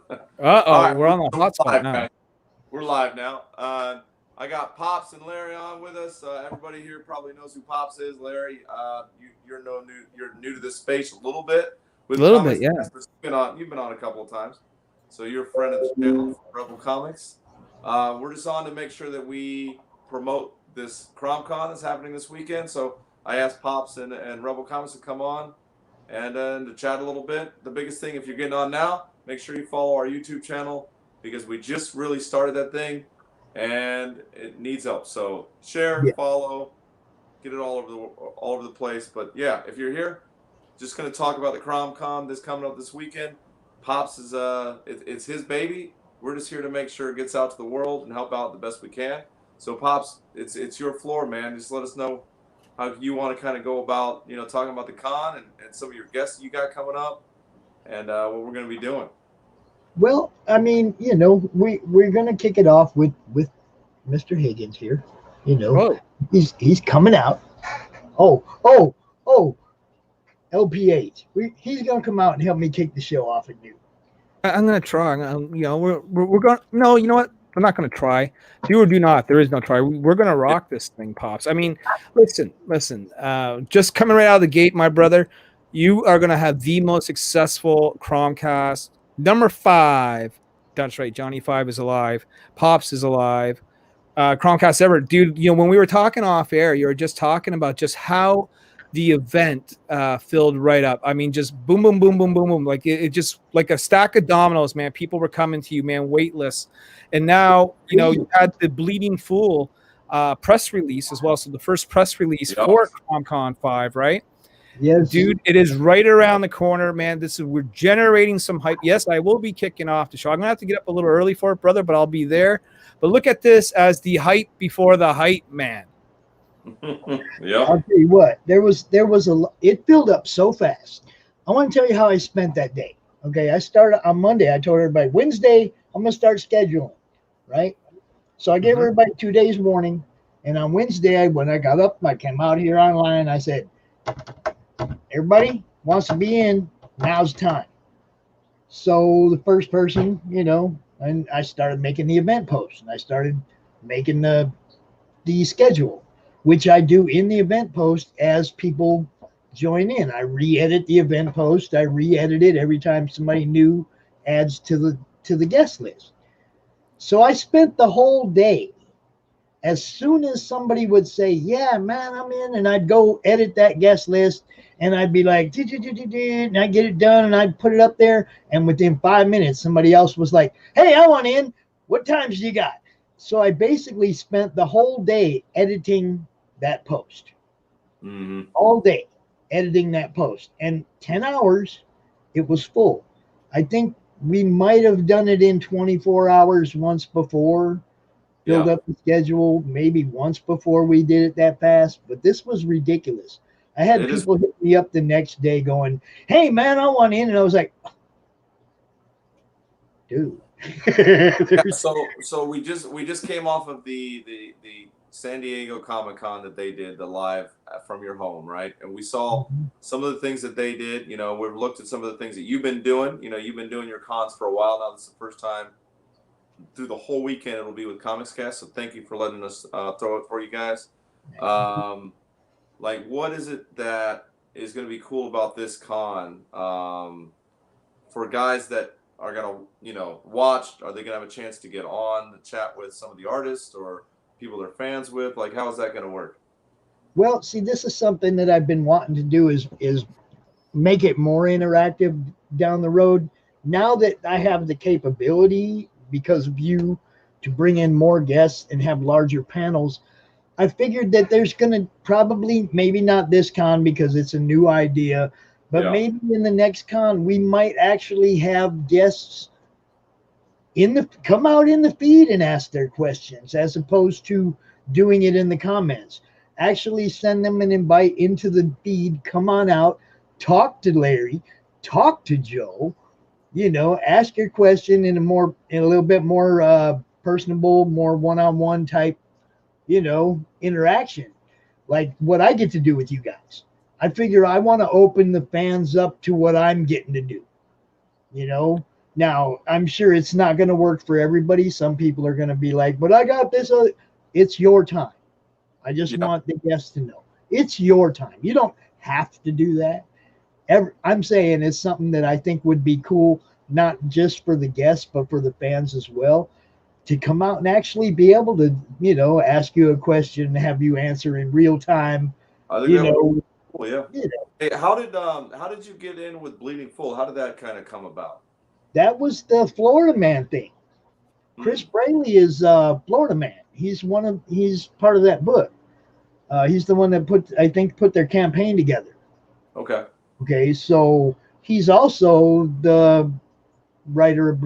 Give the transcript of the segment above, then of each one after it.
All Uh-oh, right, we're on the we're hotspot live, now. guys. We're live now. I got Pops and Larry on with us. Everybody here probably knows who Pops is. Larry, you're new to this space a little bit A with little bit, comics. yeah. You've been on a couple of times, so you're a friend of the channel, Rebel Comics. We're just on to make sure that we promote this Crom Con that's happening this weekend. So I asked Pops and Rebel Comics to come on and to chat a little bit. The biggest thing, if you're getting on now, make sure you follow our YouTube channel because we just really started that thing and it needs help. So share, Yeah. follow, get it all over the place. But yeah, if you're here, just gonna talk about the Crom Con this coming up this weekend. Pops is it's his baby. We're just here to make sure it gets out to the world and help out the best we can. So Pops, it's your floor, man. Just let us know how you want to kind of go about, talking about the con and some of your guests you got coming up and what we're going to be doing. Well, I mean, we're gonna kick it off with Mr. Higgins here. You know, Oh, he's coming out. Oh, LPH. He's gonna come out and help me kick the show off at noon. I'm gonna try. We're going. No, you know what? We're not gonna try. Do or do not. There is no try. We're gonna rock this thing, Pops. I mean, listen. Just coming right out of the gate, my brother, you are gonna have the most successful Chromecast. Number 5. That's right. Johnny 5 is alive. Pops is alive. Chromecast ever, dude. When we were talking off air, you were just talking about just how the event filled right up. I mean, just boom, boom, boom, boom, boom, boom. Like it just like a stack of dominoes, man. People were coming to you, man, weightless. And now, you had the Bleeding Fool press release as well. So the first press release Yeah. for CromCon 5, right? Yes, Dude, it is right around the corner, man. We're generating some hype. Yes, I will be kicking off the show. I'm gonna have to get up a little early for it, brother, but I'll be there. But look at this as the hype before the hype, man. Yep. I'll tell you what. It filled up so fast. I want to tell you how I spent that day. Okay, I started on Monday. I told everybody Wednesday I'm gonna start scheduling, right? So I gave everybody 2 days warning. And on Wednesday, when I got up, I came out here online. I said, everybody wants to be in. Now's time. So the first person, and I started making the event post, and I started making the schedule, which I do in the event post as people join in. I re-edit the event post. I re-edit it every time somebody new adds to the guest list. So I spent the whole day. As soon as somebody would say, "Yeah, man, I'm in," and I'd go edit that guest list, and I'd be like, and I'd get it done, and I'd put it up there, and within 5 minutes, somebody else was like, "Hey, I want in. What times you got?" So I basically spent the whole day editing that post, all day editing that post, and 10 hours, it was full. I think we might have done it in 24 hours once before, build Yeah. up the schedule maybe once before we did it that fast, but this was ridiculous. I had It is. people hit me up the next day going, "Hey man, I want in," and I was like, "Dude, Yeah, there's so we just came off of the San Diego Comic Con that they did the live from your home, right? And we saw some of the things that they did. We've looked at some of the things that you've been doing. You've been doing your cons for a while now. This is the first time through the whole weekend it'll be with Comics Cast. So thank you for letting us throw it for you guys. Like, what is it that is going to be cool about this con for guys that are going to, watch? Are they going to have a chance to get on the chat with some of the artists or people they're fans with? Like, how is that going to work? Well, see, this is something that I've been wanting to do is make it more interactive down the road. Now that I have the capability because of you to bring in more guests and have larger panels, I figured that there's going to probably, maybe not this con because it's a new idea, but Yeah. maybe in the next con we might actually have guests come out in the feed and ask their questions as opposed to doing it in the comments. Actually send them an invite into the feed, come on out, talk to Larry, talk to Joe, ask your question in a little bit more personable, more one-on-one type, interaction, like what I get to do with you guys. I figure I want to open the fans up to what I'm getting to do, you know. Now, I'm sure it's not going to work for everybody. Some people are going to be like, but I got this. It's your time. I just want the guests to know it's your time. You don't have to do that. I'm saying it's something that I think would be cool, not just for the guests, but for the fans as well, to come out and actually be able to, ask you a question and have you answer in real time. I think that would be cool, yeah. Hey, how did you get in with Bleeding Full? How did that kind of come about? That was the Florida Man thing. Chris Braley is Florida Man. He's part of that book. He's the one that put their campaign together. Okay, so he's also the writer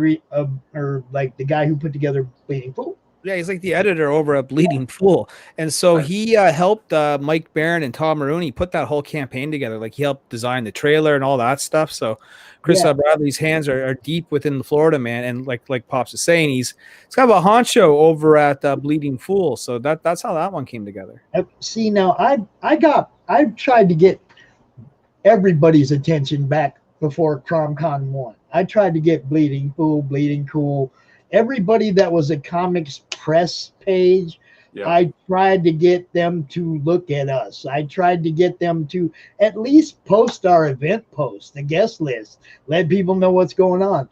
or like the guy who put together Bleeding Fool. Yeah, he's like the editor over at Bleeding Fool. And so he helped Mike Barron and Tom Maroney put that whole campaign together. Like he helped design the trailer and all that stuff. So Chris Bradley's hands are deep within the Florida Man. And like Pops is saying, he's kind of a honcho over at Bleeding Fool. So that's how that one came together. See, now I tried to get everybody's attention back before Crom Con 1. I tried to get Bleeding Fool, Bleeding Cool, everybody that was a comics press page. I tried to get them to look at us. I tried to get them to at least post our event post, the guest list, let people know what's going on.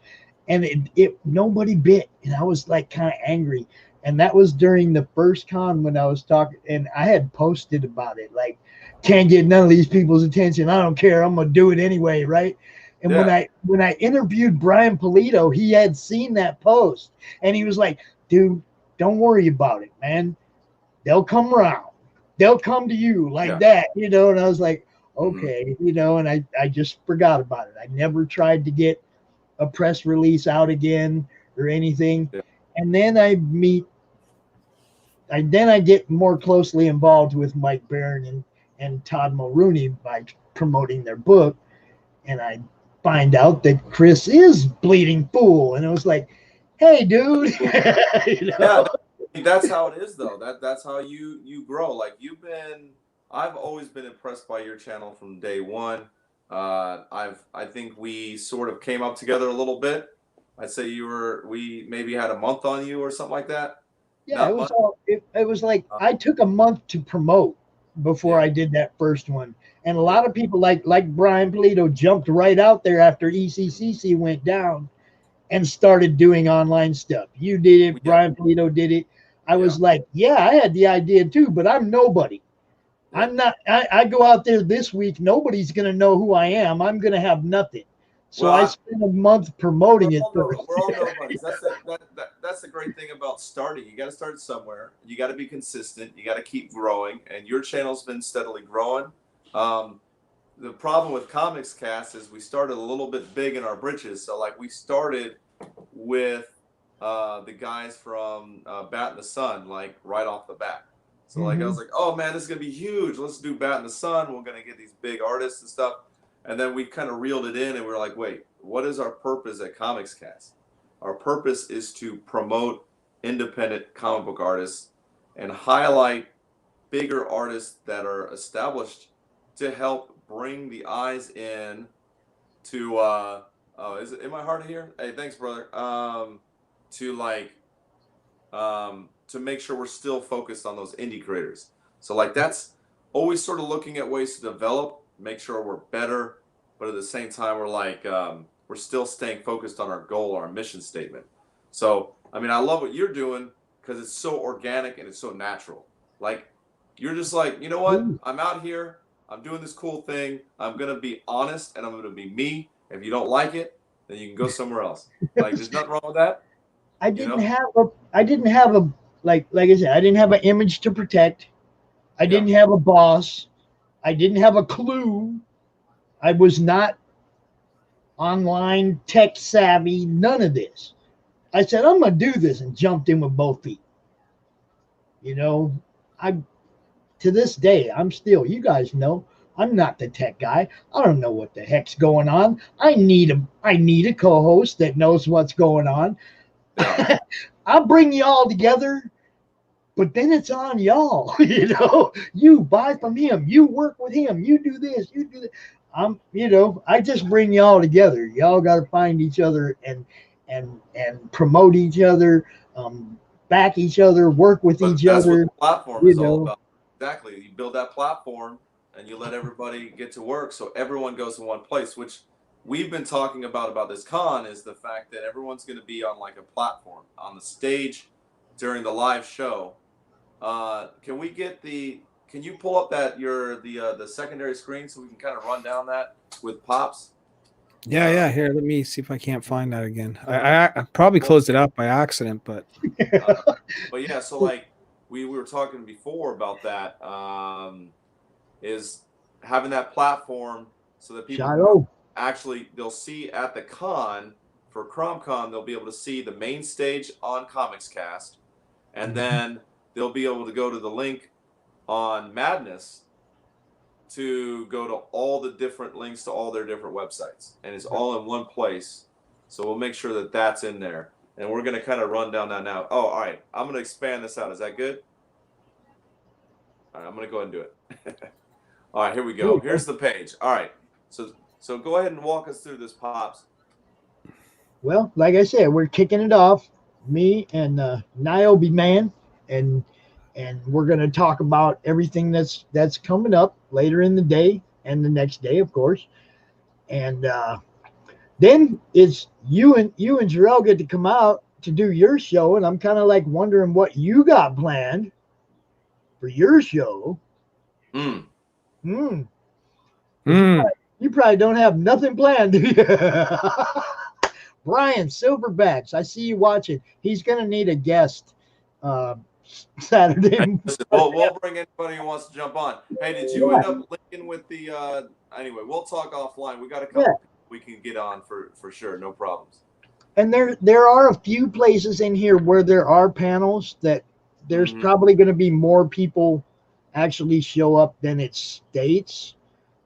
And it nobody bit. And I was like kind of angry. And that was during the first con when I was talking, and I had posted about it, like, can't get none of these people's attention. I don't care. I'm gonna do it anyway, right? And when I interviewed Brian Polito, he had seen that post, and he was like, "Dude, don't worry about it, man. They'll come around. They'll come to you like that, And I was like, okay, And I just forgot about it. I never tried to get a press release out again or anything. And then I get more closely involved with Mike Barron and Todd Mulrooney by promoting their book, and I find out that Chris is Bleeding Fool, and it was like, hey, dude. Yeah, that's how it is, though. That's how you grow. Like I've always been impressed by your channel from day one. I think we sort of came up together a little bit. I'd say we maybe had a month on you or something like that. Yeah, it was like I took a month to promote before I did that first one. And a lot of people like Brian Polito jumped right out there after ECCC went down and started doing online stuff. You did it. Brian Polito did it. I was like, I had the idea too, but I'm nobody. I'm not, I go out there this week. Nobody's going to know who I am. I'm going to have nothing. So I spent a month promoting it first. We're all nobodies. That's the great thing about starting. You got to start somewhere. You got to be consistent. You got to keep growing. And your channel's been steadily growing. The problem with Comics Cast is we started a little bit big in our britches. So like we started with the guys from Bat in the Sun, like right off the bat. So like I was like, oh man, this is gonna be huge. Let's do Bat in the Sun. We're gonna get these big artists and stuff. And then we kind of reeled it in, and we were like, wait, what is our purpose at Comics Cast? Our purpose is to promote independent comic book artists and highlight bigger artists that are established to help bring the eyes in to am I hard to hear? Hey, thanks, brother. To make sure we're still focused on those indie creators. So like that's always sort of looking at ways to develop, make sure we're better, but at the same time we're like we're still staying focused on our goal, our mission statement. So I mean, I love what you're doing because it's so organic and it's so natural. Like you're just like, you know what? I'm out here. I'm doing this cool thing. I'm gonna be honest and I'm gonna be me. If you don't like it, then you can go somewhere else. Like there's nothing wrong with that. I didn't have a like I said, I didn't have an image to protect. I didn't have a boss. I didn't have a clue. I was not online tech savvy, none of this. I said, I'm gonna do this and jumped in with both feet. To this day, I'm still, you guys know, I'm not the tech guy. I don't know what the heck's going on. I need a co-host that knows what's going on. I'll bring you all together, but then it's on y'all. You buy from him, you work with him, you do this, you do that. I just bring y'all together. Y'all got to find each other and promote each other, back each other, work with But each that's what other. the platform You is all know, about. Exactly. You build that platform and you let everybody get to work so everyone goes to one place, which we've been talking about this con is the fact that everyone's going to be on like a platform on the stage during the live show. Can you pull up the secondary screen so we can kind of run down that with Pops? Yeah. Here, let me see if I can't find that again. I probably closed it up by accident, but But yeah, so like we were talking before about that, is having that platform so that people can Shiloh. actually they'll see at the con for Crom Con, they'll be able to see the main stage on Comics Cast, and then they'll be able to go to the link on Madness to go to all the different links to all their different websites, and it's all in one place. So we'll make sure that that's in there, and we're going to kind of run down that now. Oh, all right, I'm going to expand this out. Is that good? All right, I'm going to go ahead and do it. All right, here we go. Here's the page. All right, so go ahead and walk us through this, Pops. Well, like I said, we're kicking it off. Me and Niobe Man, and we're going to talk about everything that's coming up later in the day and the next day, of course. And then it's you and Jarrell get to come out to do your show, and I'm kind of like wondering what you got planned for your show. Hmm. You probably don't have nothing planned, do you? Brian Silverbacks, I see you watching. He's going to need a guest Saturday. Hey, listen, we'll bring anybody who wants to jump on. Hey, did you end up linking with the? Anyway, we'll talk offline. We got a couple people we can get on for sure. No problems. And there are a few places in here where there are panels that there's probably going to be more people actually show up than it states.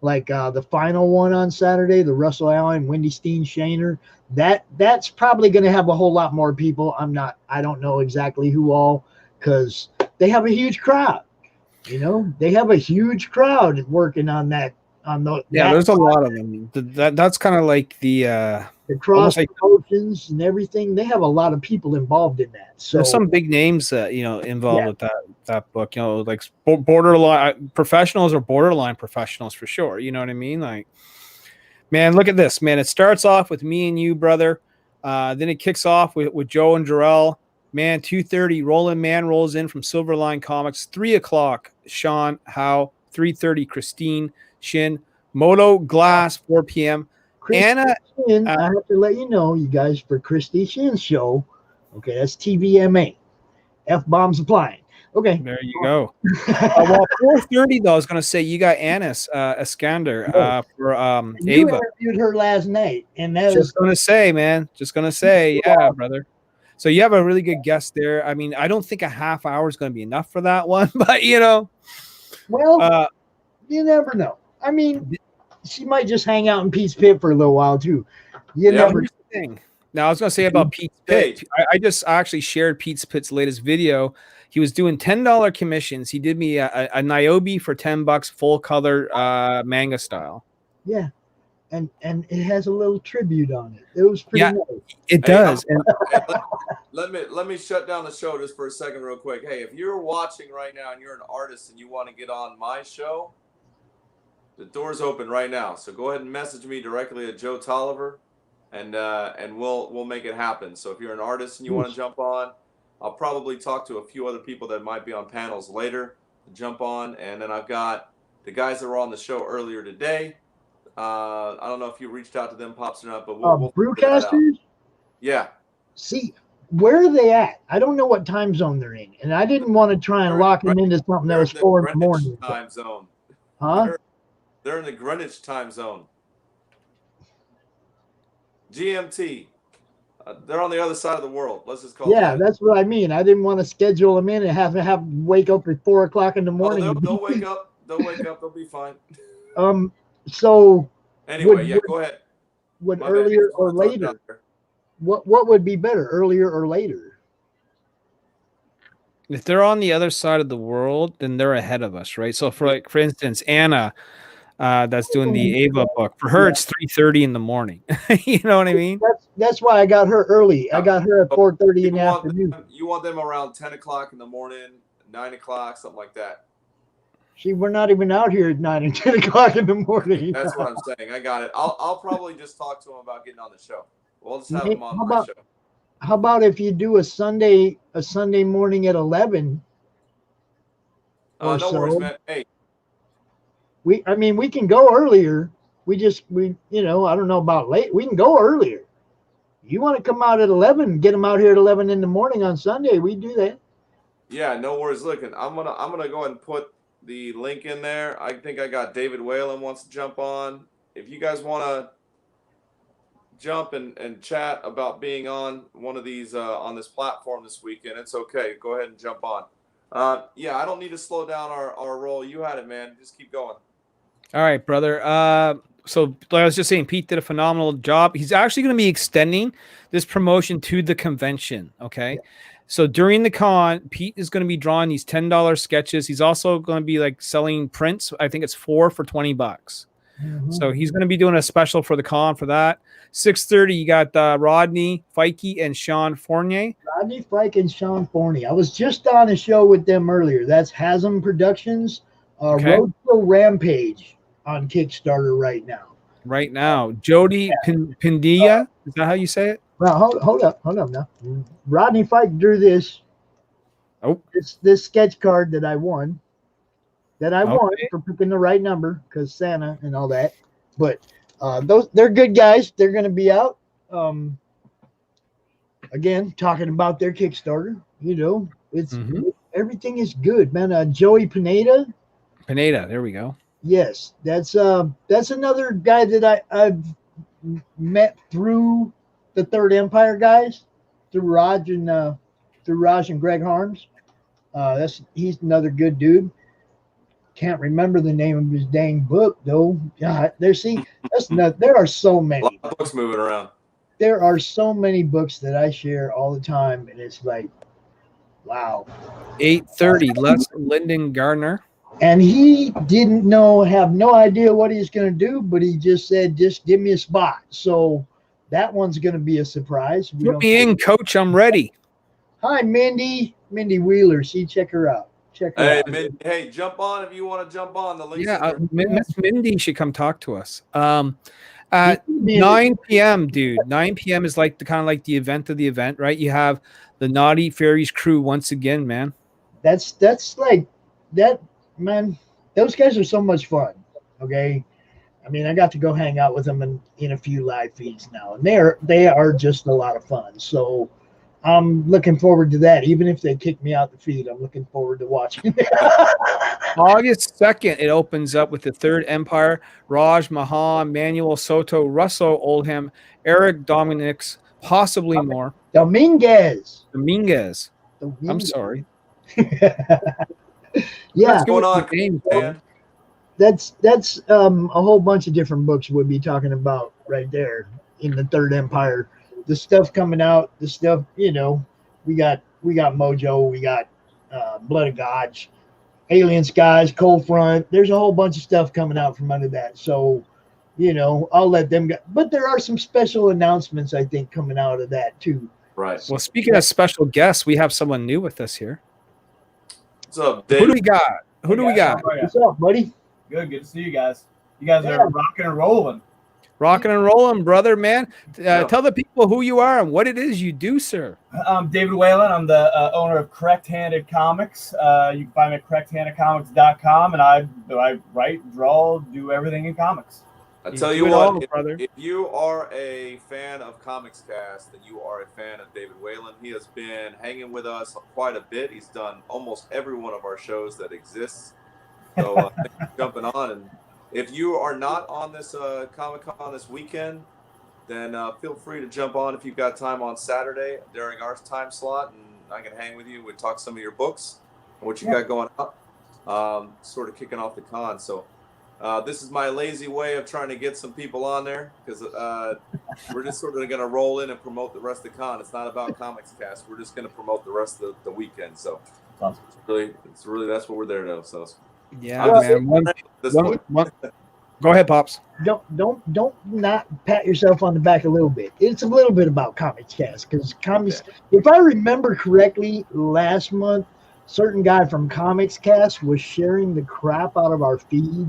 Like the final one on Saturday, the Russell Allen, Wendy Steen Shaner, that's probably going to have a whole lot more people. I don't know exactly who all, because they have a huge crowd. You know, they have a huge crowd working on that. There's a lot of them. That's kind of like the cross promotions and everything. They have a lot of people involved in that. So there's some big names involved with that book. You know, like borderline professionals or borderline professionals for sure. You know what I mean? Like, man, look at this, man. It starts off with me and you, brother. Then it kicks off with Joe and Jarrell. Man, 2:30, Roland Man rolls in from Silverline Comics. 3 o'clock, Sean Howe. 3:30, Christine Shin. Moto Glass, 4 p.m. Anna, Shin, I have to let you know, you guys, for Christy Shin's show, okay, that's TVMA. F-bombs applying. Okay. There you go. Well, 4:30 though, I was going to say you got Anis Iskander for Ava. You interviewed her last night, and that just going to say, man, yeah, brother. So you have a really good guest there. I mean, I don't think a half hour is going to be enough for that one, but you know, well, you never know. I mean, she might just hang out in Pete's Pit for a little while too. You never know. Now I was going to say about Pete's Pit. I actually shared Pete's Pit's latest video. He was doing $10 commissions. He did me a Niobe for $10, full color manga style. Yeah, and it has a little tribute on it. It was pretty nice. It does. Let me shut down the show just for a second, real quick. Hey, if you're watching right now and you're an artist and you want to get on my show, the door's open right now. So go ahead and message me directly at Joe Tolliver, and we'll make it happen. So if you're an artist and you want to jump on, I'll probably talk to a few other people that might be on panels later to jump on. And then I've got the guys that were on the show earlier today. I don't know if you reached out to them, Pops, or not, but we'll Brewcasters? Yeah. See, where are they at? I don't know what time zone they're in, and I didn't want to try and lock them into something that was 4 in the morning. Time zone. Huh? They're in the Greenwich time zone. GMT. They're on the other side of the world. Let's just call it that. That's what I mean. I didn't want to schedule them in and have to wake up at 4 o'clock in the morning. They'll wake up. They'll wake up. They'll be fine. So anyway, go ahead. Would earlier or later? What would be better, earlier or later? If they're on the other side of the world, then they're ahead of us, right? So for instance, Anna, that's doing the Ava book. For her, it's 3:30 in the morning. You know what I mean? That's why I got her early. I got her at 4:30 in the afternoon. You want them around 10 o'clock in the morning, 9 o'clock, something like that. We're not even out here at 9 and 10 o'clock in the morning. That's what I'm saying. I got it. I'll probably just talk to him about getting on the show. We'll just have him on my show. How about if you do a Sunday morning at 11? No worries, man. Hey, we can go earlier. I don't know about late. We can go earlier. You want to come out at 11? Get them out here at 11 in the morning on Sunday. We do that. Yeah, no worries. Look, I'm gonna go ahead and put the link in there. I think I got David Whalen wants to jump on. If you guys want to jump and chat about being on one of these on this platform this weekend, it's okay. Go ahead and jump on. Yeah, I don't need to slow down our roll. You had it, man. Just keep going. All right, brother. So like I was just saying, Pete did a phenomenal job. He's actually going to be extending this promotion to the convention. Okay. Yeah. So during the con, Pete is going to be drawing these $10 sketches. He's also going to be like selling prints. I think it's 4 for $20. Mm-hmm. So he's going to be doing a special for the con for that. 6:30, you got Rodney Fikey and Sean Fournier. Rodney Fike and Sean Fournier. I was just on a show with them earlier. That's Hasm Productions. Roadshow Rampage on Kickstarter right now. Right now. Jody Pindia. Is that how you say it? Well, hold up now. Rodney Fike drew this. Oh. This sketch card that I won. Won for picking the right number because Santa and all that. But they're good guys. They're going to be out. Again, talking about their Kickstarter. It's everything is good, man. Joey Pineda, there we go. Yes, that's another guy that I've met through the Third Empire guys, through Raj and Greg Harms. He's another good dude. Can't remember the name of his dang book though. God, there are so many. A lot of books moving around. There are so many books that I share all the time, and it's like, wow. 8:30, Les Linden Gardner. And he have no idea what he's going to do, but he just said, just give me a spot. So that one's going to be a surprise. Put me in, coach. I'm ready. Hi, Mindy Wheeler. Check her out. Hey, jump on if you want to jump on. The link. Yeah, Miss Mindy should come talk to us. At 9 p.m., dude. 9 p.m. is like the event of the event, right? You have the Naughty Fairies crew once again, man. That's like that. Man, those guys are so much fun. Okay, I mean, I got to go hang out with them in a few live feeds now, and they are just a lot of fun. So I'm looking forward to that. Even if they kick me out the feed, I'm looking forward to watching. August 2nd, it opens up with the Third Empire: Raj Mahan, Manuel Soto, Russell Oldham, Eric Dominics, possibly more. Dominguez. I'm sorry. Yeah, what's going on, man? That's a whole bunch of different books we'll be talking about right there in the Third Empire. The stuff coming out, we got Mojo, we got Blood of Gods, Alien Skies, Cold Front. There's a whole bunch of stuff coming out from under that. So, I'll let them go. But there are some special announcements, I think, coming out of that too. Right. Well, speaking of special guests, we have someone new with us here. What's up, Dave? Who do we got? What's up, buddy? Good to see you guys. You guys are rocking and rolling. Rocking and rolling, brother, man. Tell the people who you are and what it is you do, sir. I'm David Whalen. I'm the owner of Correct Handed Comics. You can find me at correcthandedcomics.com, and I write, draw, do everything in comics. I tell you what, if you are a fan of Comics Cast, then you are a fan of David Whalen. He has been hanging with us quite a bit. He's done almost every one of our shows that exists. So thanks for jumping on. And if you are not on this Comic-Con this weekend, then feel free to jump on if you've got time on Saturday during our time slot, and I can hang with you and talk some of your books and what you got going up, sort of kicking off the con. So this is my lazy way of trying to get some people on there, because we're just sort of going to roll in and promote the rest of the con. It's not about Comics Cast. We're just going to promote the rest of the weekend. So it's really that's what we're there to. So yeah, man. Go ahead, Pops. Don't not pat yourself on the back a little bit. It's a little bit about Comics Cast because comics. If I remember correctly, last month, certain guy from Comics Cast was sharing the crap out of our feed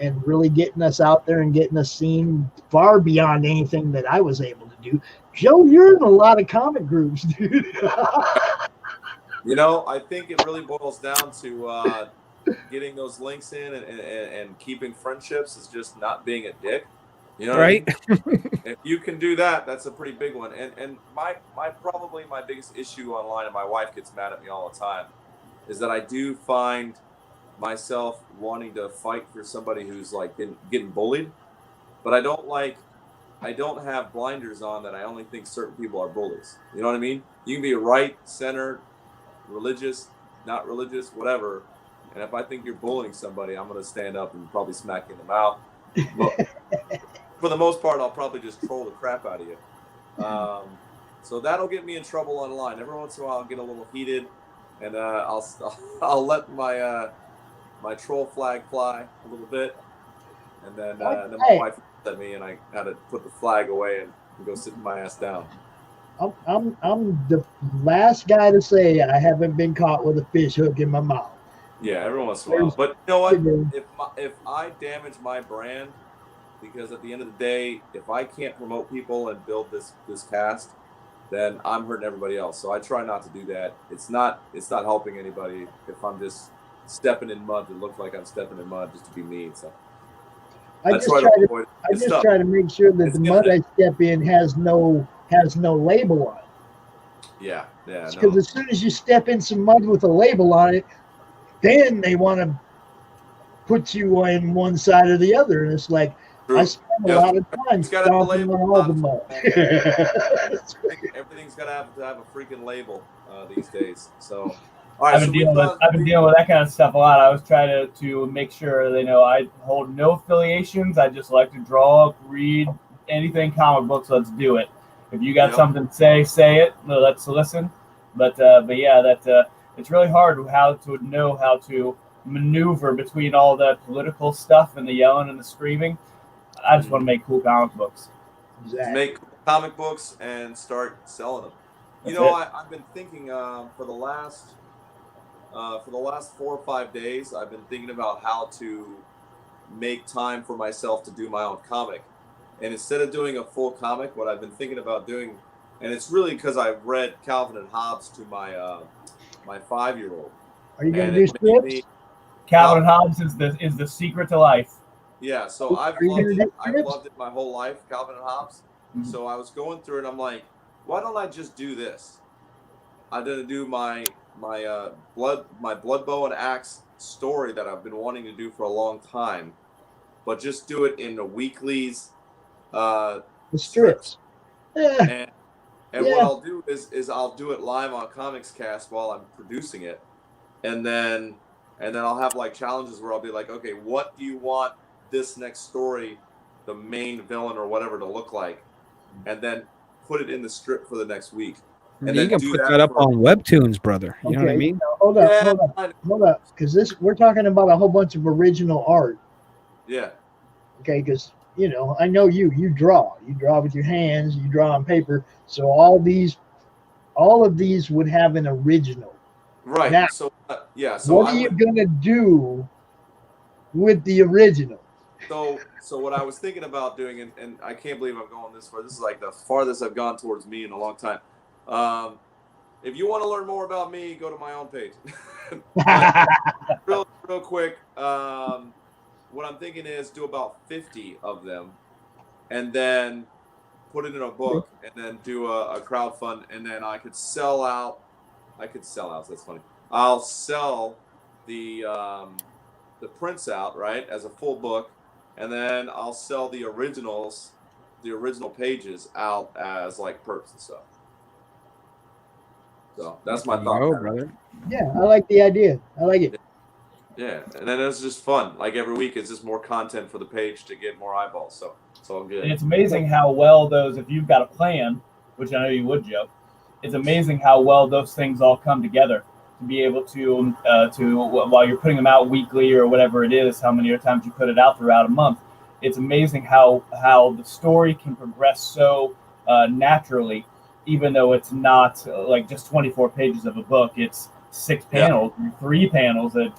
and really getting us out there and getting us seen far beyond anything that I was able to do. Joe, you're in a lot of comic groups, dude. You know, I think it really boils down to getting those links in and keeping friendships is just not being a dick. You know what Right? I mean? If you can do that, that's a pretty big one. And my probably my biggest issue online, and my wife gets mad at me all the time, is that I do find myself wanting to fight for somebody who's like getting bullied, but I don't have blinders on that I only think certain people are bullies. You know what I mean? You can be right, center, religious, not religious, whatever. And if I think you're bullying somebody, I'm going to stand up and probably smack you in the mouth. But for the most part, I'll probably just troll the crap out of you. So that'll get me in trouble online. Every once in a while, I'll get a little heated, and I'll let my my troll flag fly a little bit, and then my wife looked at me, and I had to put the flag away and go sit my ass down. I'm the last guy to say I haven't been caught with a fish hook in my mouth. Yeah, every once in a while. But you know what? If I damage my brand, because at the end of the day, if I can't promote people and build this cast, then I'm hurting everybody else. So I try not to do that. It's not helping anybody if I'm just stepping in mud to look like I'm stepping in mud just to be mean. So I just try to make sure that the mud I step in has no label on it. Yeah. Because as soon as you step in some mud with a label on it, then they want to put you on one side or the other, and it's like True. I spend a lot of time stomping on all the mud. Everything's got to have a freaking label these days. So, all right. I've been dealing with that kind of stuff a lot. I always try to make sure they know I hold no affiliations. I just like to draw, read anything comic books. Let's do it. If you got something to say it. Let's listen. But yeah, it's really hard how to maneuver between all that political stuff and the yelling and the screaming. I just want to make cool comic books. Exactly. Make comic books and start selling them. I've been thinking for the last 4 or 5 days, I've been thinking about how to make time for myself to do my own comic. And instead of doing a full comic, what I've been thinking about doing, and it's really because I read Calvin and Hobbes to my my 5-year-old. Are you going to do strips? Calvin and Hobbes is the secret to life. Yeah, so I've loved it my whole life, Calvin and Hobbes. Mm-hmm. So I was going through it, and I'm like, why don't I just do this? I'm gonna do my blood bow and axe story that I've been wanting to do for a long time, but just do it in the weeklies. The strips. Yeah. And what I'll do is I'll do it live on Comics Cast while I'm producing it, and then I'll have like challenges where I'll be like, okay, what do you want this next story, the main villain or whatever, to look like, and then put it in the strip for the next week. And you can put that up on Webtoons, brother. You know what I mean? Hold up, because we're talking about a whole bunch of original art. Yeah. Okay, because I know you draw with your hands, you draw on paper, so all of these would have an original. Right. Now, So what are you gonna do with the original? So what I was thinking about doing, and I can't believe I'm going this far. This is like the farthest I've gone towards me in a long time. If you want to learn more about me, go to my own page. real quick. What I'm thinking is do about 50 of them, and then put it in a book, and then do a crowdfund, and then I could sell out. So that's funny. I'll sell the prints out, right, as a full book, and then I'll sell the original pages out as like perks and stuff. So that's my thought, brother. Yeah, I like the idea. I like it. Yeah, and then it's just fun. Like every week, it's just more content for the page to get more eyeballs. So it's all good. And it's amazing how well if you've got a plan, which I know you would, Joe, it's amazing how well those things all come together to be able to while you're putting them out weekly or whatever it is, how many times you put it out throughout a month. It's amazing how the story can progress so naturally, even though it's not like just 24 pages of a book. It's 6 panels, 3 panels that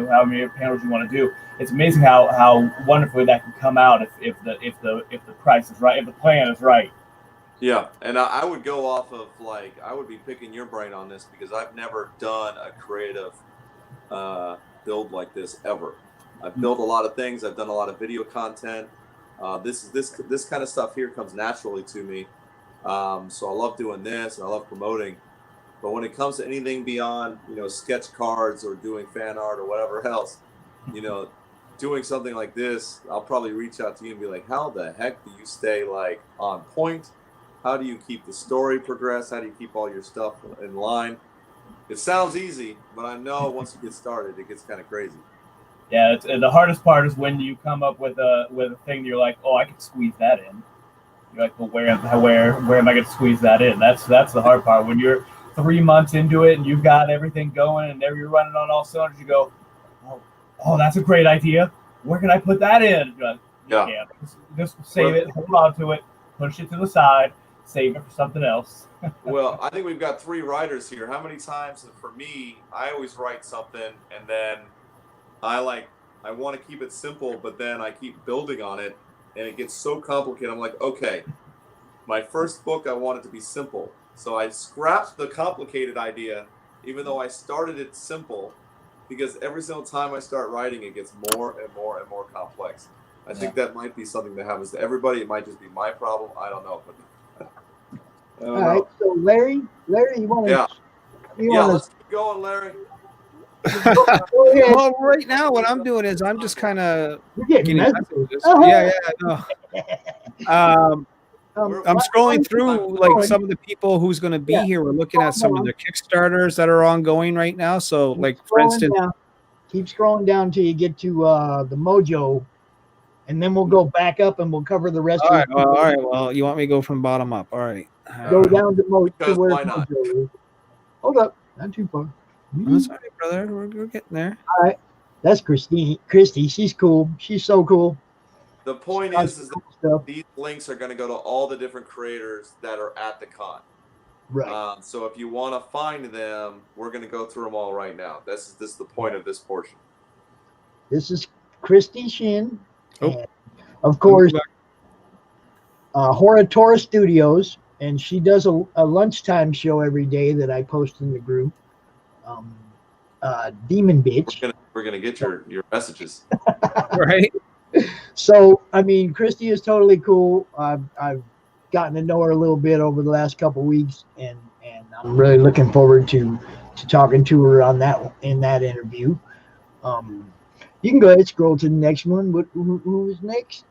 how many panels you want to do. It's amazing how wonderfully that can come out if the price is right, if the plan is right. Yeah, and I would go off of I would be picking your brain on this because I've never done a creative build like this ever. I've built a lot of things. I've done a lot of video content. This kind of stuff here comes naturally to me. So I love doing this and I love promoting. But when it comes to anything beyond, sketch cards or doing fan art or whatever else, doing something like this, I'll probably reach out to you and be like, how the heck do you stay on point? How do you keep the story progress? How do you keep all your stuff in line? It sounds easy, but I know once you get started, it gets kind of crazy. Yeah, the hardest part is when you come up with a thing that you're like, oh, I could squeeze that in. You're like, well, where am I going to squeeze that in? That's the hard part. When you're 3 months into it and you've got everything going and you're running on all cylinders, you go, oh, that's a great idea. Where can I put that in? You're like, yeah, just save it, hold on to it, push it to the side, save it for something else. Well, I think we've got 3 writers here. How many times, for me, I always write something and then I want to keep it simple, but then I keep building on it and it gets so complicated. I'm like, okay, my first book, I want it to be simple. So I scrapped the complicated idea, even though I started it simple, because every single time I start writing, it gets more and more and more complex. I think that might be something that happens to everybody. It might just be my problem. I don't know. But all right. So Larry, you want to? Yeah. Let's keep going, Larry. Well, right now, what I'm doing is I'm just kind of getting messages. Yeah. No. I'm scrolling through some of the people who's going to be here. We're looking at some of the Kickstarters that are ongoing right now. So, for instance, keep scrolling down till you get to the Mojo, and then we'll go back up and we'll cover the rest. All right. Well, you want me to go from bottom up? All right. Go down to where Mojo is. Hold up, not too far. That's all right, brother. We're getting there. All right. That's Christy. She's cool. She's so cool. The point is that these links are going to go to all the different creators that are at the con. Right. So if you want to find them, we're going to go through them all right now. This is the point of this portion. This is Christy Shin. And of course, Horatora Studios. And she does a lunchtime show every day that I post in the group. Demon Bitch. We're gonna get your messages. Right. So I mean, Christy is totally cool. I've gotten to know her a little bit over the last couple of weeks, and I'm really looking forward to talking to her on in that interview. You can go ahead and scroll to the next one. Who is next?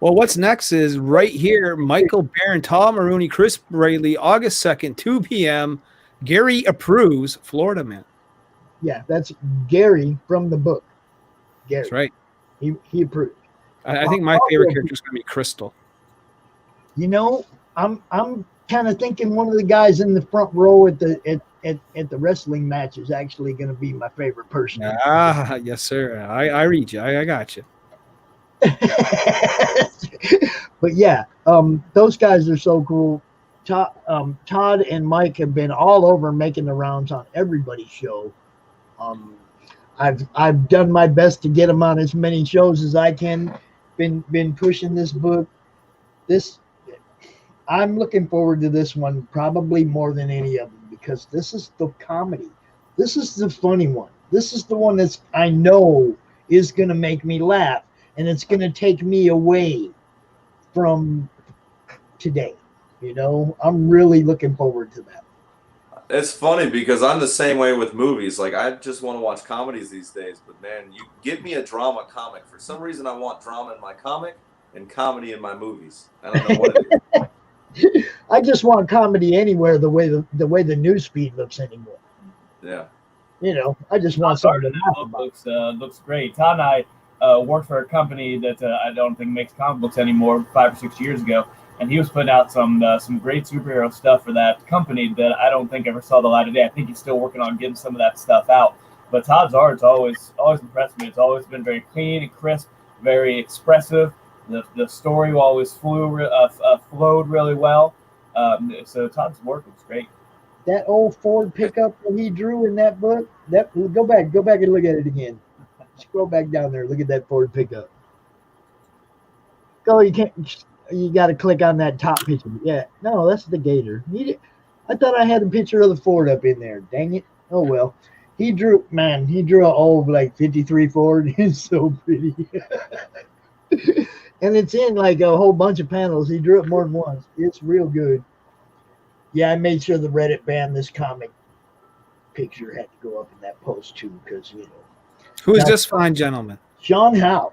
Well, what's next is right here, Michael Barron, Tom Maroney, Chris Braley, August 2nd, 2 p.m. Gary approves, Florida Man. Yeah, that's Gary from the book. Gary. That's right. He approved. I think my favorite character is going to be Crystal. I'm kind of thinking one of the guys in the front row at the wrestling match is actually going to be my favorite person. Yes, sir. I read you. I got you. But yeah, those guys are so cool. Todd and Mike have been all over making the rounds on everybody's show. I've done my best to get them on as many shows as I can. Been pushing this book. I'm looking forward to this one probably more than any of them because this is the comedy. This is the funny one. This is the one that's I know is going to make me laugh, and it's going to take me away from today. I'm really looking forward to that. It's funny because I'm the same way with movies. I just want to watch comedies these days, but man, you give me a drama comic. For some reason, I want drama in my comic and comedy in my movies. I don't know what it is. I just want comedy anywhere the way the news feed looks anymore. Yeah. I just want something to laugh about. Looks great. Todd and I worked for a company that I don't think makes comic books anymore 5 or 6 years ago. and he was putting out some great superhero stuff for that company that I don't think ever saw the light of day. I think he's still working on getting some of that stuff out. But Todd's art's always impressed me. It's always been very clean and crisp, very expressive. The story always flowed really well. So Todd's work was great. That old Ford pickup that he drew in that book. Go back and look at it again. Scroll back down there. Look at that Ford pickup. Go. You can't. You got to click on that top picture. Yeah. No, that's the Gator. I thought I had a picture of the Ford up in there. Dang it. Oh well. He drew an old like 53 Ford. It's so pretty. And it's in like a whole bunch of panels. He drew it more than once. It's real good. Yeah, I made sure the Reddit banned this comic picture had to go up in that post too, because Who is this fine gentleman? Sean Howe.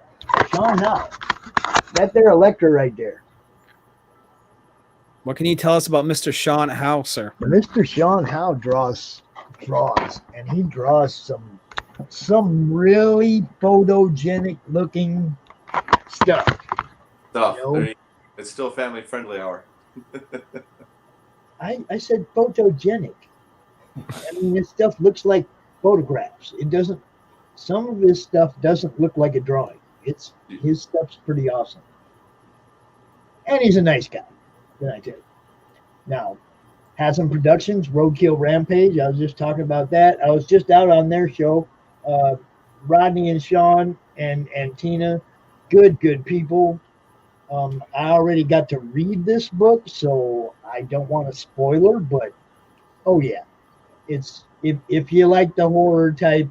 That there Electra right there. What can you tell us about Mr. Sean Howe, sir? Mr. Sean Howe draws, and he draws some really photogenic looking stuff. It's still family friendly hour. I said photogenic. I mean, this stuff looks like photographs. It doesn't. Some of his stuff doesn't look like a drawing. His stuff's pretty awesome, and he's a nice guy. Can I tell you? Now, Haslam Productions, Roadkill Rampage. I was just talking about that. I was just out on their show. Rodney and Sean and Tina, good people. I already got to read this book, so I don't want to spoiler, but oh yeah, it's if you like the horror type,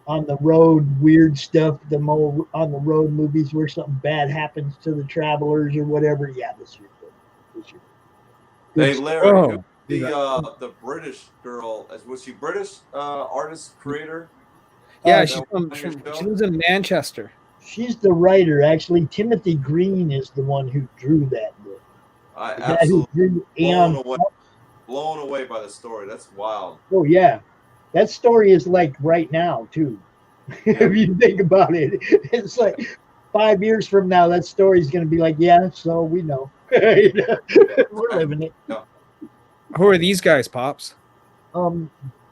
on the road weird stuff, the more on the road movies where something bad happens to the travelers or whatever. Yeah, this is your book. Hey, Larry, the British girl, was she British artist creator? Yeah, she lives in Manchester. She's the writer. Actually, Timothy Green is the one who drew that book. I absolutely blown away by the story. That's wild. Oh yeah, that story is like right now too. If you think about it, it's like 5 years from now, that story is going to be like, yeah. So we know. We're living it. No. Who are these guys, Pops?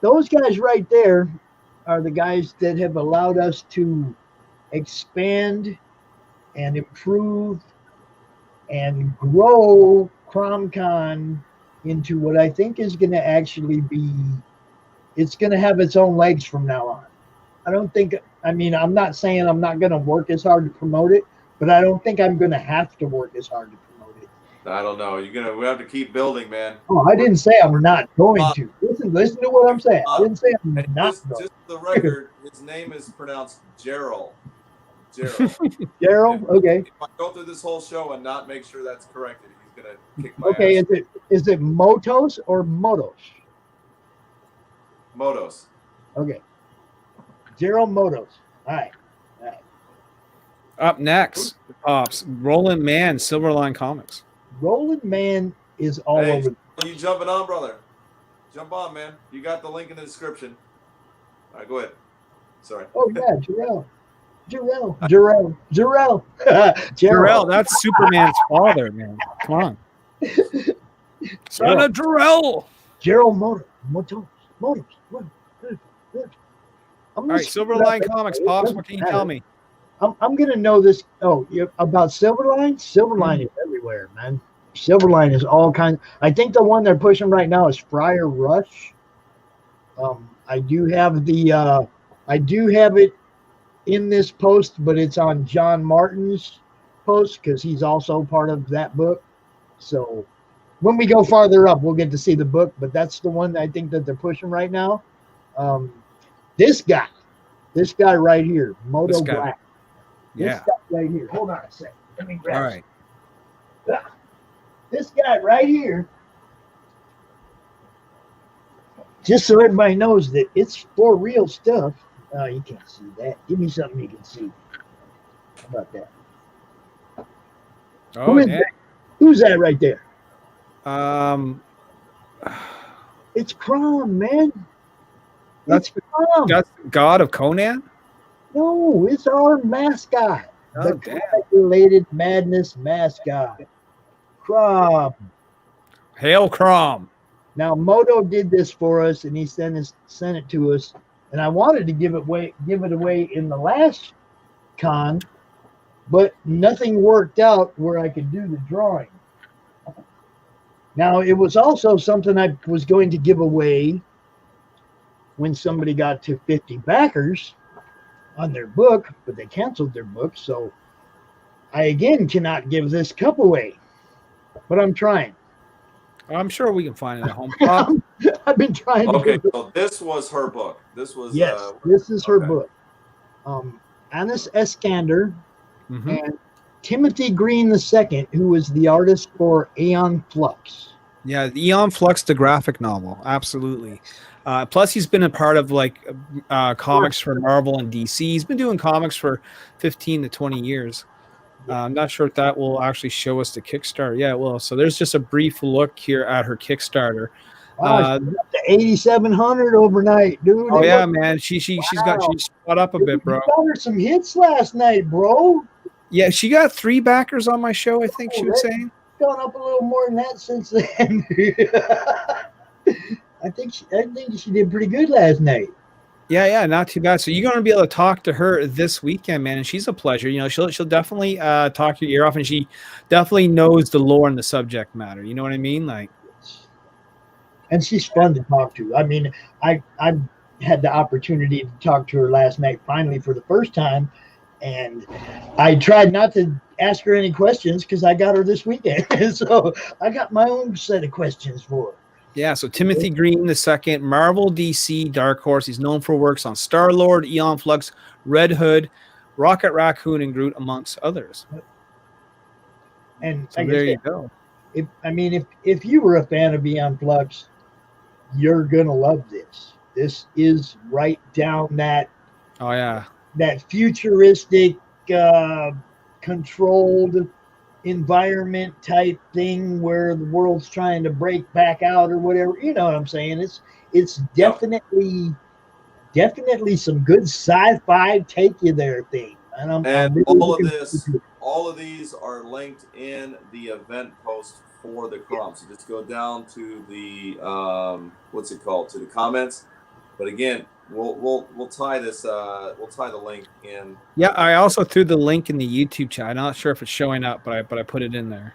Those guys right there are the guys that have allowed us to expand and improve and grow Crom Con into what I think is going to actually be, it's going to have its own legs from now on. I'm not saying I'm not going to work as hard to promote it, but I don't think I'm going to have to work as hard to promote it. I don't know. We have to keep building, man. Oh, I didn't say I'm not going to. Listen to what I'm saying. I didn't say I'm not going. Just the record, his name is pronounced Gerald. Gerald? Okay. If I go through this whole show and not make sure that's corrected, he's going to kick my ass. Is it Motos or Motos? Motos. Okay. Gerald Motos. All right. Up next, Pops, Roland Mann, Silverline Comics. Roland Mann is all over. You jumping on, brother? Jump on, man. You got the link in the description. All right, go ahead. Sorry. Oh yeah, Jarrell. Jarrell, that's Superman's father, man. Come on. Son of Jarrell. Gerald Motos. All right, Silverline Comics, Pops, what can you tell me? I'm going to know this. Oh, about Silverline? Silverline is everywhere, man. Silverline is all kinds. I think the one they're pushing right now is Friar Rush. I do have it in this post, but it's on John Martin's post because he's also part of that book. So when we go farther up, we'll get to see the book, but that's the one I think that they're pushing right now. This guy right here, Moto Black. This guy right here. Hold on a second. Let me grab. All right. This guy right here. Just so everybody knows that it's for real stuff. Oh, you can't see that. Give me something you can see. How about that? Oh, yeah. Who's that right there? It's Crom, man. That's God of Conan? No, it's our mascot. Oh, the damn. Comic-Related Madness mascot, Crom. Hail Crom. Now Moto did this for us, and he sent it to us, and I wanted to give it away in the last con, but nothing worked out where I could do the drawing. Now it was also something I was going to give away when somebody got to 50 backers on their book, but they canceled their book, so I again cannot give this cup away, but I'm trying. I'm sure we can find it at home. Pop. I've been trying to Okay, give it. so this was her book. This was Yes, this is her okay. book. Anis Eskander Mhm. and Timothy Green II, who was the artist for Aeon Flux. Yeah, the Eon Flux, the graphic novel, absolutely. Plus, he's been a part of like comics for Marvel and DC. He's been doing comics for 15 to 20 years. I'm not sure if that will actually show us the Kickstarter. Yeah, it will. So there's just a brief look here at her Kickstarter. Wow, she's up to 8,700 overnight, dude. Oh It yeah, was- man. She's Wow. spot up a bit, bro. You got her some hits last night, bro. Yeah, she got 3 backers on my show, I think she was Oh, saying. Gone up a little more than that since then. I think she did pretty good last night. Yeah, not too bad. So you're going to be able to talk to her this weekend, man, and she's a pleasure. You know, she'll definitely talk your ear off, and she definitely knows the lore and the subject matter. You know what I mean? Like, And she's fun to talk to. I mean, I had the opportunity to talk to her last night finally for the first time, and I tried not to ask her any questions because I got her this weekend. So I got my own set of questions for her. yeah. So Timothy Green II, Marvel, DC, Dark Horse. He's known for works on Star-Lord, Eon Flux, Red Hood, Rocket Raccoon, and Groot, amongst others. And So like I there said, you go. if you were a fan of Eon Flux, you're gonna love this. This is right down that Oh yeah. futuristic, controlled environment type thing where the world's trying to break back out or whatever. You know what I'm saying? It's definitely some good sci-fi take you there thing. And I'm really all of looking this, forward to it. all of these are linked in the event post for the Crom. So just go down to the what's it called, to the comments. But again, we'll tie this we'll tie the link in. Yeah, I also threw the link in the YouTube chat. I'm not sure if it's showing up, but I put it in there.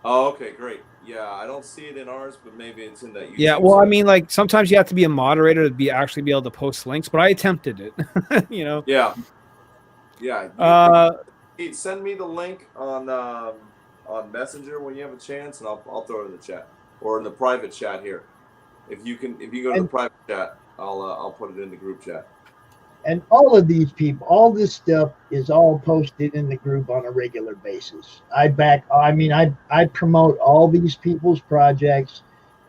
Oh, okay, great. Yeah, I don't see it in ours, but maybe it's in that YouTube. Yeah, well, I site. mean, like sometimes you have to be a moderator to actually be able to post links, but I attempted it. You know. Yeah. Yeah. Uh, Send me the link on Messenger when you have a chance, and I'll throw it in the chat or in the private chat here. If you go to the private chat, I'll put it in the group chat. And all of these people, all this stuff is all posted in the group on a regular basis. I promote all these people's projects.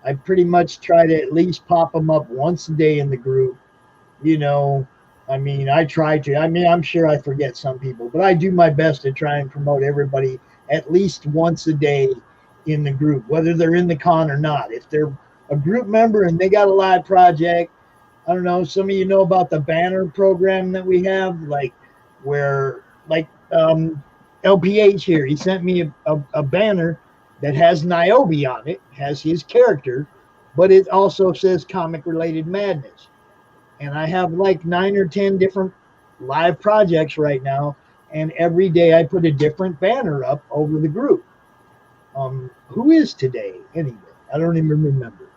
I pretty much try to at least pop them up once a day in the group. You know, I try to. I'm sure I forget some people, but I do my best to try and promote everybody at least once a day in the group, whether they're in the con or not. If they're a group member and they got a live project, I don't know, some of you know about the banner program that we have, LPH here. He sent me a banner that has Niobe on it, has his character, but it also says Comic-Related Madness. And I have like 9 or 10 different live projects right now, and every day I put a different banner up over the group. Who is today anyway? I don't even remember.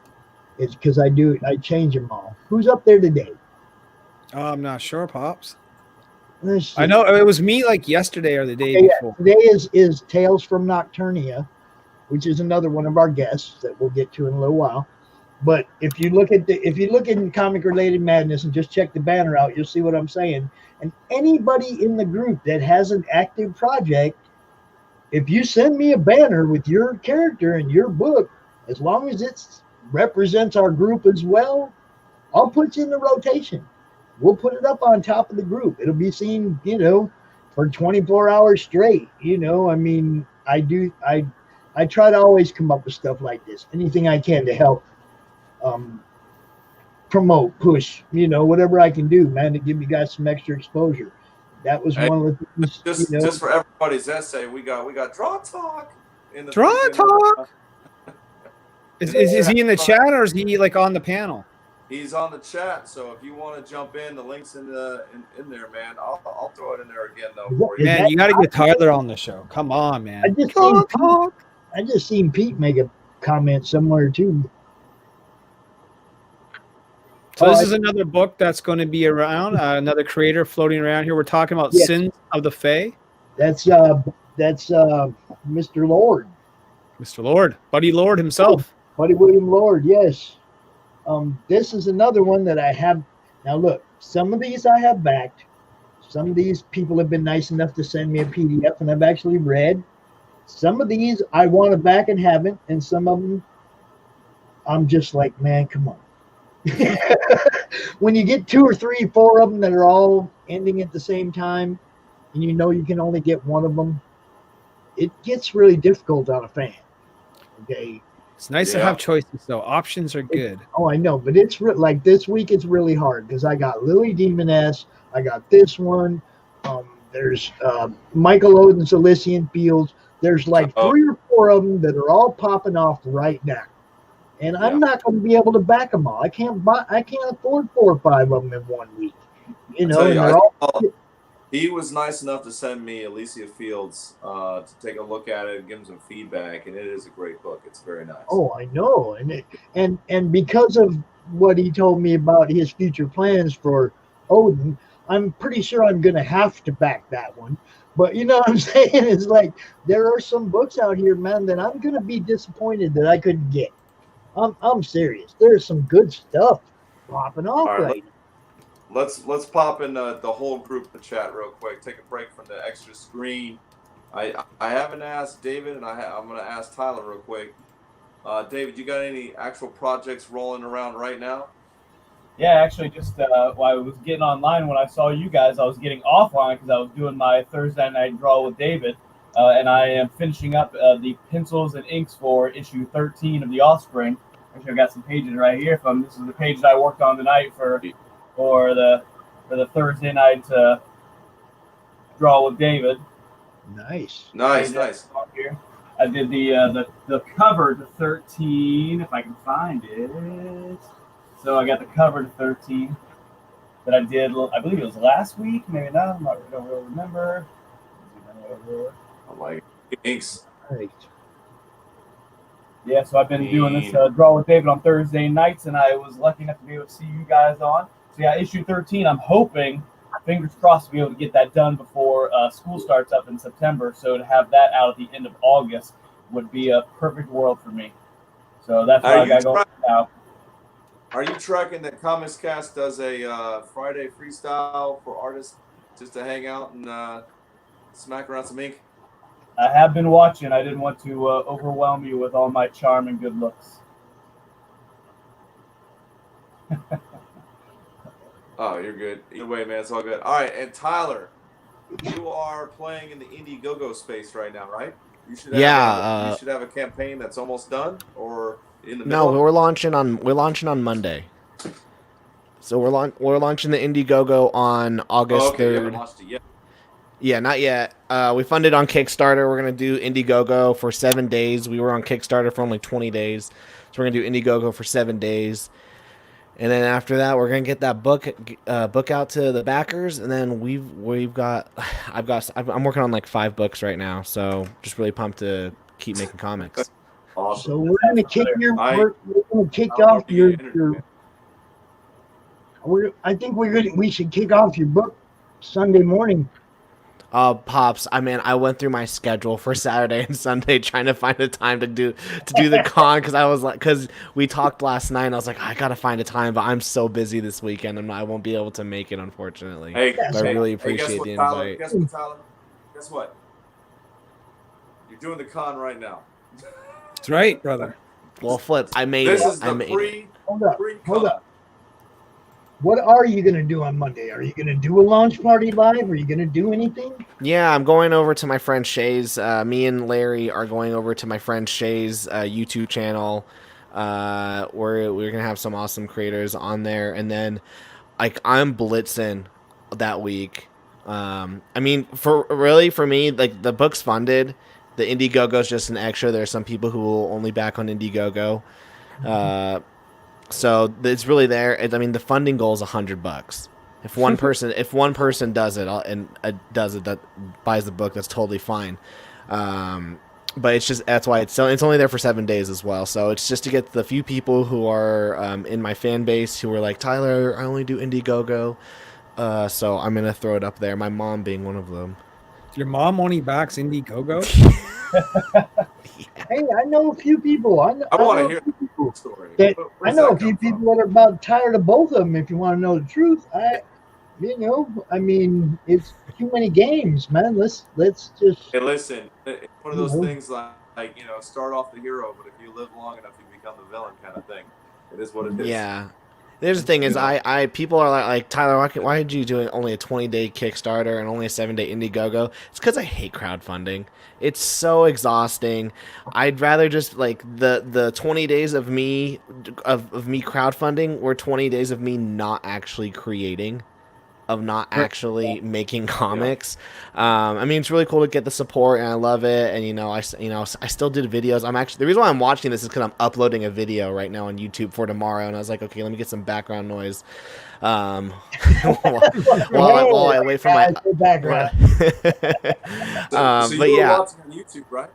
It's because I change them all. Who's up there today? I'm not sure, Pops. Let's see. I know it was me like yesterday or the day Okay, before. Today is Tales from Nocturnia, which is another one of our guests that we'll get to in a little while. But if you look in Comic-Related Madness and just check the banner out, you'll see what I'm saying. And anybody in the group that has an active project, if you send me a banner with your character and your book, as long as it represents our group as well, I'll put you in the rotation. We'll put it up on top of the group. It'll be seen, for 24 hours straight. I try to always come up with stuff like this. Anything I can to help promote, push, whatever I can do, man, to give you guys some extra exposure. That was Hey, one of the things, just for everybody's essay, we got draw talk in the Draw freaking, talk. Is he in the chat or is he like on the panel? He's on the chat, so if you want to jump in, the link's in there, man. I'll throw it in there again though for you. Man, you got to get Tyler on the show. Come on, man. I just seen Pete make a comment somewhere too. So this is another book that's going to be around, another creator floating around here. We're talking about Sins of the Fae. That's Mr. Lord. Mr. Lord, Buddy Lord himself. Buddy William Lord, yes. This is another one that I have. Now look, some of these I have backed. Some of these people have been nice enough to send me a PDF and I've actually read. Some of these I want to back and haven't, and some of them I'm just like, man, come on. When you get 2 or 3, 4 of them that are all ending at the same time, and you know you can only get one of them, it gets really difficult on a fan. Okay. It's nice to have choices, though. Options are good. I know, but it's like this week it's really hard because I got Lily Demoness, I got this one. There's Michael Odin's Elysian Fields. There's like 3 or 4 of them that are all popping off right now. And I'm not going to be able to back them all. I can't afford 4 or 5 of them in 1 week. He was nice enough to send me Elysia Fields to take a look at it and give him some feedback, and it is a great book. It's very nice. Oh, I know, and because of what he told me about his future plans for Odin, I'm pretty sure I'm going to have to back that one. But you know what I'm saying? It's like there are some books out here, man, that I'm going to be disappointed that I couldn't get. I'm serious. There's some good stuff popping off right now. Let's pop in the whole group in the chat real quick. Take a break from the extra screen. I haven't asked David, and I'm going to ask Tyler real quick. David, you got any actual projects rolling around right now? Yeah, actually, just while I was getting online, when I saw you guys, I was getting offline because I was doing my Thursday night draw with David. And I am finishing up the pencils and inks for issue 13 of The Offspring. Actually, I've got some pages right here from. This is the page that I worked on tonight for the Thursday night draw with David. Nice. Here. I did the cover to 13, if I can find it. So I got the cover to 13 that I did. I believe it was last week, maybe not. I don't really remember. I'm like inks. Right. Yeah, so I've been doing this draw with David on Thursday nights, and I was lucky enough to be able to see you guys on. So yeah, issue 13, I'm hoping, fingers crossed, to be able to get that done before school starts up in September. So to have that out at the end of August would be a perfect world for me. So that's what I got going now. Are you tracking that Comics Cast does a Friday freestyle for artists just to hang out and smack around some ink? I have been watching. I didn't want to overwhelm you with all my charm and good looks. Oh, you're good. Either way, man, it's all good. All right, and Tyler, you are playing in the Indiegogo space right now, right? You should have you should have a campaign that's almost done, or in the middle. No, we're launching on Monday. So we're launching the Indiegogo on August 3rd. You haven't launched it yet. Yeah, not yet. We funded on Kickstarter. We're going to do Indiegogo for 7 days. We were on Kickstarter for only 20 days. So we're going to do Indiegogo for 7 days. And then after that, we're going to get that book out to the backers. And then I'm working on like 5 books right now. So just really pumped to keep making comics. Awesome. So we're going to kick off your I think we should kick off your book Sunday morning. Pops, I went through my schedule for Saturday and Sunday trying to find a time to do the con because we talked last night and I was like, I gotta find a time, but I'm so busy this weekend and I won't be able to make it, unfortunately. Hey, I really appreciate the invite. Guess what, Tyler? Guess what? You're doing the con right now. That's right, brother. Well, Flip, I made this it. Is the Hold up. What are you going to do on Monday? Are you going to do a launch party live? Are you going to do anything? Yeah, I'm going over to my friend Shay's. Me and Larry are going over to my friend Shay's YouTube channel. We're going to have some awesome creators on there. And then I'm blitzing that week. I mean, for me, like the book's funded. The Indiegogo is just an extra. There are some people who will only back on Indiegogo. So it's really there. I mean, the funding goal is $100. If one person does it that buys the book, that's totally fine. But it's just that's why it's only there for 7 days as well. So it's just to get the few people who are in my fan base who are like, Tyler, I only do Indiegogo. So I'm gonna throw it up there. My mom being one of them. Your mom only backs Indiegogo? Hey, I know a few people. I want to hear the story. I know a few people that are about tired of both of them. If you want to know the truth, I mean, it's too many games, man. Let's just. Hey, listen, it's one of those things like start off the hero, but if you live long enough, you become the villain, kind of thing. It is what it is. Yeah. There's the thing is, people are like Tyler, why did you do only a 20-day Kickstarter and only a 7-day Indiegogo? It's because I hate crowdfunding. It's so exhausting. I'd rather just like the 20 days of me crowdfunding were 20 days of me not actually creating, of not actually making comics. I mean, it's really cool to get the support, and I love it. And I still did videos. The reason why I'm watching this is because I'm uploading a video right now on YouTube for tomorrow, and I was like, okay, let me get some background noise while I wait for my background. So but you yeah. were watching on YouTube, right?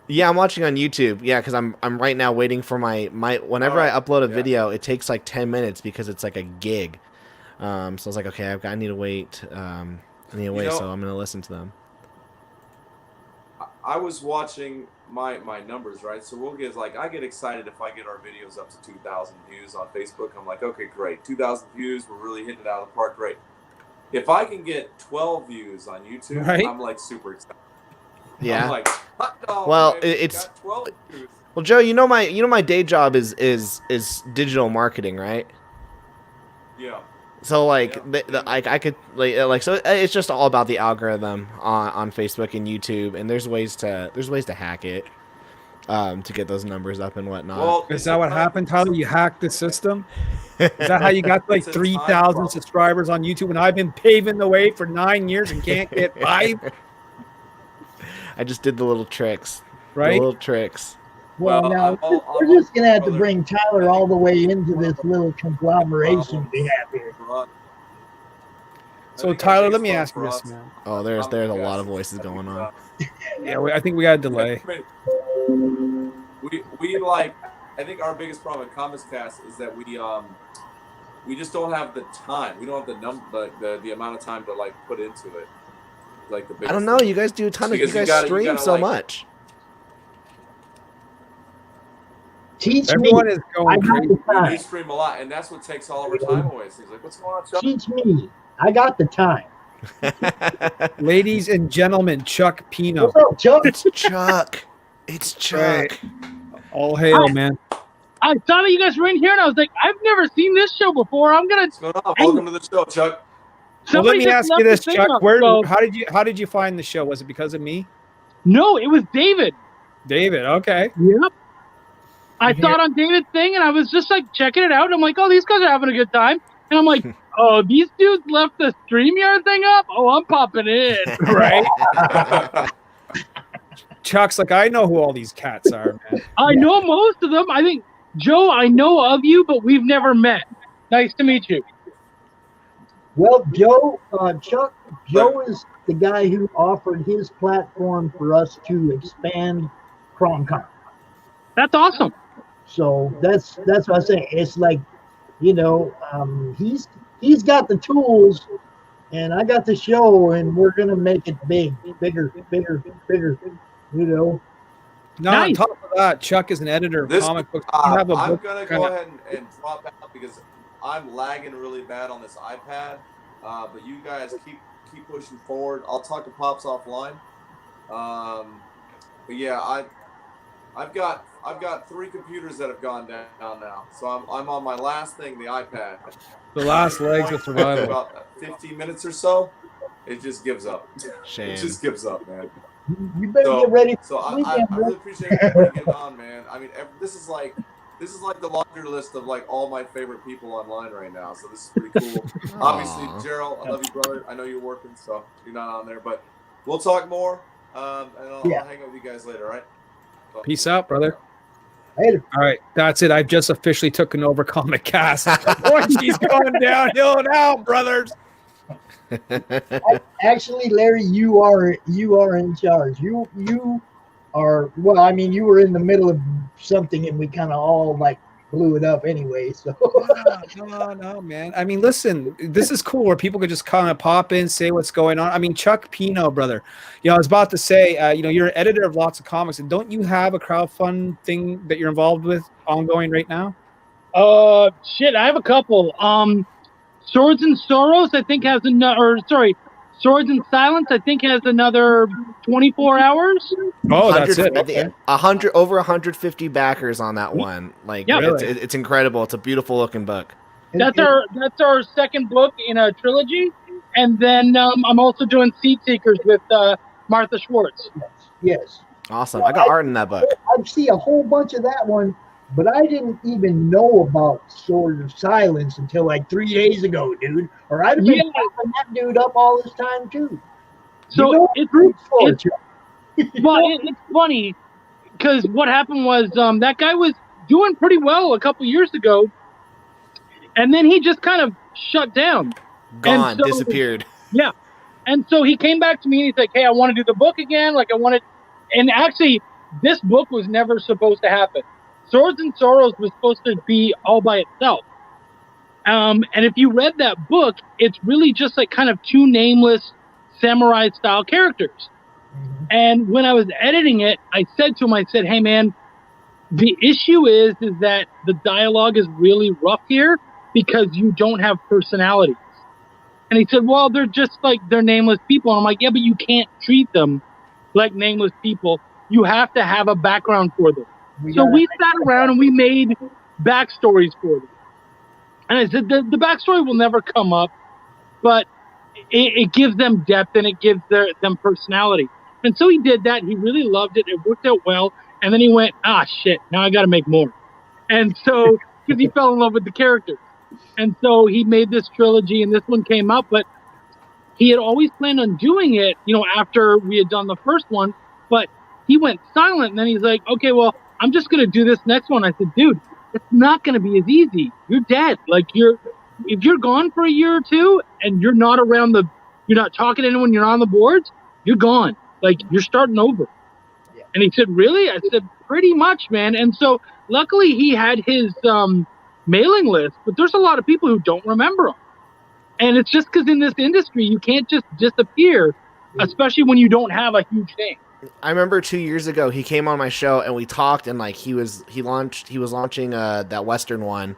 Yeah, I'm watching on YouTube. Yeah, because I'm right now waiting for my whenever I upload a video, it takes like 10 minutes because it's like a gig. So I was like, okay, I need to wait. So I'm gonna listen to them. I was watching my numbers, right? So I get excited if I get our videos up to 2,000 views on Facebook. I'm like, okay, great, 2,000 views, we're really hitting it out of the park, great. If I can get 12 views on YouTube, right? I'm like super excited. Yeah. I'm like, hot dog, well, man, it's got 12 views. Well, Joe, my day job is digital marketing, right? Yeah. So like I could so it's just all about the algorithm on Facebook and YouTube, and there's ways to hack it to get those numbers up and whatnot. Well, is that what happened, Tyler? You hacked the system? Is that how you got like 3,000 subscribers on YouTube? And I've been paving the way for 9 years and can't get 5. I just did the little tricks, right? The little tricks. Well, now we're just gonna have to bring Tyler all the way into this little conglomeration we have here. So Tyler, let me ask you this, man. Oh, there's a lot of voices going on. Yeah, I think we got a delay. I think our biggest problem at Comics Cast is that we just don't have the time. We don't have the amount of time to like put into it. Like the biggest I don't know. You guys do a ton of. You guys stream so much. Everyone is going crazy. We stream a lot, and that's what takes all of our time away. So he's like, "What's going on, Chuck?" Teach me. I got the time. Ladies and gentlemen, Chuck Pino. What's up, Chuck? It's Chuck. It's Chuck. Right. All hail, man. I saw that you guys were in here, and I was like, I've never seen this show before. What's going on? Welcome to the show, Chuck. Well, let me ask you this, Chuck. How did you find the show? Was it because of me? No, it was David. David, okay. Yep. I saw it on David's thing, and I was just like checking it out. And I'm like, oh, these guys are having a good time. And I'm like, oh, these dudes left the StreamYard thing up? Oh, I'm popping in. Right? Chuck's like, I know who all these cats are, man. I know most of them. I think, Joe, I know of you, but we've never met. Nice to meet you. Well, Chuck is the guy who offered his platform for us to expand Crom Con. That's awesome. So that's what I say. It's like, he's got the tools, and I got the show, and we're gonna make it bigger. No, nice. On top of that, Chuck is an editor of comic books. I'm gonna go ahead and drop out because I'm lagging really bad on this iPad. But you guys keep pushing forward. I'll talk to Pops offline. But yeah, I've got 3 computers that have gone down now. So I'm on my last thing, the iPad. The last legs of survival. About 15 minutes or so, it just gives up. Shame. It just gives up, man. You better get ready. So I really appreciate everybody getting on, man. I mean, this is this is like the laundry list of like all my favorite people online right now. So this is pretty cool. Obviously, Gerald, I love you, brother. I know you're working, so you're not on there, but we'll talk more. And I'll hang out with you guys later, all right? So, Peace out, brother. Later. All right, that's it. I've just officially taken over Comic Cast. Boy, she's going downhill now, brothers. Actually, Larry, you are in charge. You are, well, I mean, you were in the middle of something and we kind of all like blew it up anyway. So No, man. I mean, listen, this is cool where people could just kind of pop in, say what's going on. I mean, Chuck Pino, brother. I was about to say, you're an editor of lots of comics, and don't you have a crowdfund thing that you're involved with ongoing right now? Shit, I have a couple. Swords and Sorrows, I think has Swords and Silence, I think has another 24 hours. Oh, that's it. Okay. 150 backers on that one. Like, it's incredible. It's a beautiful looking book. That's our second book in a trilogy, and then I'm also doing Seed Seekers with Martha Schwartz. Yes. Awesome. Well, I got art in that book. I see a whole bunch of that one, but I didn't even know about Sword of Silence until like 3 days ago, dude. Or I'd have been popping that dude up all this time too. So it's funny because what happened was that guy was doing pretty well a couple years ago, and then he just kind of shut down, disappeared. Yeah, and so he came back to me and he's like, "Hey, I want to do the book again. Like I wanted," and actually, this book was never supposed to happen. Swords and Sorrows was supposed to be all by itself. And if you read that book, it's really just like kind of two nameless samurai style characters. Mm-hmm. And when I was editing it, I said to him, I said, "Hey man, the issue is that the dialogue is really rough here because you don't have personalities." And he said, "Well, they're just like, they're nameless people." And I'm like, "Yeah, but you can't treat them like nameless people. You have to have a background for them." So we sat around and we made backstories for them. And I said, the backstory will never come up, but it gives them depth and it gives them personality. And so he did that. He really loved it. It worked out well. And then he went, shit, now I got to make more. And so, because he fell in love with the characters. And so he made this trilogy and this one came out, but he had always planned on doing it, after we had done the first one, but he went silent. And then he's like, "Okay, well, I'm just going to do this next one." I said, "Dude, it's not going to be as easy. You're dead. Like if you're gone for a year or two and you're not around you're not talking to anyone, you're on the boards, you're gone. Like you're starting over." Yeah. And he said, "Really?" I said, "Pretty much, man." And so luckily he had his mailing list, but there's a lot of people who don't remember him. And it's just because in this industry, you can't just disappear, especially when you don't have a huge name. I remember 2 years ago he came on my show and we talked, and like he was launching that Western one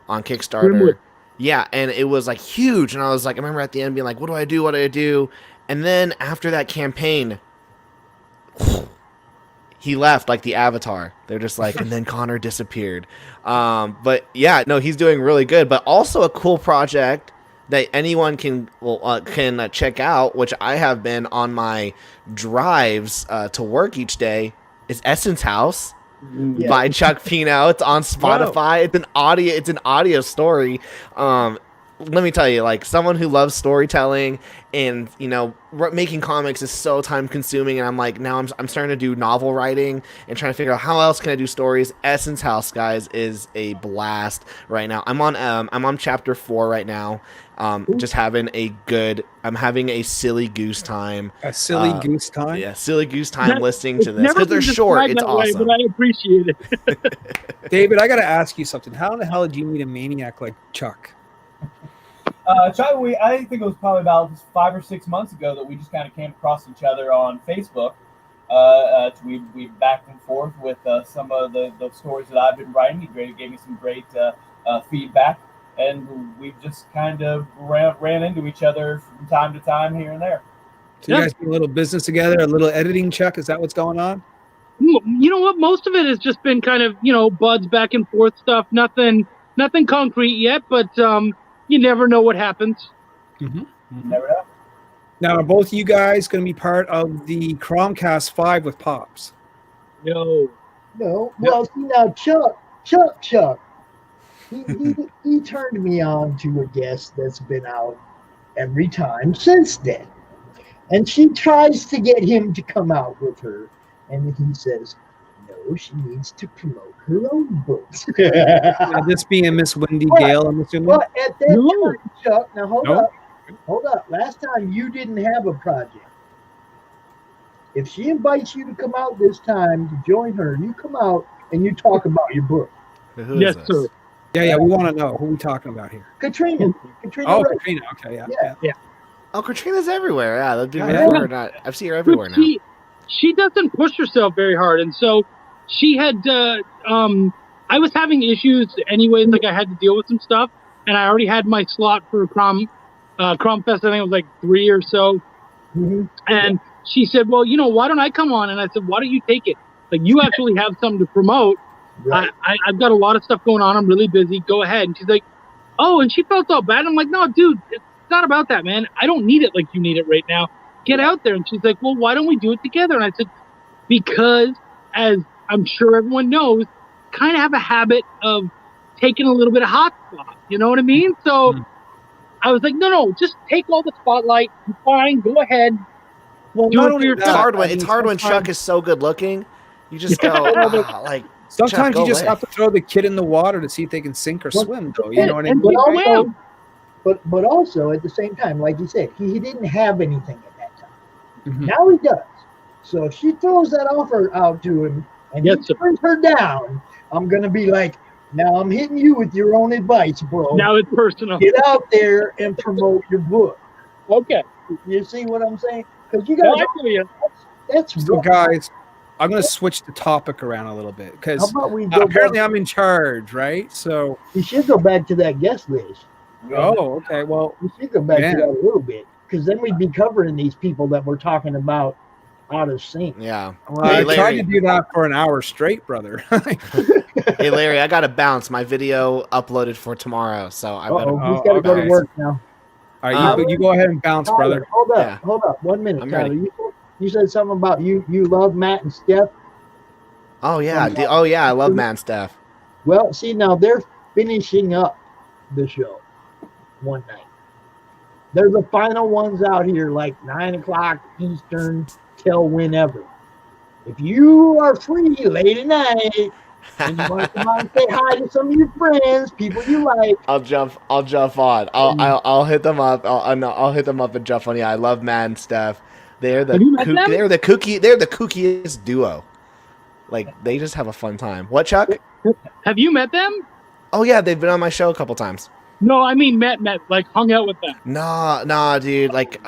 on Kickstarter. Yeah, and it was like huge, and I was like, I remember at the end being like, what do I do? And then after that campaign, he left like the Avatar. They're just like, and then Connor disappeared. But yeah, no, he's doing really good. But also a cool project that anyone can check out, which I have been on my drives to work each day, is Essence House by Chuck Pino. It's on Spotify. Wow. It's an audio story. Let me tell you, like someone who loves storytelling and making comics is so time consuming, and I'm like, now I'm starting to do novel writing and trying to figure out how else can I do stories. Essence House, guys, is a blast right now. I'm on chapter 4 right now. Just having I'm having a silly goose time. A silly goose time? Yeah, silly goose time listening to this because they're short. It's awesome. But I appreciate it. David, I got to ask you something. How in the hell did you meet a maniac like Chuck? Chuck, I think it was probably about 5 or 6 months ago that we just kind of came across each other on Facebook. We backed and forth with some of the stories that I've been writing. He gave me some great feedback, and we've just kind of ran into each other from time to time here and there. So you guys do a little business together, a little editing, Chuck? Is that what's going on? You know what? Most of it has just been kind of, buds back and forth stuff. Nothing concrete yet, but you never know what happens. Mm-hmm. You never know. Now, are both you guys going to be part of the Cromcast 5 with Pops? No. Well, see now, Chuck, Chuck. He turned me on to a guest that's been out every time since then. And she tries to get him to come out with her. And he says, no, she needs to promote her own books. This being Miss Wendy What? Gale, I'm assuming. But at that No. time, Chuck, now hold No. up. Hold up. Last time you didn't have a project. If she invites you to come out this time to join her, you come out and you talk about your book. Who is Yes, this? sir. Yeah, we want to know who we talking about here. Katrina. Oh, Wright. Katrina. Okay, yeah. Yeah. Oh, Katrina's everywhere. Yeah, that'd be Yeah. weird for her not. I see her everywhere But now. she doesn't push herself very hard, and so she had. I was having issues anyways. Like I had to deal with some stuff, and I already had my slot for Crom Fest. I think it was like 3 or so. Mhm. And she said, "Well, why don't I come on?" And I said, "Why don't you take it? Like you actually have something to promote. Right. I've got a lot of stuff going on. I'm really busy. Go ahead." And she's like, "Oh," and she felt all bad. I'm like, "No, dude, it's not about that, man. I don't need it like you need it right now. Get out there." And she's like, "Well, why don't we do it together?" And I said, "Because, as I'm sure everyone knows, kind of have a habit of taking a little bit of hot spot. You know what I mean?" So I was like, no, just take all the spotlight. You're fine. Go ahead. Well, Do not it for only yourself. It's that, hard when I mean, Chuck sometimes- is so good looking. You just go like. Sometimes Chuck, you go just away. have to throw the kid in the water to see if they can sink or Well, swim, though. You know what I and mean? But But also, wham. but also at the same time, like you said, he didn't have anything at that time. Mhm. Now he does. So if she throws that offer out to him and Yes, he sir. turns her down, I'm gonna be like, now I'm hitting you with your own advice, bro. Now it's personal. Get out there and promote your book. Okay. You see what I'm saying? Because you No, guys, I feel you. that's So, what- guys, I'm going to switch the topic around a little bit How because about we go apparently back? I'm in charge, right? So, We should go back to that guest list. oh, okay. Well, We should go back Yeah. to that a little bit because then we'd be covering these people that we're talking about out of sync. Yeah. I Hey, tried Larry. to do that for an hour straight, brother. Hey Larry, I gotta bounce. My video uploaded for tomorrow, so I've got. Uh-oh, to he's got to go okay. to work now. All right, you go ahead and bounce, brother. Tyler, hold up, 1 minute, I'm Tyler. ready. You said something about you love Matt and Steph. Oh yeah, I love Man Stuff. Well, see now they're finishing up the show one night. They're the final ones out here, like 9 o'clock Eastern till whenever. If you are free late at night and you want to come out and say hi to some of your friends, people you like, I'll jump on. I'll hit them up. I'll hit them up and jump on. Yeah, I love Man Stuff. They're the Have you met them? they're the kookiest duo. Like they just have a fun time. What, Chuck? Have you met them? Oh yeah, they've been on my show a couple times. No, I mean met, like hung out with them. Nah, dude. Like,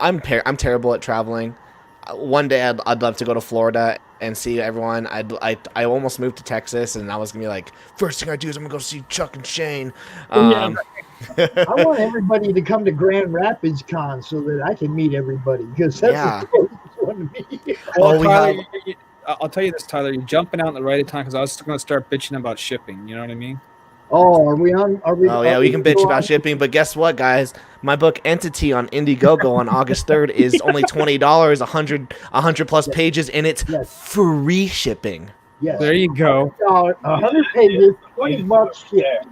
I'm terrible at traveling. One day I'd love to go to Florida and see everyone. I almost moved to Texas, and I was gonna be like, first thing I do is I'm gonna go see Chuck and Shane. I want everybody to come to Grand Rapids Con so that I can meet everybody because that's Yeah. the closest one to me. Well, we Tyler, have- I'll tell you this, Tyler. You're jumping out in the right time because I was going to start bitching about shipping. You know what I mean? Oh, are we on? Are we? Oh yeah, are we can bitch on? about shipping, but guess what, guys? My book Entity on Indiegogo on August 3rd is only $20, 100 plus pages, and it's Yes. free shipping. Yes. There you go. 100 pages, $20 shit.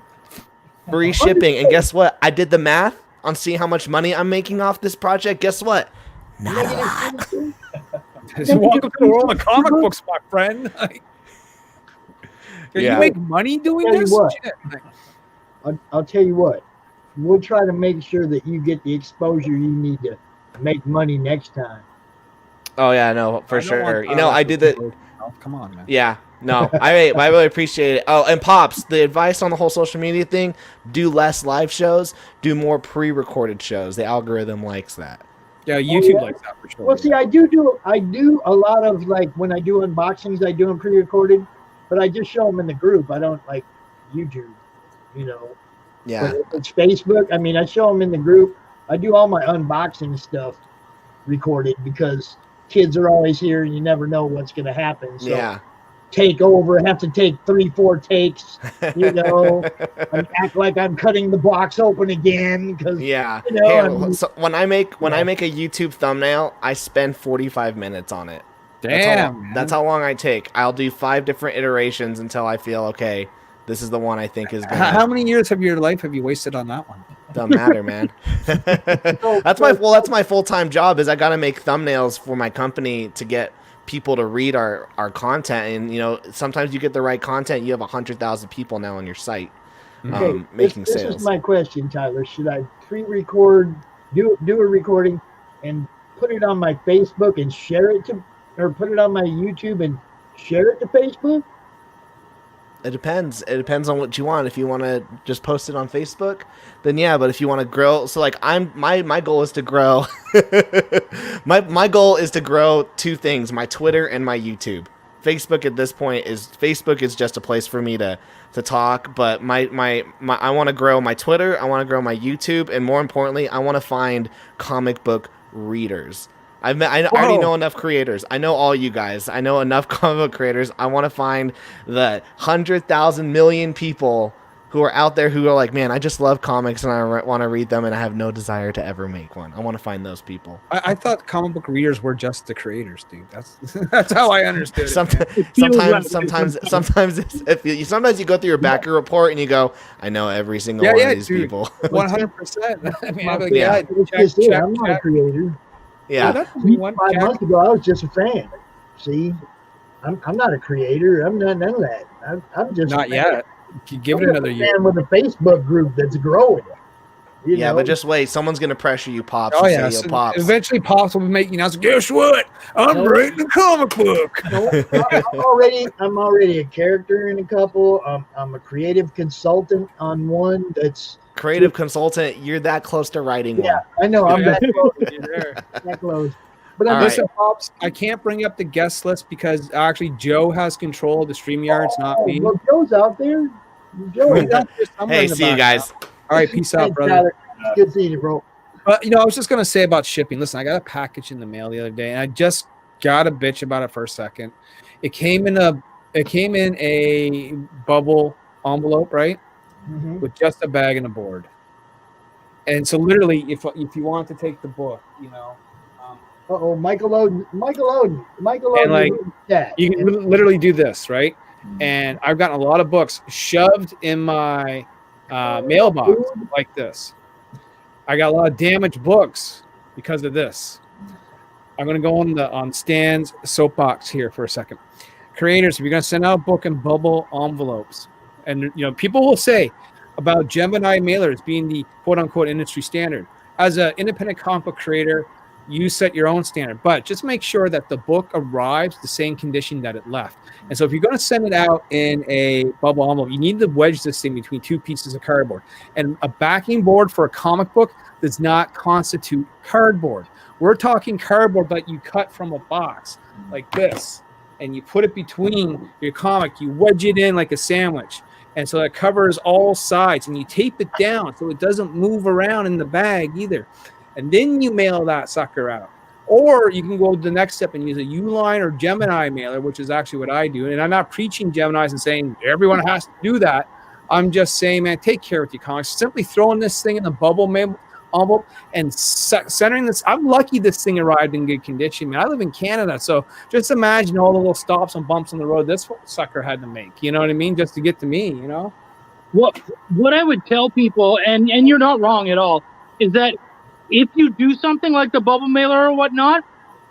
Free shipping, and guess what? I did the math on seeing how much money I'm making off this project. Guess what? Not a lot. Welcome to the world of comic books, my friend. Yeah. You make money doing Tell you this? what. Shit. I'll tell you what. We'll try to make sure that you get the exposure you need to make money next time. Oh yeah, no, for I don't sure. want You know, I did the. Oh, come on, man. Yeah, no, I really appreciate it. Oh, and Pops, the advice on the whole social media thing: do less live shows, do more pre-recorded shows. The algorithm likes that. Yeah, YouTube yeah? likes that for sure. Well, see, I do a lot of like when I do unboxings, I do them pre-recorded, but I just show them in the group. I don't like YouTube, you know. Yeah, But if it's Facebook, I mean, I show them in the group. I do all my unboxing stuff recorded because kids are always here and you never know what's going to happen. So yeah. take over, have to take 3-4 takes, you know, and act like I'm cutting the box open again because Yeah. You know, Here, I mean- so when I make a YouTube thumbnail, I spend 45 minutes on it. Damn, That's how long I take. I'll do 5 different iterations until I feel okay. This is the one I think is How gonna. many years of your life have you wasted on that one? Doesn't matter, man. That's my full-time job. Is I got to make thumbnails for my company to get people to read our content. And you know, sometimes you get the right content, you have 100,000 people now on your site. Okay, Making this sales. is my question, Tyler. Should I pre-record, do a recording, and put it on my Facebook and share it to, or put it on my YouTube and share it to Facebook? It depends. It depends on what you want. If you want to just post it on Facebook, then yeah. But if you want to grow, so like my goal is to grow. my goal is to grow 2 things: my Twitter and my YouTube. Facebook at this point is just a place for me to talk. But my I want to grow my Twitter. I want to grow my YouTube, and more importantly, I want to find comic book readers. I already know enough creators. I know all you guys. I know enough comic book creators. I want to find the 100,000 million people who are out there who are like, man, I just love comics and I want to read them and I have no desire to ever make one. I want to find those people. I thought comic book readers were just the creators, dude. That's how I understood it. Sometimes you go through your backer report and you go, I know every single one of these people. 100%. I mean, I'm like, Yeah. I'm not a creator. Yeah. that's 5 months ago, I was just a fan. See, I'm not a creator. I'm not none of that. I'm just not yet. Give it another year. With a Facebook group that's growing. You know? But just wait. Someone's gonna pressure you, Pops. Oh and yeah, say, so Pops. eventually Pops will be making announcements. Guess what? I'm writing a comic book. I'm already a character in a couple. I'm a creative consultant on one. That's Creative consultant. You're that close to writing one. I know. I'm that close. There. That close. But All Listen, Pops, I can't bring up the guest list because actually Joe has control of the StreamYards, not me. Well, Joe's out there. Joe, He's out there somewhere Hey, in the see you guys. background. All right, peace out, Thanks, brother. Tyler. Good seeing you, bro. But I was just gonna say about shipping. Listen, I got a package in the mail the other day, and I just got a bitch about it for a second. It came in a bubble envelope, right, with just a bag and a board. And so, literally, if you want to take the book, Michael Oden. And like, you can literally do this, right? And I've gotten a lot of books shoved in my mailbox like this. I got a lot of damaged books because of this. I'm going to go on Stan's soapbox here for a second. Creators, if you're going to send out a book in bubble envelopes, and people will say about Gemini mailers being the quote-unquote industry standard. As an independent comic book creator, you set your own standard, but just make sure that the book arrives the same condition that it left. And so if you're going to send it out in a bubble envelope, you need to wedge this thing between 2 pieces of cardboard. And a backing board for a comic book does not constitute cardboard. We're talking cardboard that you cut from a box like this, and you put it between your comic. You wedge it in like a sandwich. And so that covers all sides, and you tape it down so it doesn't move around in the bag either. And then you mail that sucker out. Or you can go to the next step and use a Uline or Gemini mailer, which is actually what I do. And I'm not preaching Geminis and saying everyone has to do that. I'm just saying, man, take care with your comics. Simply throwing this thing in the bubble envelope and centering this. I'm lucky this thing arrived in good condition, man. I live in Canada, so just imagine all the little stops and bumps on the road this sucker had to make. You know what I mean? Just to get to me, What I would tell people, and you're not wrong at all, is that if you do something like the bubble mailer or whatnot,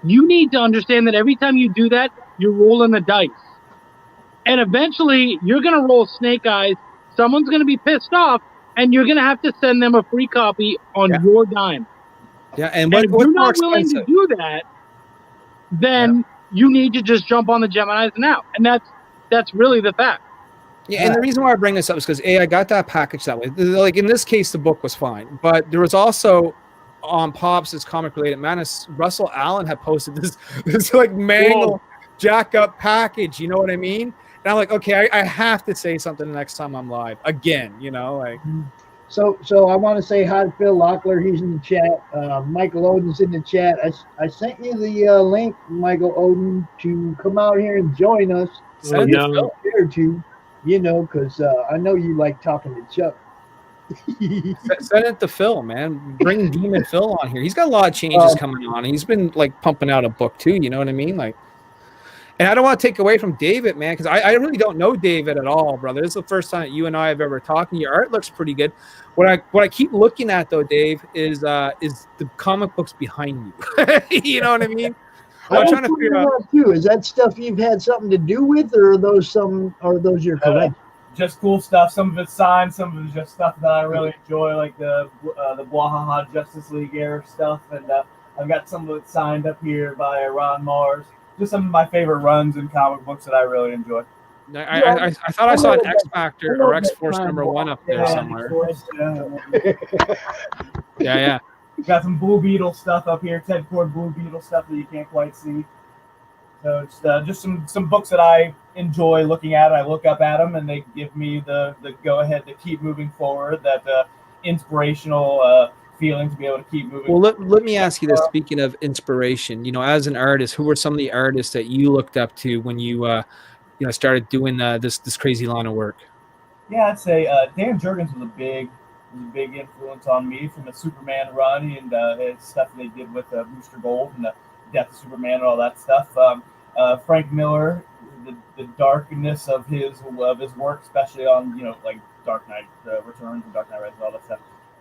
you need to understand that every time you do that, you're rolling the dice. And eventually, you're going to roll snake eyes. Someone's going to be pissed off, and you're going to have to send them a free copy on your dime. Yeah, and if you're not willing to do that, then you need to just jump on the Geminis now. And that's really the fact. Yeah, and the reason why I bring this up is because I got that package that way. Like in this case, the book was fine, but there was also on Pops' comic related madness, Russell Allen had posted this like mangled jack up package. You know what I mean? And I'm like, okay, I have to say something the next time I'm live again. Like. So I want to say hi to Phil Locklear. He's in the chat. Michael Oden's in the chat. I sent you the link, Michael Oden, to come out here and join us. Send it to Phil. Here too, because I know you like talking to Chuck. Send it to Phil, man. Bring Demon Phil on here. He's got a lot of changes coming on. He's been like pumping out a book too. You know what I mean? Like, And I don't want to take away from David, man, because I really don't know David at all, brother. This is the first time that you and I have ever talked. And your art looks pretty good. What I keep looking at though, Dave, is the comic books behind you. You know what I mean? I I'm was trying to figure wondering out. that too. Is that stuff you've had something to do with, or are those your collection? Just cool stuff. Some of it's signed, some of it's just stuff that I really enjoy, like the Bwahaha Justice League era stuff, and I've got some of it signed up here by Ron Mars. Just some of my favorite runs in comic books that I really enjoy. I thought I saw an X Factor or X Force #1 up there Yeah, somewhere. Force, yeah. Yeah. Got some Blue Beetle stuff up here, Ted Cord Blue Beetle stuff that you can't quite see. So it's just some books that I enjoy looking at. I look up at them, and they give me the go ahead to keep moving forward. That inspirational feeling to be able to keep moving. Well, let me ask you this. Speaking of inspiration, as an artist, who were some of the artists that you looked up to when you started doing this crazy line of work? Yeah, I'd say Dan Jurgens was a big influence on me from the Superman run and his stuff they did with Booster Gold and the Death of Superman and all that stuff. Frank Miller, the darkness of his work, especially on like Dark Knight Returns and Dark Knight Rises, all that stuff.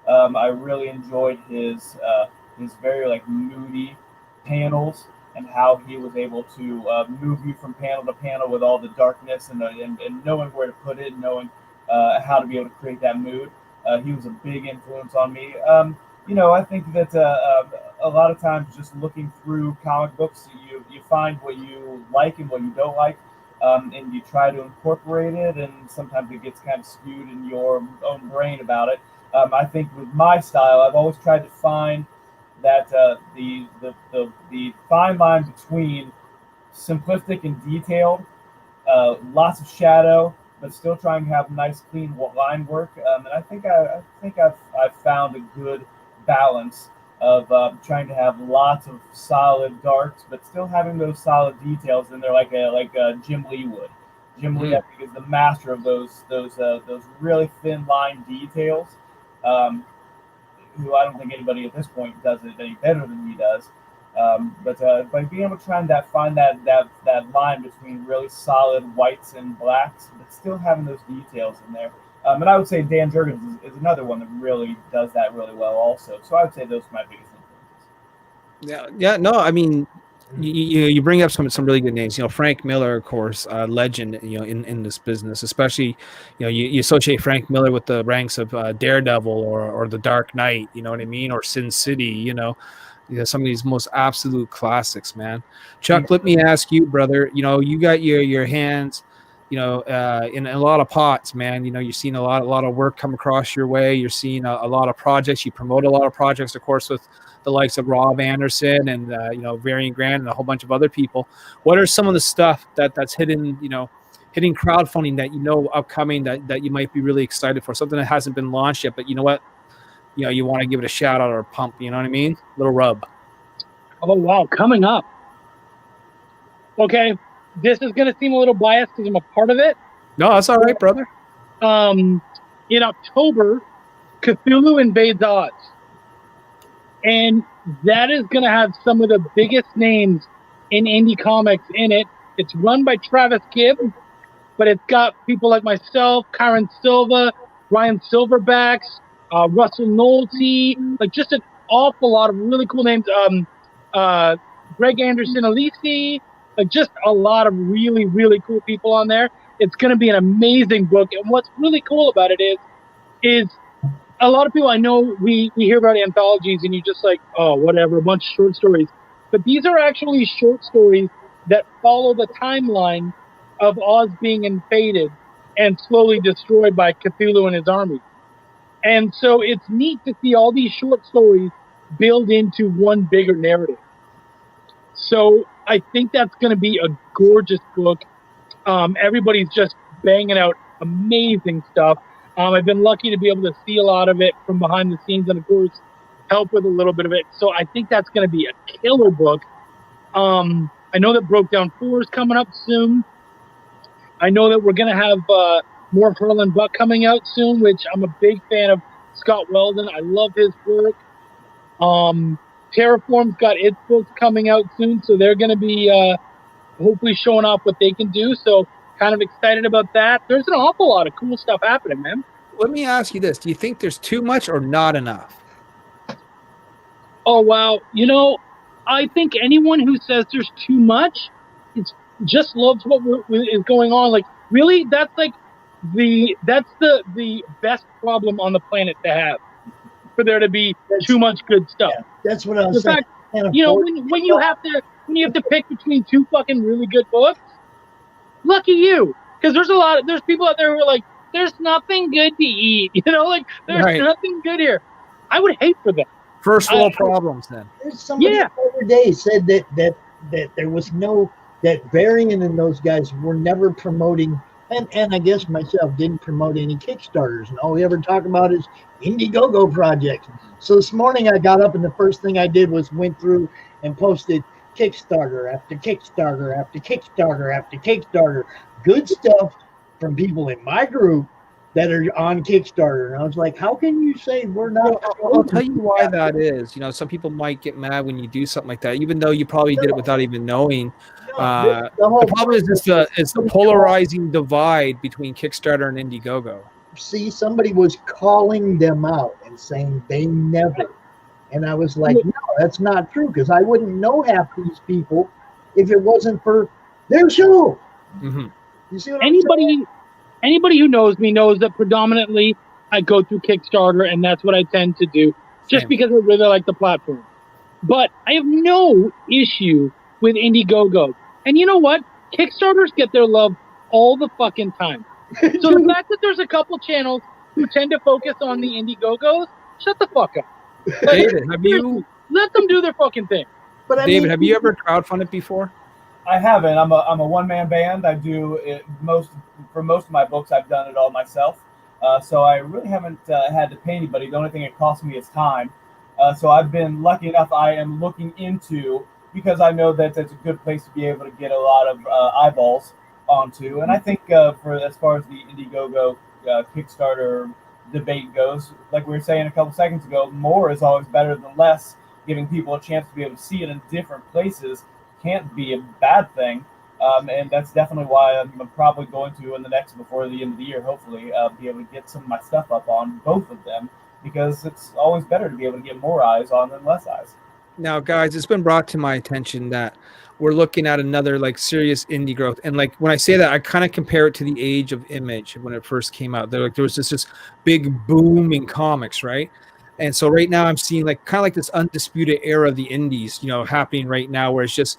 I really enjoyed his very like moody panels and how he was able to move you from panel to panel with all the darkness and knowing where to put it, knowing how to be able to create that mood. He was a big influence on me. I think that a lot of times just looking through comic books, you find what you like and what you don't like, and you try to incorporate it, and sometimes it gets kind of skewed in your own brain about it. I think with my style, I've always tried to find that the fine line between simplistic and detailed, lots of shadow, but still trying to have nice, clean line work. And I think I've found a good balance of trying to have lots of solid darks, but still having those solid details in there, like Jim Lee would. Jim Lee, I think, is the master of those really thin line details. Who I don't think anybody at this point does it any better than he does. But by being able to try and find that line between really solid whites and blacks, but still having those details in there. And I would say Dan Jurgens is another one that really does that really well also. So I would say those are my biggest influences. Yeah. No, I mean, you bring up some really good names. Frank Miller, of course, legend. In this business, especially, you associate Frank Miller with the ranks of Daredevil or the Dark Knight. You know what I mean, or Sin City. Some of these most absolute classics, man. Chuck, let me ask you, brother. You got your hands, in a lot of pots, man. You're seeing a lot of work come across your way. You're seeing a lot of projects. You promote a lot of projects, of course, with the likes of Rob Anderson and Varian Grant and a whole bunch of other people. What are some of the stuff that's hitting crowdfunding that upcoming that you might be really excited for? Something that hasn't been launched yet, but you know what? You want to give it a shout out or a pump, you know what I mean? Little rub. Oh, wow. Coming up. Okay. This is going to seem a little biased because I'm a part of it. No, that's all right, brother. In October, Cthulhu Invades Oz. And that is going to have some of the biggest names in indie comics in it. It's run by Travis Gibb, but it's got people like myself, Kyron Silva, Ryan Silverbacks, Russell Nolte, like just an awful lot of really cool names. Greg Anderson Alisi, like just a lot of really, really cool people on there. It's going to be an amazing book. And what's really cool about it is a lot of people, I know we hear about anthologies and you just like, oh, whatever, a bunch of short stories. But these are actually short stories that follow the timeline of Oz being invaded and slowly destroyed by Cthulhu and his army. And so it's neat to see all these short stories build into one bigger narrative. So I think that's going to be a gorgeous book. Everybody's just banging out amazing stuff. I've been lucky to be able to see a lot of it from behind the scenes and, of course, help with a little bit of it. So I think that's going to be a killer book. I know that Broke Down 4 is coming up soon. I know that we're going to have more of Harlan Buck coming out soon, which I'm a big fan of Scott Weldon. I love his work. Terraform's got its books coming out soon, so they're going to be hopefully showing off what they can do. So kind of excited about that. There's an awful lot of cool stuff happening, man. Let me ask you this: do you think there's too much or not enough? Oh wow, I think anyone who says there's too much, it's just loves what is going on. Like really, that's like that's the best problem on the planet to have, for there to be too much good stuff. Yeah, that's what I was The saying. fact, when you have to pick between two fucking really good books, lucky you, because there's people out there who are like, there's nothing good to eat, like there's Right. nothing good here. I would hate for them. First world problems, then. There's somebody the other day said that there was that Varian and those guys were never promoting, and I guess myself didn't promote any Kickstarters, and all we ever talk about is Indiegogo projects. So this morning I got up and the first thing I did was went through and posted Kickstarter after Kickstarter after Kickstarter after Kickstarter, good stuff from people in my group that are on Kickstarter. And I was like, how can you say we're not? I'll tell you why that is. Some people might get mad when you do something like that, even though you probably did it without even knowing. The problem is it's the polarizing divide between Kickstarter and Indiegogo. See, somebody was calling them out and saying they never. And I was like, no, that's not true, because I wouldn't know half these people if it wasn't for their show. Mm-hmm. You see what I'm saying? Anybody who knows me knows that predominantly I go through Kickstarter, and that's what I tend to do, just because I really like the platform. But I have no issue with Indiegogo. And you know what? Kickstarters get their love all the fucking time. So the fact that there's a couple channels who tend to focus on the Indiegogos, shut the fuck up. David, have you let them do their fucking thing? But David, have you ever crowdfunded before? I haven't. I'm a one-man band. I do it for most of my books. I've done it all myself. So I really haven't had to pay anybody. The only thing it costs me is time. So I've been lucky enough. I am looking into, because I know that it's a good place to be able to get a lot of eyeballs onto. And I think for as far as the Indiegogo Kickstarter debate goes, like we were saying a couple seconds ago, more is always better than less. Giving people a chance to be able to see it in different places can't be a bad thing, and that's definitely why I'm probably going to, before the end of the year, hopefully, be able to get some of my stuff up on both of them, because it's always better to be able to get more eyes on than less eyes. Now, guys, it's been brought to my attention that we're looking at another serious indie growth, and when I say that, I kind of compare it to the age of Image when it first came out. There was this big boom in comics, right? And so right now I'm seeing kind of this undisputed era of the indies, happening right now, where it's just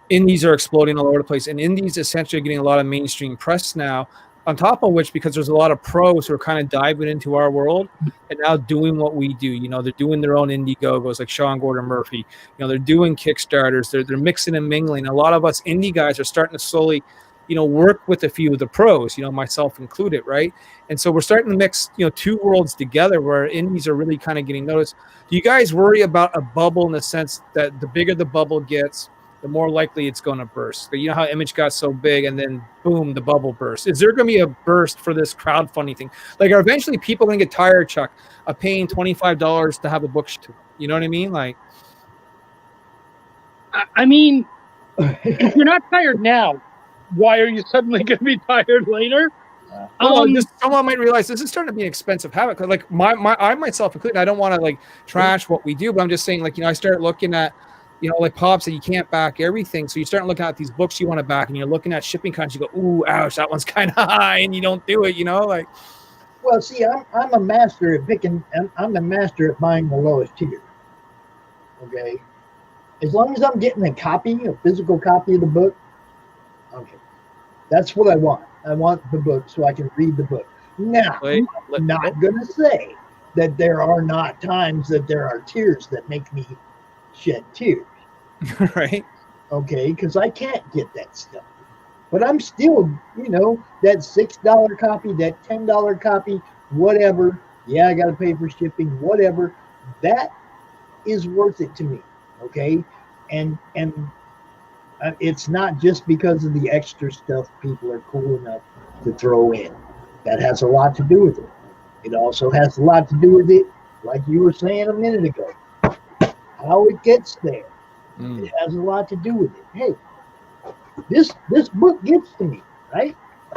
indies are exploding all over the place, and indies essentially are getting a lot of mainstream press now, on top of which, because there's a lot of pros who are kind of diving into our world and now doing what we do. They're doing their own Indiegogos, like Sean Gordon Murphy. They're doing Kickstarters. They're mixing and mingling. A lot of us indie guys are starting to slowly work with a few of the pros, myself included, right? And so we're starting to mix, two worlds together where indies are really kind of getting noticed. Do you guys worry about a bubble in the sense that the bigger the bubble gets, the more likely it's going to burst? You know how Image got so big and then boom, the bubble burst. Is there going to be a burst for this crowdfunding thing? Are eventually people going to get tired, Chuck, of paying $25 to have a book to? You know what I mean? I mean, if you're not tired now, why are you suddenly going to be tired later? Someone might realize this is starting to be an expensive habit. Cause I myself included, I don't want to trash what we do, but I'm just saying, I start looking at, Pop said, you can't back everything. So you start looking at these books you want to back, and you're looking at shipping costs. You go, ooh, ouch, that one's kind of high, and you don't do it. Well, see, I'm a master at picking. I'm a master at buying the lowest tier. Okay, as long as I'm getting a physical copy of the book. Okay, that's what I want. I want the book so I can read the book. Now, I'm not going to say that there are not times that there are tears that make me shed tears. Right. Okay, because I can't get that stuff. But I'm still, that $6 copy, that $10 copy, whatever. Yeah, I got to pay for shipping, whatever. That is worth it to me. Okay, and it's not just because of the extra stuff people are cool enough to throw in. That has a lot to do with it. It also has a lot to do with it, like you were saying a minute ago, how it gets there. It has a lot to do with it. Hey, This book gets to me, right?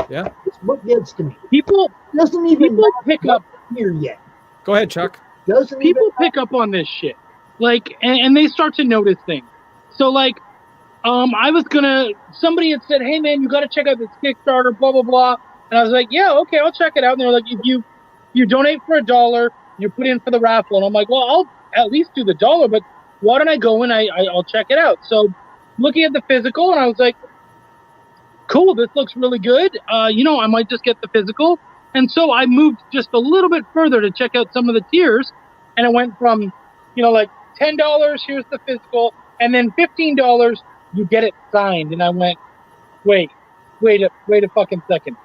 Yeah. This book gets to me. People Doesn't even people pick up here yet. Go ahead, Chuck. Doesn't even people pick up on this shit, like, and they start to notice things. So like, somebody had said, hey man, you got to check out this Kickstarter, blah blah blah, and I was like, yeah, okay, I'll check it out. And they're like, if you donate for $1, you put in for the raffle, and I'm like, well, I'll at least do the $1, but why don't I go and I'll check it out? So looking at the physical, and I was like, cool, this looks really good. I might just get the physical. And so I moved just a little bit further to check out some of the tiers, and it went from, like $10, here's the physical, and then $15, you get it signed. And I went, wait a fucking second.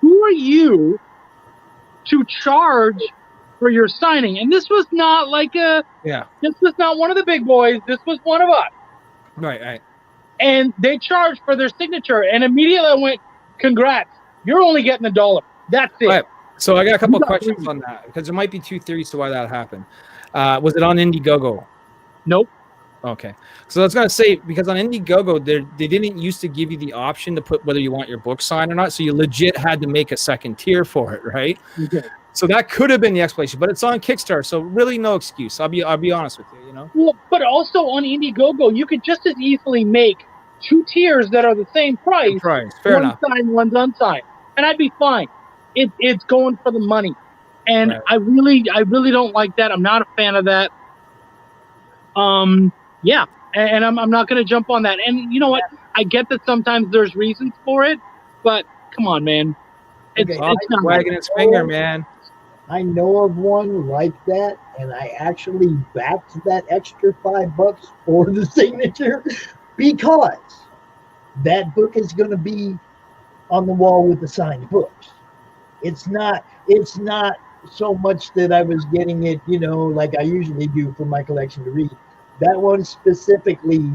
Who are you to charge for your signing? And this was not like this was not one of the big boys. This was one of us. Right. And they charged for their signature. And immediately I went, congrats, you're only getting $1. That's it. Right. So I got a couple of questions on that, because there might be two theories to why that happened. Was it on Indiegogo? Nope. Okay. So I was going to say, because on Indiegogo, they didn't used to give you the option to put whether you want your book signed or not. So you legit had to make a second tier for it, right? Okay. So that could have been the explanation, but it's on Kickstarter, so really no excuse. I'll be honest with you, Well, but also on Indiegogo, you could just as easily make 2 tiers that are the same price. Fair enough. One signed, one's unsigned, and I'd be fine. It's going for the money, and right. I really don't like that. I'm not a fan of that. Yeah, and I'm not going to jump on that. And you know what? I get that sometimes there's reasons for it, but come on, man. It's not wagging its finger, man. I know of one like that, and I actually backed that extra $5 for the signature because that book is going to be on the wall with the signed books. It's not so much that I was getting it, like I usually do for my collection to read. That one specifically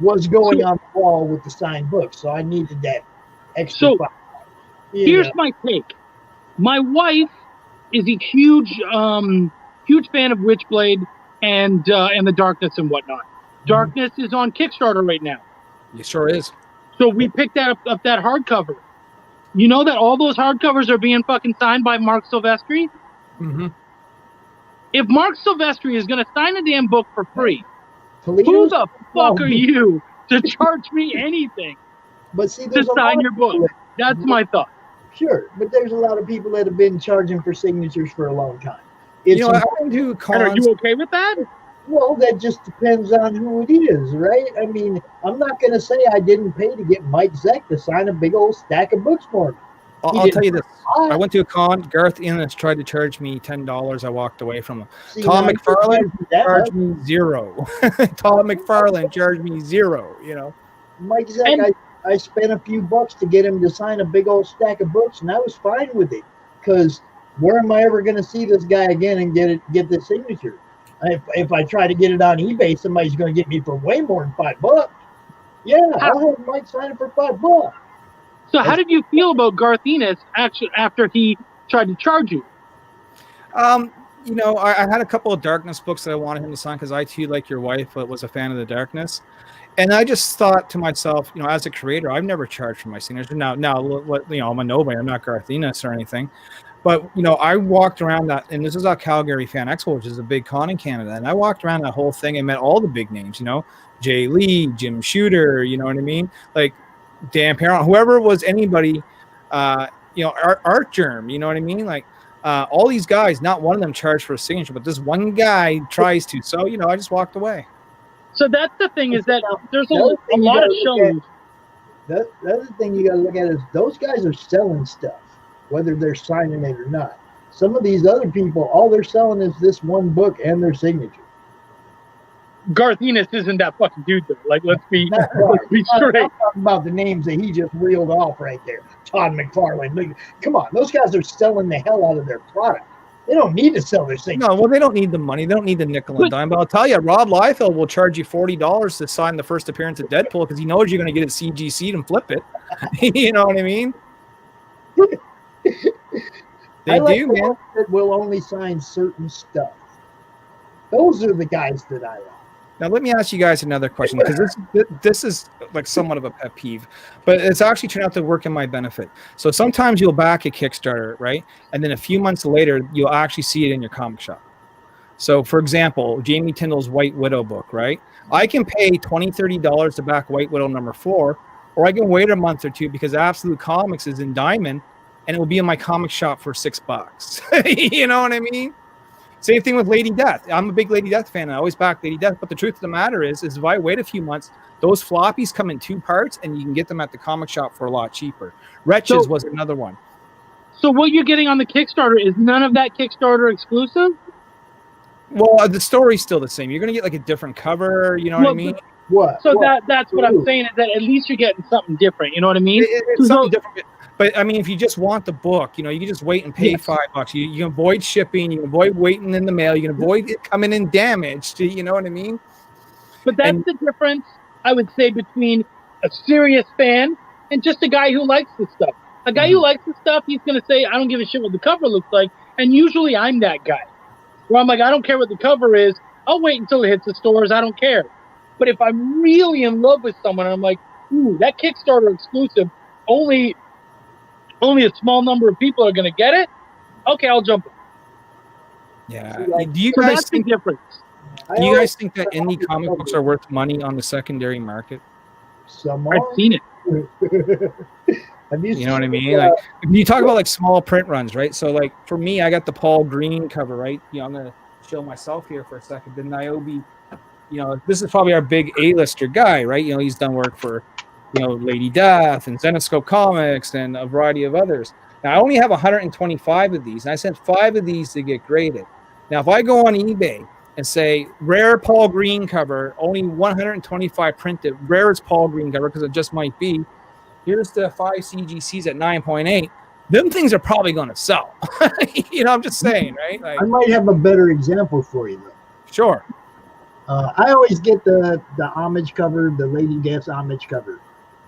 was going on the wall with the signed books, so I needed that extra $5. Here's my take. My wife is a huge fan of Witchblade and the Darkness and whatnot. Darkness is on Kickstarter right now. It sure is. So we picked up that hardcover. You know that all those hardcovers are being fucking signed by Mark Silvestri? Mm-hmm. If Mark Silvestri is going to sign a damn book for free, Toledo's who the fuck are you to charge me anything to sign your book? That's my thought. Sure, but there's a lot of people that have been charging for signatures for a long time. I went to cons. Are you okay with that? Well, that just depends on who it is, right? I mean, I'm not going to say I didn't pay to get Mike Zeck to sign a big old stack of books for me. I'll tell you this. I went to a con. Garth Ennis tried to charge me $10. I walked away from him. Tom McFarlane charged me $0. Tom McFarlane charged me $0, Mike Zeck, I spent a few bucks to get him to sign a big old stack of books, and I was fine with it, because where am I ever going to see this guy again and get this signature? If I try to get it on eBay, somebody's going to get me for way more than $5. Yeah, I'll have Mike sign it for $5. So how did you feel about Garth Ennis actually after he tried to charge you? I had a couple of Darkness books that I wanted him to sign, because I too, like your wife, was a fan of the Darkness. And I just thought to myself, as a creator, I've never charged for my signature. Now, I'm a nobody. I'm not Garth Ennis or anything. But, I walked around that, and this is our Calgary Fan Expo, which is a big con in Canada. And I walked around that whole thing and met all the big names, Jay Lee, Jim Shooter, you know what I mean? Like Dan Perron, whoever was anybody, Art Germ, you know what I mean? Like all these guys, not one of them charged for a signature, but this one guy tries to. So, I just walked away. So that's the thing, is that there's a lot of shows. The other thing you got to look at is those guys are selling stuff, whether they're signing it or not. Some of these other people, all they're selling is this one book and their signature. Garth Ennis isn't that fucking dude, though. Like, let's be straight. I'm talking about the names that he just reeled off right there. Todd McFarlane. Come on, those guys are selling the hell out of their product. They don't need to sell their signature. No, well, they don't need the money. They don't need the nickel and dime. But I'll tell you, Rob Liefeld will charge you $40 to sign the first appearance of Deadpool, because he knows you're going to get it CGC'd and flip it. You know what I mean? They do, man. That will only sign certain stuff. Those are the guys that I like. Now, let me ask you guys another question, because this is like somewhat of a pet peeve, but it's actually turned out to work in my benefit. So sometimes you'll back a Kickstarter, right? And then a few months later, you'll actually see it in your comic shop. So, for example, Jamie Tyndall's White Widow book, right? I can pay $20, $30 to back White Widow #4, or I can wait a month or two because Absolute Comics is in Diamond, and it will be in my comic shop for $6. You know what I mean? Same thing with Lady Death. I'm a big Lady Death fan. I always back Lady Death. But the truth of the matter is if I wait a few months, those floppies come in 2 parts, and you can get them at the comic shop for a lot cheaper. Wretches was another one. So what you're getting on the Kickstarter is none of that Kickstarter exclusive? Well, the story's still the same. You're going to get like a different cover. You know what I mean? What? So that's what I'm saying, is that at least you're getting something different. You know what I mean? It's something different. But I mean, if you just want the book, you know, you can just wait and pay $5. You can avoid shipping. You can avoid waiting in the mail. You can avoid it coming in damaged. You know what I mean? But that's the difference, I would say, between a serious fan and just a guy who likes the stuff. A guy who likes the stuff, he's going to say, I don't give a shit what the cover looks like. And usually I'm that guy, where I'm like, I don't care what the cover is. I'll wait until it hits the stores. I don't care. But if I'm really in love with someone, I'm like, ooh, that Kickstarter exclusive, only a small number of people are going to get it. Okay, I'll jump in. Yeah. So Do you that's guys think the difference? Do you guys think that indie comic books are worth money on the secondary market? Some I've are. seen it. You know what I mean? Like, if you talk about like small print runs, right? So like for me, I got the Paul Green cover, right? You know, I'm gonna show myself here for a second. The Niobe, you know, this is probably our big A-lister guy, right? You know, he's done work for, you know, Lady Death and Zenoscope Comics and a variety of others. Now I only have 125 of these, and I sent 5 of these to get graded. Now, if I go on eBay and say rare Paul Green cover, only 125 printed, rarest Paul Green cover, because it just might be. Here's the 5 CGCs at 9.8. Them things are probably going to sell. You know, I'm just saying, right? Like, I might have a better example for you, though. Sure. I always get the homage cover, the Lady Death's homage cover.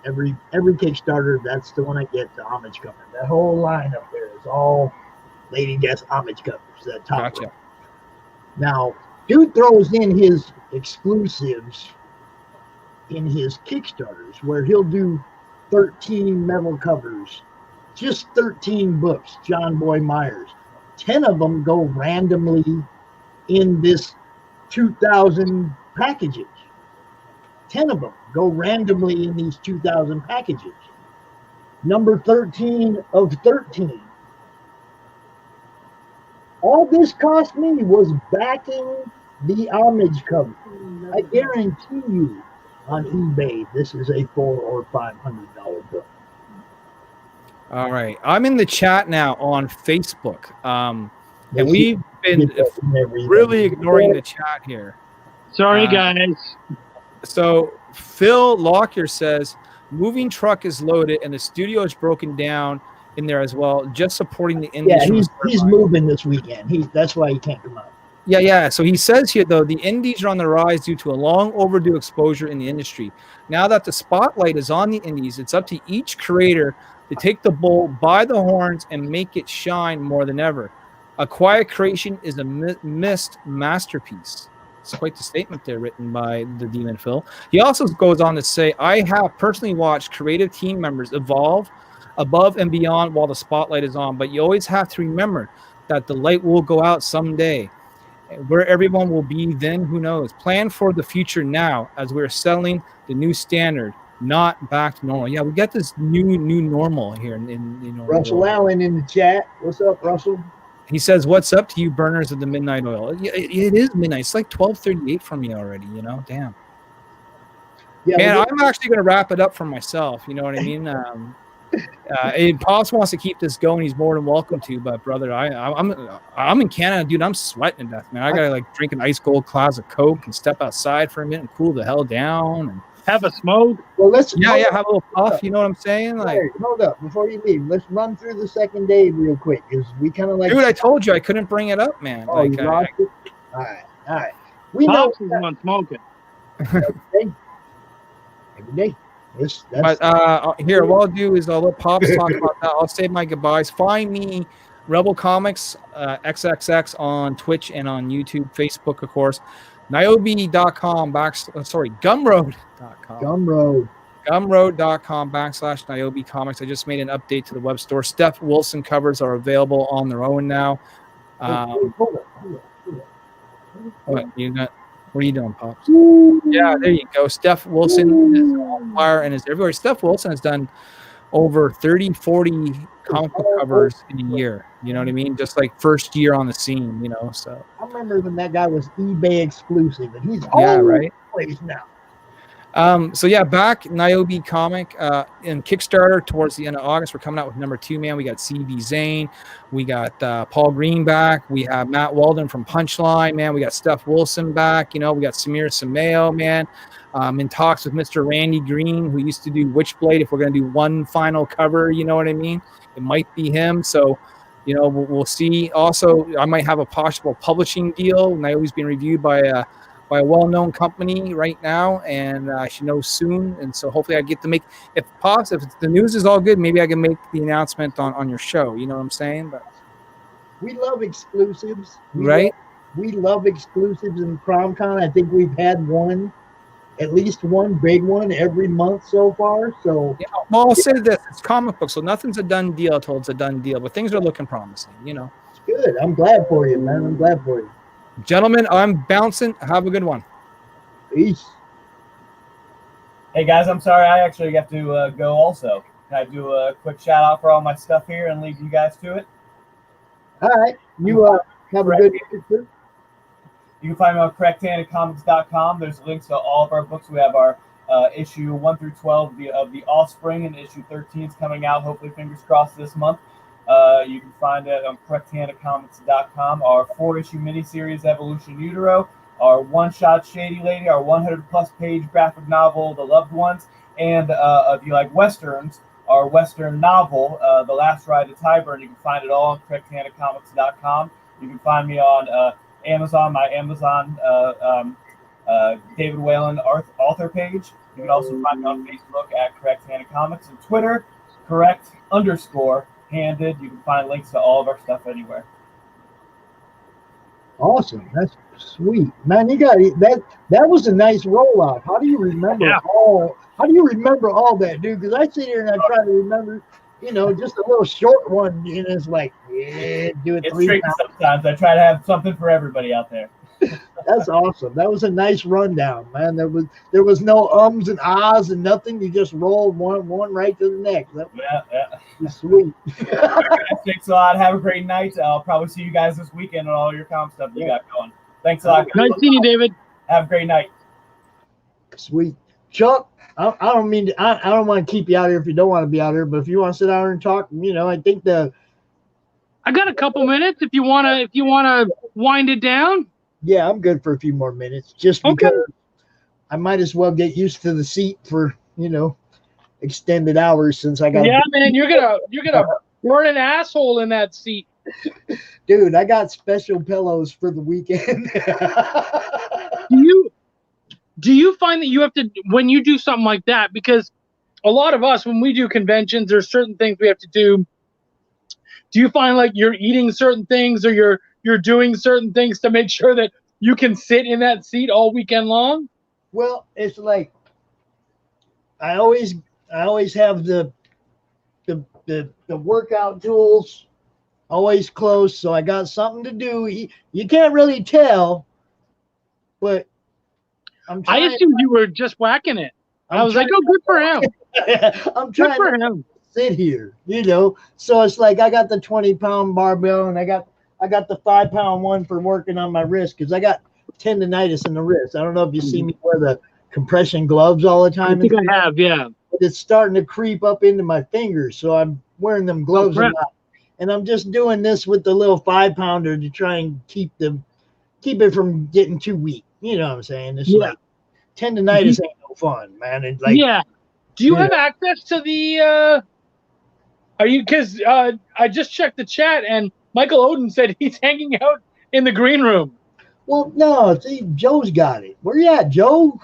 Every Kickstarter, that's the one I get, the homage cover. That whole line up there is all Lady Death's homage covers. That top Gotcha. row. Now, dude throws in his exclusives in his Kickstarters, where he'll do 13 metal covers, just 13 books, John Boy Myers. 10 of them go randomly in this 2,000 packages. 10 of them go randomly in these 2,000 packages. Number 13 of 13. All this cost me was backing the homage cover. I guarantee you on eBay, this is a $400 or $500 book. All right. I'm in the chat now on Facebook. And we've been really ignoring the chat here. Sorry, guys. So Phil Lockyer says, moving truck is loaded and the studio is broken down in there as well, just supporting the indies. Yeah, he's moving this weekend. That's why he can't come out. Yeah. So he says here, though, the indies are on the rise due to a long overdue exposure in the industry. Now that the spotlight is on the indies, it's up to each creator to take the bull by the horns and make it shine more than ever. A quiet creation is a missed masterpiece. It's quite the statement there, written by the Demon Phil. He also goes on to say, I have personally watched creative team members evolve above and beyond while the spotlight is on, but you always have to remember that the light will go out someday. Where everyone will be then, who knows? Plan for the future now, as we're settling the new standard, not back to normal. Yeah, we got this new normal here in Russell Allen in the chat. What's up, Russell? He says, "What's up to you, burners of the midnight oil?" It is midnight. It's like 12:38 for me already. You know, damn. Yeah, man, I'm actually going to wrap it up for myself. You know what I mean? If Pops wants to keep this going, he's more than welcome to. But brother, I'm in Canada, dude. I'm sweating to death, man. I gotta like drink an ice cold glass of Coke and step outside for a minute and cool the hell down and have a smoke. Well, have a little puff. You know what I'm saying? Like, hold up before you leave. Let's run through the second day real quick, because we kind of like. Dude, I told you I couldn't bring it up, man. Oh, like, you lost it? All right. We know Pops is one smoking. Every day. But here, what I'll do is I'll let Pops talk about that. I'll say my goodbyes. Find me, Rebel Comics XXX on Twitch and on YouTube, Facebook, of course. Niobe.com Gumroad.com. Gumroad. Gumroad.com/Niobe Comics. I just made an update to the web store. Steph Wilson covers are available on their own now. Hold on. What are you doing, Pops? Yeah, there you go. Steph Wilson is on fire and is everywhere. Steph Wilson has done over 30, 40 comic book covers in a year. You know what I mean? Just like first year on the scene, so. I remember when that guy was eBay exclusive, and he's Yeah, all right. place now. So yeah, back Niobe comic in Kickstarter towards the end of August. We're coming out with number 2, man. We got CB Zane, we got Paul Green back, we have Matt Weldon from Punchline, man. We got Steph Wilson back, we got Samir Sameo, man. In talks with Mr. Randy Green, who used to do Witchblade. If we're gonna do one final cover, you know what I mean? It might be him. So, we'll see. Also, I might have a possible publishing deal. Niobe's being reviewed by a well-known company right now, and I should know soon. And so hopefully I get to make, if the news is all good, maybe I can make the announcement on your show. You know what I'm saying? But we love exclusives, right? We love exclusives in Crom Con. I think we've had at least one big one every month so far. So yeah, well, I'll say this: it's comic book, so nothing's a done deal until it's a done deal. But things are looking promising. It's good. I'm glad for you, man. I'm glad for you. Gentlemen, I'm bouncing. Have a good one. Peace. Hey guys, I'm sorry I actually have to go also. Can I do a quick shout out for all my stuff here and leave you guys to it? All right. You have a good day, too. You can find me on correcthandedcomics.com. There's links to all of our books. We have our issue 1 through 12 of the Offspring, and issue 13 is coming out, hopefully, fingers crossed, this month. You can find it on correcthandedcomics.com. Our 4-issue miniseries, Evolution Utero, our one-shot Shady Lady, our 100-plus page graphic novel, The Loved Ones, and if you like Westerns, our Western novel, The Last Ride to Tyburn. You can find it all on correcthandedcomics.com. You can find me on Amazon, my Amazon David Whalen author page. You can also find me on Facebook at Correct Handed Comics, and Twitter, correct_handed. You can find links to all of our stuff anywhere. Awesome. That's sweet, man. You got it. That was a nice rollout. How do you remember How do you remember all that, dude? Because I sit here and I try to remember, just a little short one, and it's like, yeah, do it it's 3 tricky times. sometimes. I try to have something for everybody out there. That's awesome. That was a nice rundown, man. There was no ums and ahs and nothing. You just rolled one right to the next. That was sweet. Thanks a lot. Have a great night. I'll probably see you guys this weekend on all your comp stuff you got going. Thanks a lot. Nice seeing you, David. Have a great night. Sweet. Chuck, I don't mean to, I don't want to keep you out here if you don't want to be out here, but if you want to sit down and talk, I think I got a couple minutes if you wanna wind it down. Yeah, I'm good for a few more minutes, just because I might as well get used to the seat for extended hours since I got. Yeah, man, you're gonna burn an asshole in that seat. Dude, I got special pillows for the weekend. Do you find that you have to, when you do something like that, because a lot of us, when we do conventions, there's certain things we have to do. Do you find like you're eating certain things, or you're doing certain things to make sure that you can sit in that seat all weekend long? Well, it's like I always have the workout tools always close, so I got something to do. You can't really tell, but I assumed you were just whacking it. I was like, oh, good for him. I'm trying to sit here, So it's like I got the 20-pound barbell, and I got the 5-pound one for working on my wrist, because I got tendonitis in the wrist. I don't know if you see me wear the compression gloves all the time. I think I have, yeah. But it's starting to creep up into my fingers, so I'm wearing them gloves a lot. And I'm just doing this with the little 5-pounder to try and keep it from getting too weak. You know what I'm saying? It's like tendonitis ain't no fun, man. It's like, do you have access to the? Are you? Because I just checked the chat, and Michael Oden said he's hanging out in the green room. Well, no, see, Joe's got it. Where you at, Joe?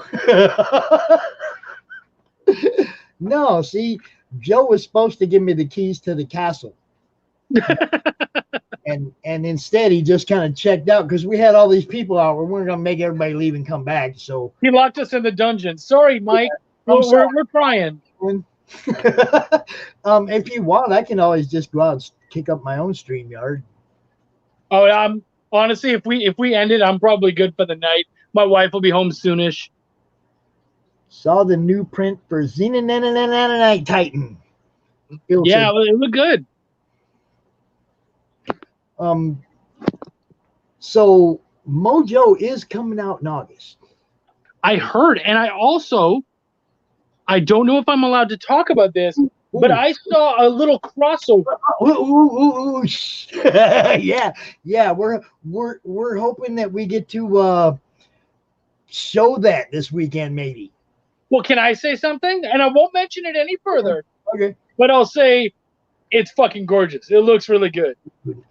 No, see, Joe was supposed to give me the keys to the castle. and And instead, he just kind of checked out because we had all these people out. We weren't going to make everybody leave and come back. So He locked us in the dungeon. Sorry, Mike. I'm sorry. We're trying. If you want, I can always just go out and kick up my own StreamYard. Oh, I'm honestly, if we end it, I'm probably good for the night. My wife will be home soonish. Saw the new print for Xenonite Titan. Yeah, it looked good. So Mojo is coming out in August. I heard, and I don't know if I'm allowed to talk about this, but I saw a little crossover. Yeah. We're hoping that we get to show that this weekend, maybe. Well, can I say something? And I won't mention it any further. Okay. But I'll say it's fucking gorgeous. It looks really good.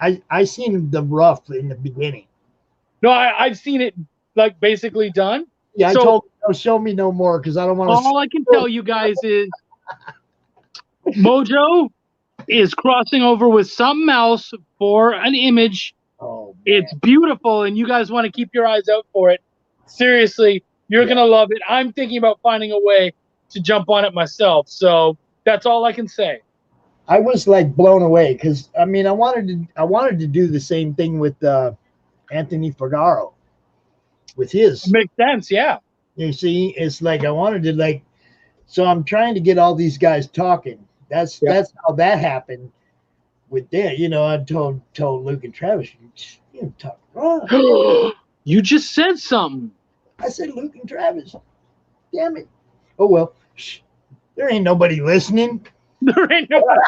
I seen the rough in the beginning. No, I've seen it like basically done. Yeah, So, I told him, don't show me no more because I don't want to. All I can tell you guys is Mojo is crossing over with something else for an image. Oh, it's beautiful, and you guys want to keep your eyes out for it. Seriously, you're gonna love it. I'm thinking about finding a way to jump on it myself. So that's all I can say. I was like blown away because I mean I wanted to do the same thing with Anthony Fagaro with his. It makes sense, yeah. You see, it's like I wanted to like, so I'm trying to get all these guys talking. That's how that happened with that. You know, I told Luke and Travis, you talk wrong. You just said something. I said Luke and Travis. Damn it. Oh well, there ain't nobody listening. There ain't nobody.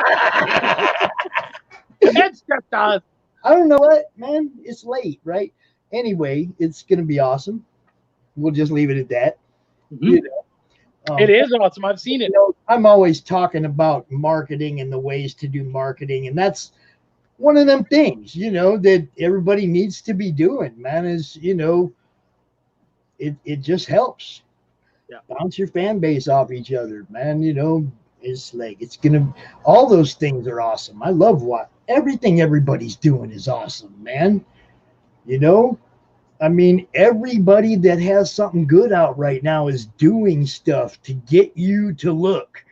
It's just us. I don't know what, man. It's late, right? Anyway, it's gonna be awesome. We'll just leave it at that. Mm-hmm. You know, it is awesome. I've seen it. You know, I'm always talking about marketing and the ways to do marketing, and that's one of them things, you know, that everybody needs to be doing, man. Is, you know, it just helps. Yeah. Bounce your fan base off each other, man. You know, it's like all those things are awesome. I love everything everybody's doing is awesome, man. You know, I mean, everybody that has something good out right now is doing stuff to get you to look.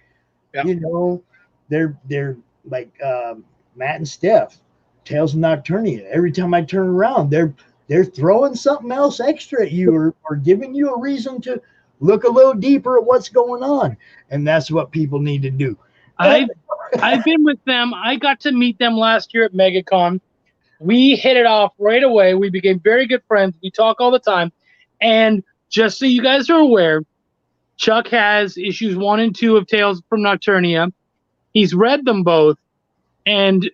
Yep. You know, they're like Matt and Steph, Tales of Nocturnia. Every time I turn around, they're throwing something else extra at you or giving you a reason to look a little deeper at what's going on. And that's what people need to do. I've been with them. I got to meet them last year at MegaCon. We hit it off right away. We became very good friends. We talk all the time. And just so you guys are aware, Chuck has issues 1 and 2 of Tales from Nocturnia. He's read them both. And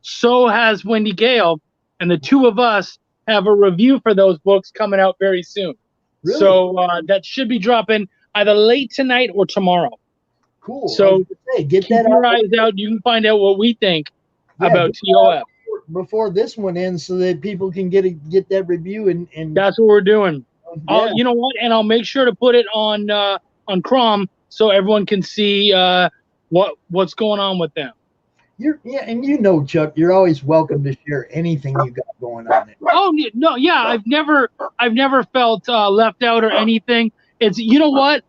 so has Wendy Gale. And the two of us have a review for those books coming out very soon. Really? So that should be dropping either late tonight or tomorrow. Cool. So get keep that your eyes out. You can find out what we think about TOF. Before this one ends so that people can get that review and that's what we're doing. Yeah. You know what? And I'll make sure to put it on Crom so everyone can see what's going on with them. And you know, Chuck, you're always welcome to share anything you got going on. Oh no, yeah, I've never felt left out or anything. It's, you know what?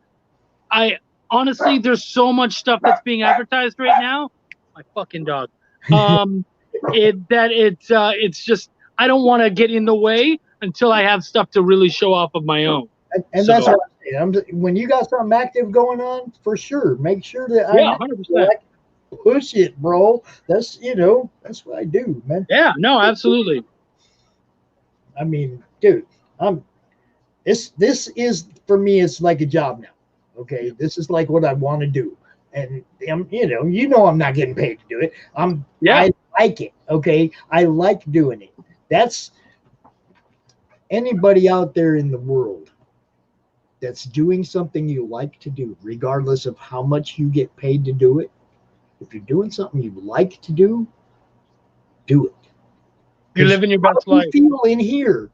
I honestly, there's so much stuff that's being advertised right now. My fucking dog. It's just I don't want to get in the way until I have stuff to really show off of my own. And so, that's what I'm saying. When you got something active going on, for sure, make sure that 100%. Push it, bro. That's that's what I do, man. Yeah, no, absolutely. I mean, dude, this is for me. It's like a job now. Okay, this is like what I want to do, and I'm not getting paid to do it. I like it. Okay, I like doing it. That's anybody out there in the world that's doing something you like to do, regardless of how much you get paid to do it. If you're doing something you like to do it. You're living your best life. How you feel in here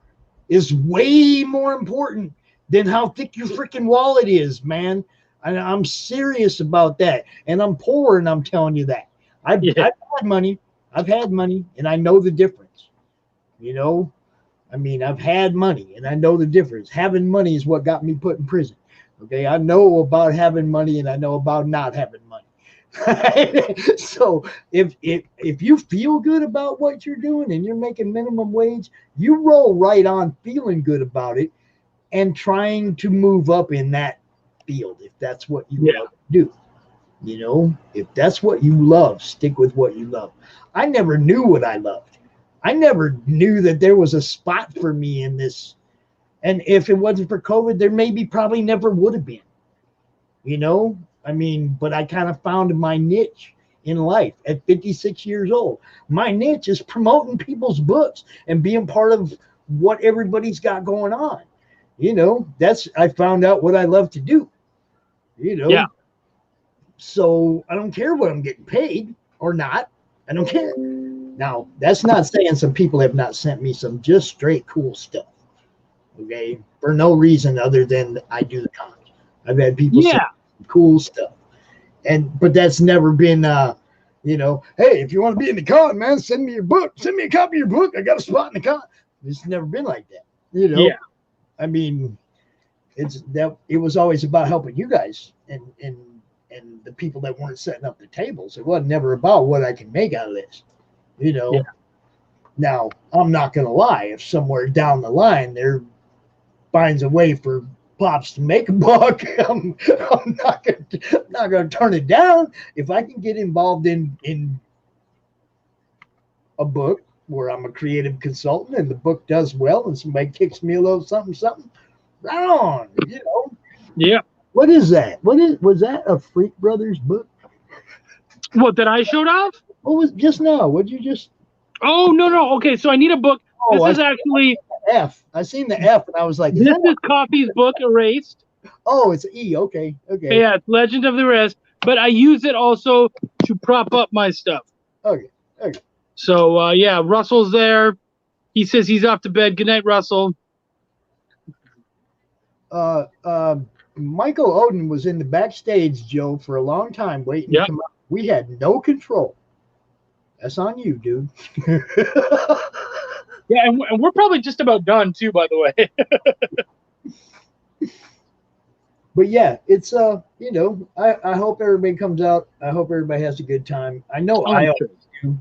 is way more important than how thick your freaking wallet is, man. I'm serious about that. And I'm poor, and I'm telling you that. I've had money, and I know the difference. You know, I mean, I've had money and I know the difference. Having money is what got me put in prison. Okay. I know about having money and I know about not having money. So if you feel good about what you're doing and you're making minimum wage, you roll right on feeling good about it and trying to move up in that field if that's what you love to do. You know, if that's what you love, stick with what you love. I never knew what I loved. I never knew that there was a spot for me in this. And if it wasn't for COVID, there maybe probably never would have been. You know, I mean, but I kind of found my niche in life at 56 years old. My niche is promoting people's books and being part of what everybody's got going on. You know, I found out what I love to do. You know, Yeah. So I don't care what I'm getting paid or not. I don't care. Now, that's not saying some people have not sent me some just straight cool stuff. Okay. For no reason other than I do the cons. I've had people send me cool stuff. But that's never been, you know, hey, if you want to be in the con, man, send me your book. Send me a copy of your book. I got a spot in the con. It's never been like that. You know? Yeah. I mean, it was always about helping you guys and the people that weren't setting up the tables. It wasn't never about what I can make out of this, you know. Yeah. Now, I'm not gonna lie, if somewhere down the line there finds a way for Pops to make a buck, I'm not gonna turn it down. If I can get involved in a book where I'm a creative consultant and the book does well and somebody kicks me a little something, right on, you know. Yeah. What is that? Was that a Freak Brothers book? What, that I showed off? What was just now? What'd you just? Oh, no. Okay, so I need a book. Oh, This is actually F. I seen the F and I was like, this is Coffee's book, Erased. Oh, it's E. Okay. Yeah, it's Legend of the Rest. But I use it also to prop up my stuff. Okay. So yeah, Russell's there. He says he's off to bed. Good night, Russell. Michael Odin was in the backstage, Joe, for a long time waiting to come out. We had no control. That's on you, dude. Yeah, and we're probably just about done too, by the way. But yeah, it's you know, I hope everybody comes out. I hope everybody has a good time. I know I always do.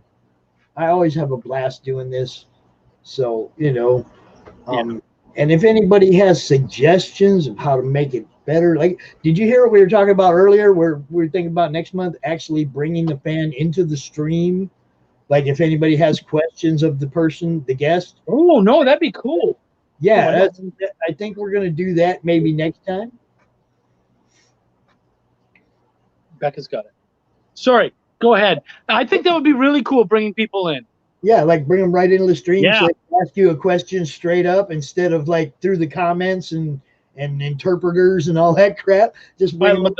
I always have a blast doing this. So, you know, and if anybody has suggestions of how to make it better, like, did you hear what we were talking about earlier? Where we're thinking about next month actually bringing the fan into the stream. Like, if anybody has questions of the guest. Oh no, that'd be cool. Yeah, I think we're gonna do that maybe next time. Becca's got it. Sorry, go ahead. I think that would be really cool bringing people in. Yeah, like bring them right into the stream. Yeah. So they can ask you a question straight up instead of like through the comments and interpreters and all that crap. Just bring them up.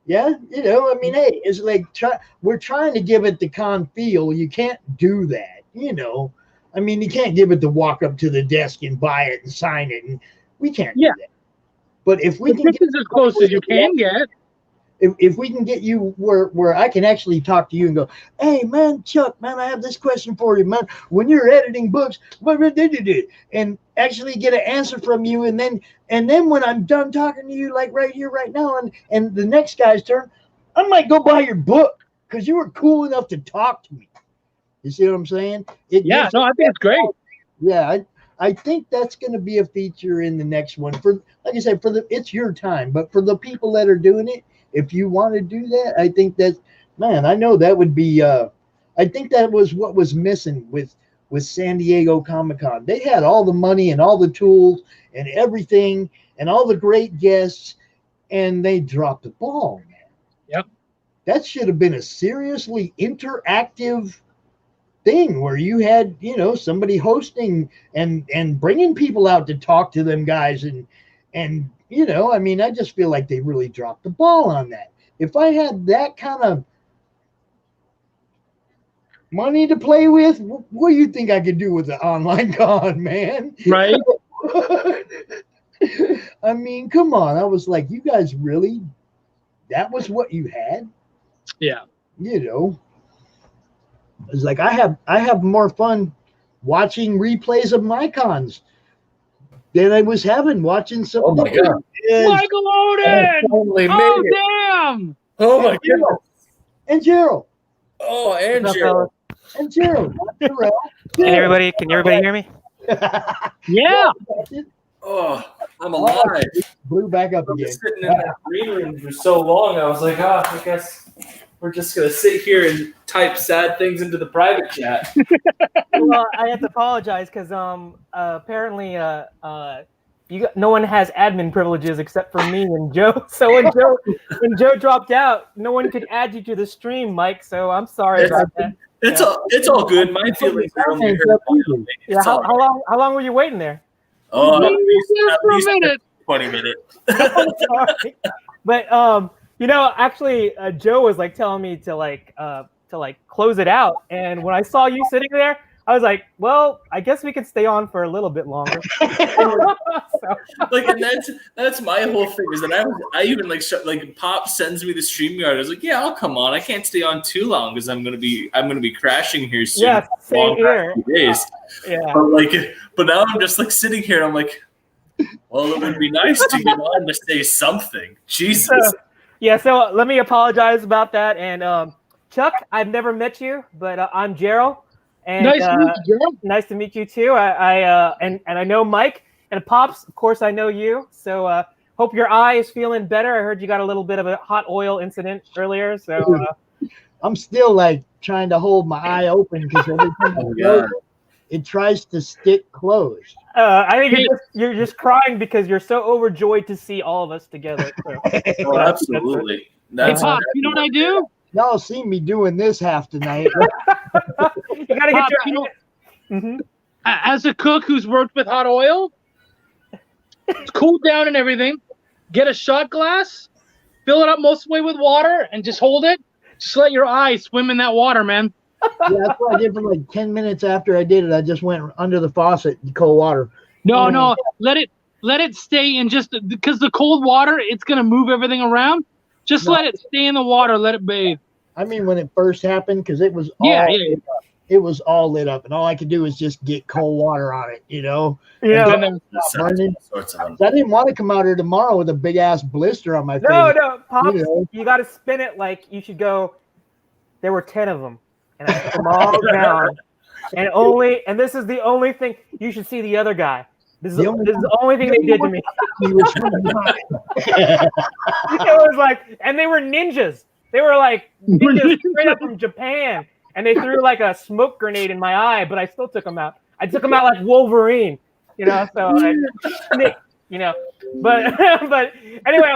Yeah, you know, I mean, hey, it's like we're trying to give it the con feel. You can't do that, you know. I mean, you can't give it the walk up to the desk and buy it and sign it, and we can't do that. But if we can get as close as you can get. If we can get you where I can actually talk to you and go, hey, man, Chuck, man, I have this question for you, man. When you're editing books, what did you do? And actually get an answer from you. And then when I'm done talking to you, like right here, right now, and the next guy's turn, I might go buy your book because you were cool enough to talk to me. You see what I'm saying? I think it's great. Yeah, I think that's going to be a feature in the next one. For, like I said, it's your time, but for the people that are doing it, if you want to do that, I think that, man, I know that would be, I think that was what was missing with San Diego Comic-Con. They had all the money and all the tools and everything and all the great guests, and they dropped the ball, man. Yep. That should have been a seriously interactive thing where you had, you know, somebody hosting and bringing people out to talk to them guys and you know, I mean, I just feel like they really dropped the ball on that. If I had that kind of money to play with, what do you think I could do with the online con, man? Right. I mean, come on. I was like, you guys really, that was what you had? Yeah. You know, it's like I have more fun watching replays of my cons than I was watching some. Oh my God. Michael Odin! Totally made Oh, it. damn! Oh my goodness. And Gerald. Oh, and What's up, Gerald. And Gerald. Not Terrell. Can everybody hear me? Yeah. Oh, I'm alive. Blew back up I've again. been sitting in that green room for so long. I was like, I guess we're just gonna sit here and type sad things into the private chat. Well, I have to apologize because apparently no one has admin privileges except for me and Joe. So when Joe dropped out, no one could add you to the stream, Mike. So I'm sorry about that. It's all good. My feelings are only hurt. Yeah, how long were you waiting there? Oh, at For a least minute. 20 minutes. Sorry. But actually, Joe was like telling me to close it out, and when I saw you sitting there, I was like, well, I guess we could stay on for a little bit longer. Like, and that's my whole thing is that I even like Pop sends me the StreamYard. I was like, yeah, I'll come on. I can't stay on too long because I'm gonna be crashing here soon. Yeah, same here. Days. Yeah. But now I'm just like sitting here and I'm like, well, it would be nice to get on to say something. Jesus. So let me apologize about that. And Chuck, I've never met you, but I'm Gerald. And, Nice to meet you, Gerald. Nice to meet you too. And I know Mike and Pops. Of course, I know you. So hope your eye is feeling better. I heard you got a little bit of a hot oil incident earlier. So I'm still like trying to hold my eye open because every time I close it tries to stick closed. I think you're just crying because you're so overjoyed to see all of us together. So. Oh, absolutely. Hey, Pop, you know what I do? Y'all see me doing this half tonight. You gotta Pop, get your. As a cook who's worked with hot oil, cool down and everything, get a shot glass, fill it up most of the way with water, and just hold it. Just let your eyes swim in that water, man. Yeah, that's what I did for like 10 minutes after I did it. I just went under the faucet in cold water. No, let it stay in just because the cold water, it's gonna move everything around. Just let it stay in the water. Let it bathe. I mean, when it first happened, because it was it was all lit up, and all I could do was just get cold water on it, Yeah. And then stop burning. I didn't want to come out here tomorrow with a big ass blister on my face. No, Pops, you got to spin it like you should go. There were 10 of them, and I put them all down. And this is the only thing you should see the other guy. This is the only thing they did to me. It was like, and they were ninjas. They were like ninjas straight up from Japan, and they threw like a smoke grenade in my eye, but I still took them out. I took them out like Wolverine, So I snicked, But anyway,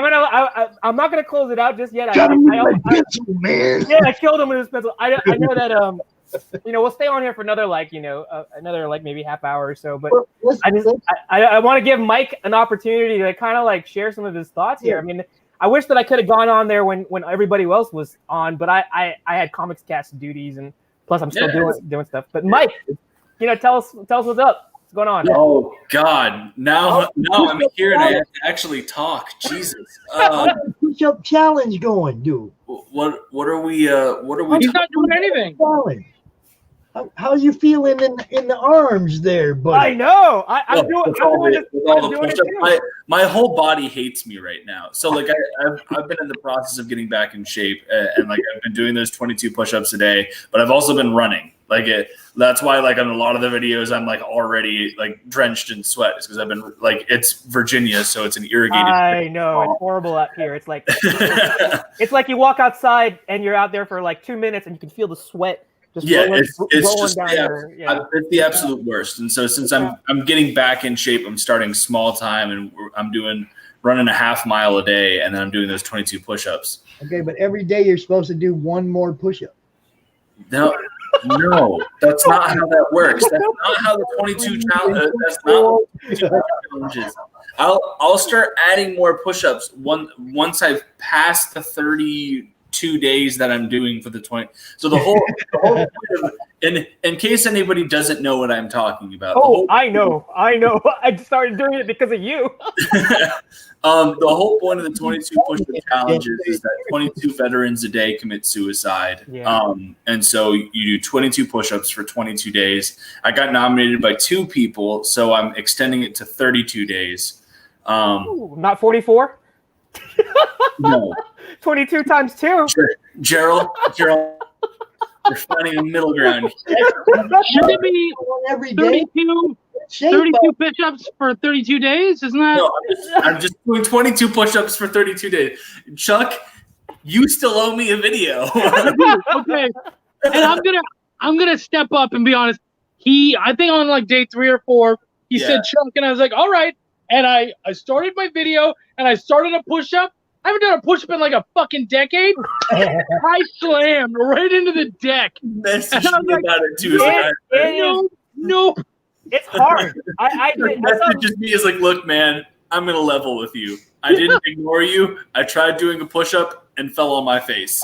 I'm not gonna close it out just yet. Got him with my pencil, man. Yeah, I killed him with his pencil. I know that we'll stay on here for another maybe half hour or so. But I want to give Mike an opportunity to kind of share some of his thoughts here. I mean, I wish that I could have gone on there when everybody else was on, but I had comics cast duties, and plus I'm still doing stuff. But Mike, tell us what's up. What's going on? Oh God! Now I'm here and I have to actually talk. Jesus. Push-up challenge going, dude. What are we? He's not doing anything. How are you feeling in the arms there, buddy? I know. I'm doing it. My whole body hates me right now. So I've been in the process of getting back in shape, and I've been doing those 22 push-ups a day. But I've also been running. That's why on a lot of the videos I'm already drenched in sweat. It's because I've been it's Virginia, so it's an irrigated. I know it's horrible up here. It's like it's like you walk outside and you're out there for 2 minutes and you can feel the sweat. It's the absolute worst. And so since I'm getting back in shape, I'm starting small time and I'm running a half mile a day, and then I'm doing those 22 push-ups. Okay, but every day you're supposed to do one more push-up. No, that's not how that works. That's not how the 22 challenge. That's not the 22 challenges. I'll start adding more push-ups once I've passed the 32 days that I'm doing for the 20. So the whole point of in case anybody doesn't know what I'm talking about. Oh, I know. I started doing it because of you. The whole point of the 22 push-up challenge is that 22 veterans a day commit suicide. Yeah. And so you do 22 push-ups for 22 days. I got nominated by 2 people, so I'm extending it to 32 days. Ooh, not 44? No. 22 times 2. Gerald, we're finding a middle ground. Should it be every day. 32 push-ups for 32 days? Isn't that? No, I'm just doing 22 push-ups for 32 days. Chuck, you still owe me a video. Okay. And I'm gonna step up and be honest. I think on like day 3 or 4, he said Chuck, and I was like, all right. And I started my video and I started a push-up. I haven't done a push-up in like a fucking decade. I slammed right into the deck. Message me about it too. No. It's hard. I messaged me is like, look, man, I'm gonna level with you. I didn't ignore you. I tried doing a push-up and fell on my face.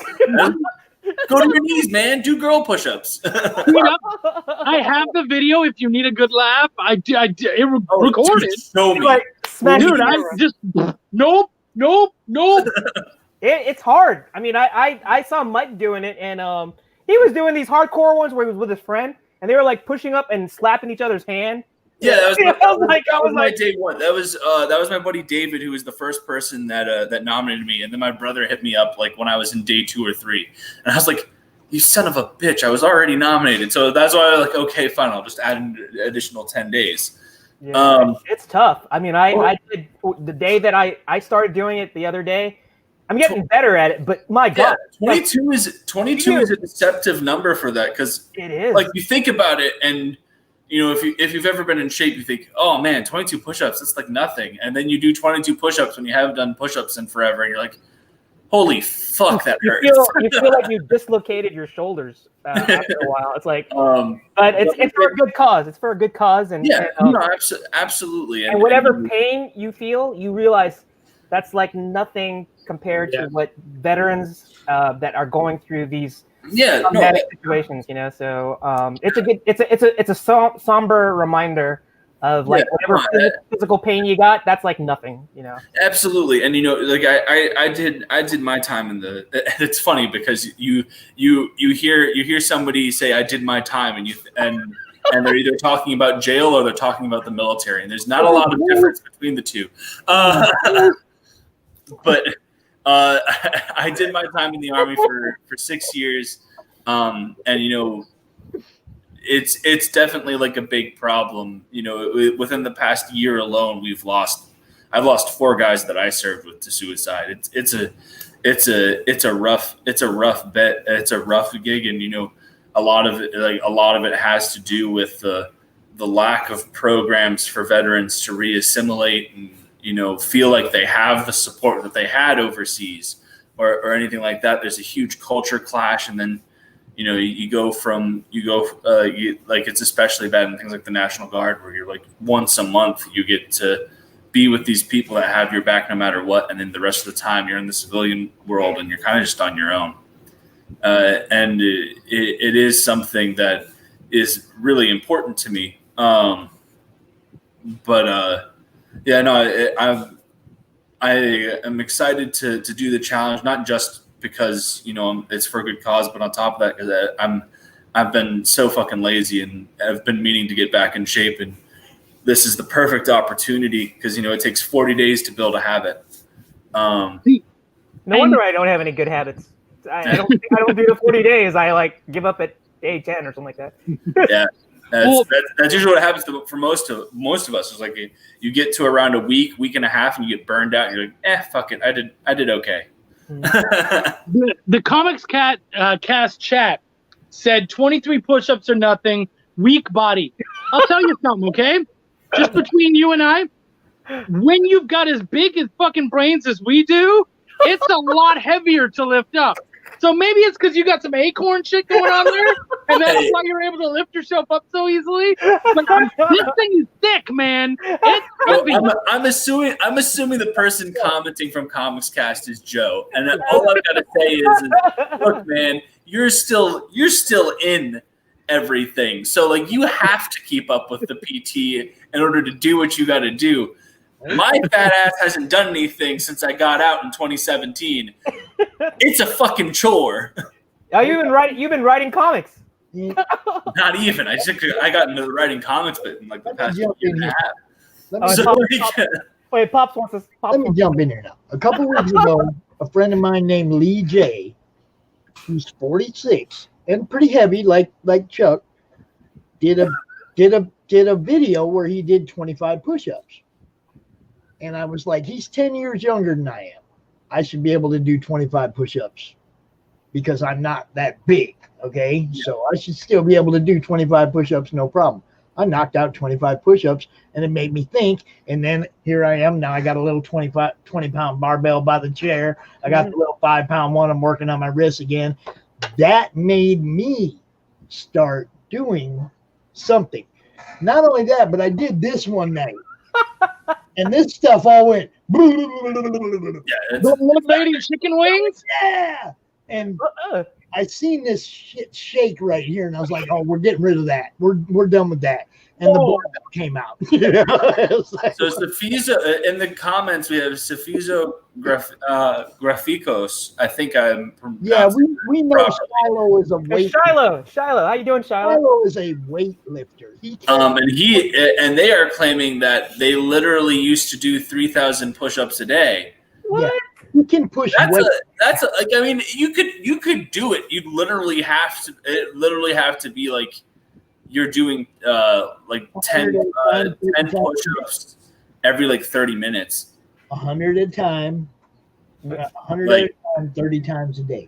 Go to your knees, man. Do girl push-ups. I have the video. If you need a good laugh, recorded. Show me. Like, Dude, I just nope. It's hard. I mean, I saw Mike doing it, and he was doing these hardcore ones where he was with his friend, and they were like pushing up and slapping each other's hand. Yeah, that was my like day 1. That was my buddy David, who was the first person that nominated me, and then my brother hit me up like when I was in day 2 or 3, and I was like, "You son of a bitch! I was already nominated." So that's why I was like, "Okay, fine, I'll just add an additional 10 days." Yeah, it's tough. I mean, I did the day that I started doing it the other day. I'm getting better at it, but my God, 22 is a deceptive number for that, because it is. Like, you think about it, and you know, if you've ever been in shape, you think, oh man, 22 push-ups, that's like nothing, and then you do 22 push-ups when you haven't done push-ups in forever, and you're like, holy fuck, that hurts. You feel like you dislocated your shoulders after a while. It's like, but it's for a good cause. It's for a good cause, and absolutely. And whatever pain you feel, you realize that's like nothing compared to what veterans that are going through these situations. You know, so it's a somber reminder of like whatever physical pain you got, that's like nothing, you know. Absolutely. And you know, like I did my time in the. It's funny because you hear somebody say I did my time, and they're either talking about jail or they're talking about the military, and there's not a lot of difference between the two. But I did my time in the Army for 6 years, and you know, it's definitely like a big problem. You know, within the past year alone, I've lost 4 guys that I served with to suicide. It's a rough bet. It's a rough gig, and you know, a lot of it has to do with the lack of programs for veterans to reassimilate and, you know, feel like they have the support that they had overseas or anything like that. There's a huge culture clash, and then, you know, like it's especially bad in things like the National Guard, where you're like once a month you get to be with these people that have your back no matter what, and then the rest of the time you're in the civilian world and you're kind of just on your own. And it is something that is really important to me. I am excited to do the challenge, not just because, you know, it's for a good cause, but on top of that, because I've been so fucking lazy and I've been meaning to get back in shape, and this is the perfect opportunity because, you know, it takes 40 days to build a habit. No wonder I don't have any good habits. I don't do the 40 days. I like give up at day 10 or something like that. Yeah. That's usually what happens for most of us. Is like you get to around a week and a half, and you get burned out. And you're like, fuck it, I did okay. The Comics Cast chat said 23 push-ups are nothing. Weak body. I'll tell you something, okay? Just between you and I, when you've got as big as fucking brains as we do, it's a lot heavier to lift up. So maybe it's because you got some acorn shit going on there, and that's why you're able to lift yourself up so easily. But this thing is thick, man. It's heavy. I'm assuming the person commenting from Comics Cast is Joe, and all I've got to say is, look, man, you're still in everything. So like you have to keep up with the PT in order to do what you got to do. My fat ass hasn't done anything since I got out in 2017. It's a fucking chore. Oh, you've been writing comics. Not even. I got into the writing comics bit in like the past year and a half. Wait, Pops wants to. Let me jump in here now. A couple weeks ago, a friend of mine named Lee J, who's 46 and pretty heavy, like Chuck, did a video where he did 25 push-ups. And I was like, he's 10 years younger than I am. I should be able to do 25 push-ups because I'm not that big, okay? Yeah. So I should still be able to do 25 push-ups, no problem. I knocked out 25 push-ups, and it made me think, and then here I am. Now I got a little 20-pound barbell by the chair. I got the little 5-pound one. I'm working on my wrists again. That made me start doing something. Not only that, but I did this one night. And this stuff all went. The old lady chicken wings? Yeah. And I seen this shit shake right here, and I was like, "Oh, we're getting rid of that. We're done with that." And the barbell came out. So Sophizo in the comments we have Sophizo Graphicos. I think I'm. Yeah, we know Shiloh is a weight. Shiloh, how you doing, Shiloh? Shiloh is a weightlifter. And they are claiming that they literally used to do 3,000 push-ups a day. What? Yeah. You can push. You could do it. You'd literally have to be like you're doing like 10 push-ups every like 30 minutes. 100 at a time. 100 at a time, 30 times a day.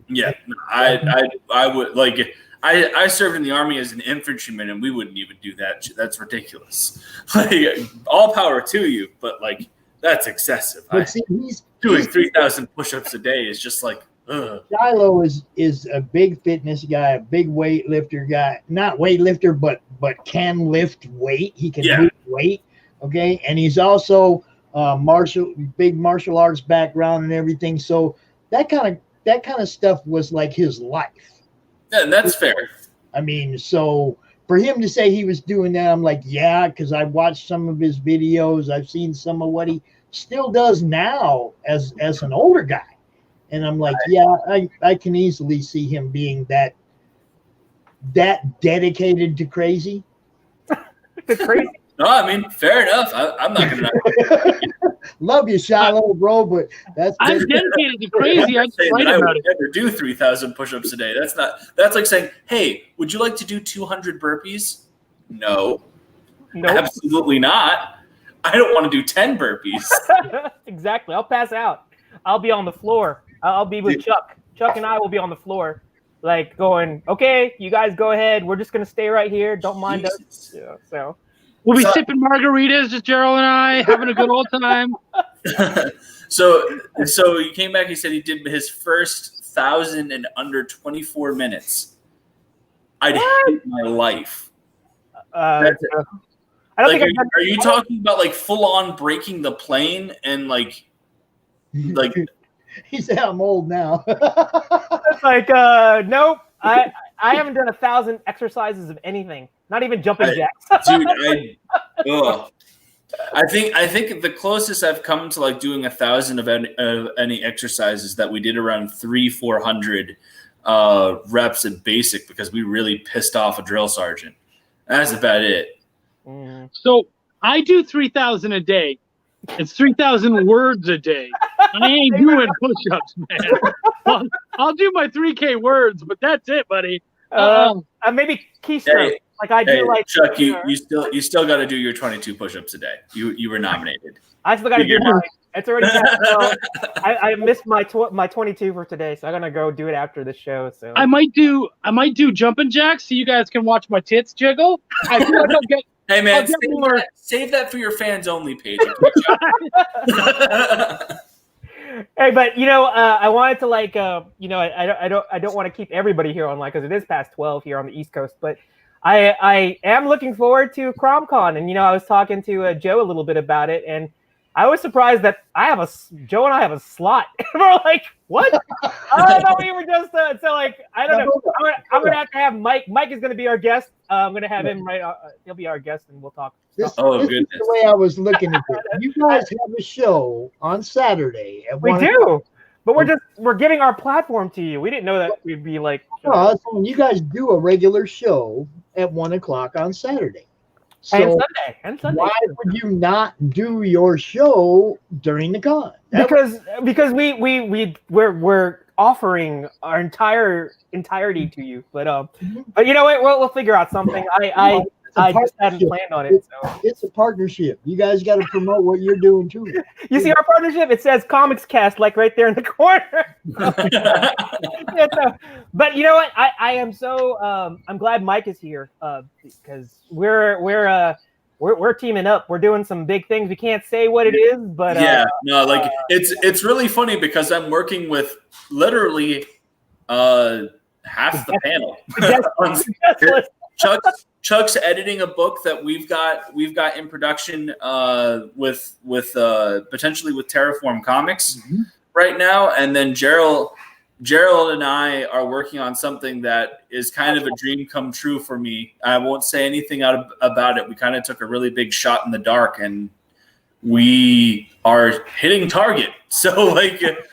Yeah, I would like. I served in the Army as an infantryman, and we wouldn't even do that. That's ridiculous. Like all power to you, but like that's excessive. But see, he's doing 3,000 push-ups a day is just like, ugh. Shiloh is a big fitness guy, a big weightlifter guy. Not weightlifter, but can lift weight. He can move weight. Okay, and he's also big martial arts background and everything. So that kind of stuff was like his life. Yeah, that's fair. I mean, so for him to say he was doing that, I'm like, yeah, because I've watched some of his videos. I've seen some of what he still does now as an older guy. And I'm like, yeah, I can easily see him being that dedicated to crazy. The crazy? No, I mean, fair enough. I'm not going to. Love you, Shiloh, bro, but I'm dedicated to crazy. I would never do 3,000 push-ups a day. That's like saying, hey, would you like to do 200 burpees? No. Nope. Absolutely not. I don't want to do 10 burpees. Exactly. I'll pass out. I'll be on the floor. I'll be with Chuck. Chuck and I will be on the floor, like going, okay, you guys go ahead. We're just going to stay right here. Don't mind us. Yeah, so we'll be sipping margaritas, just Gerald and I, having a good old time. So he came back. He said he did his first 1,000 in under 24 minutes. I'd hate my life. I don't think are you talking about like full on breaking the plane and like he said I'm old now. It's like nope. I haven't done 1,000 exercises of anything, not even jumping jacks. Dude, I think the closest I've come to like doing 1,000 of any exercises that we did around 300-400 reps at basic because we really pissed off a drill sergeant. That's about it. So I do 3,000 a day. It's 3,000 words a day. I ain't doing push-ups, man. I'll do my 3K words, but that's it, buddy. Maybe keystroke. Like I do, like Chuck. You still got to do your 22 push-ups a day. You were nominated. I still got to do mine. It's already so I missed my 22 for today, so I'm gonna go do it after the show. So I might do jumping jacks so you guys can watch my tits jiggle. I feel like I'll get. Hey man, save that for your fans only page. Hey, but I wanted to I don't want to keep everybody here online because it is past 12 here on the East Coast, but I am looking forward to Crom Con, and I was talking to Joe a little bit about it, and I was surprised that Joe and I have a slot. And we're like, what? I thought we were just so like I don't know. I'm gonna have to have Mike. Mike is gonna be our guest. I'm gonna have him he'll be our guest, and we'll talk. This, Oh, this goodness. is the way I was looking at it. You guys have a show on Saturday. At We 1 do, but we're giving our platform to you. We didn't know that we'd be like. No, so you guys do a regular show at 1 o'clock on Saturday. So And Sunday. why would you not do your show during the con? Because we're offering our entirety to you. But you know what? We'll figure out something. I just hadn't planned on it. So It's a partnership. You guys got to promote what you're doing too. you see our partnership? It says Comics Cast like right there in the corner. Yeah, but you know what? I am so I'm glad Mike is here because we're teaming up. We're doing some big things. We can't say what it is, but it's really funny because I'm working with literally half the panel. Chuck's editing a book that we've got in production with potentially with Terraform Comics right now, and then Gerald and I are working on something that is kind of a dream come true for me. I won't say anything about it. We kind of took a really big shot in the dark, and we are hitting target. So it's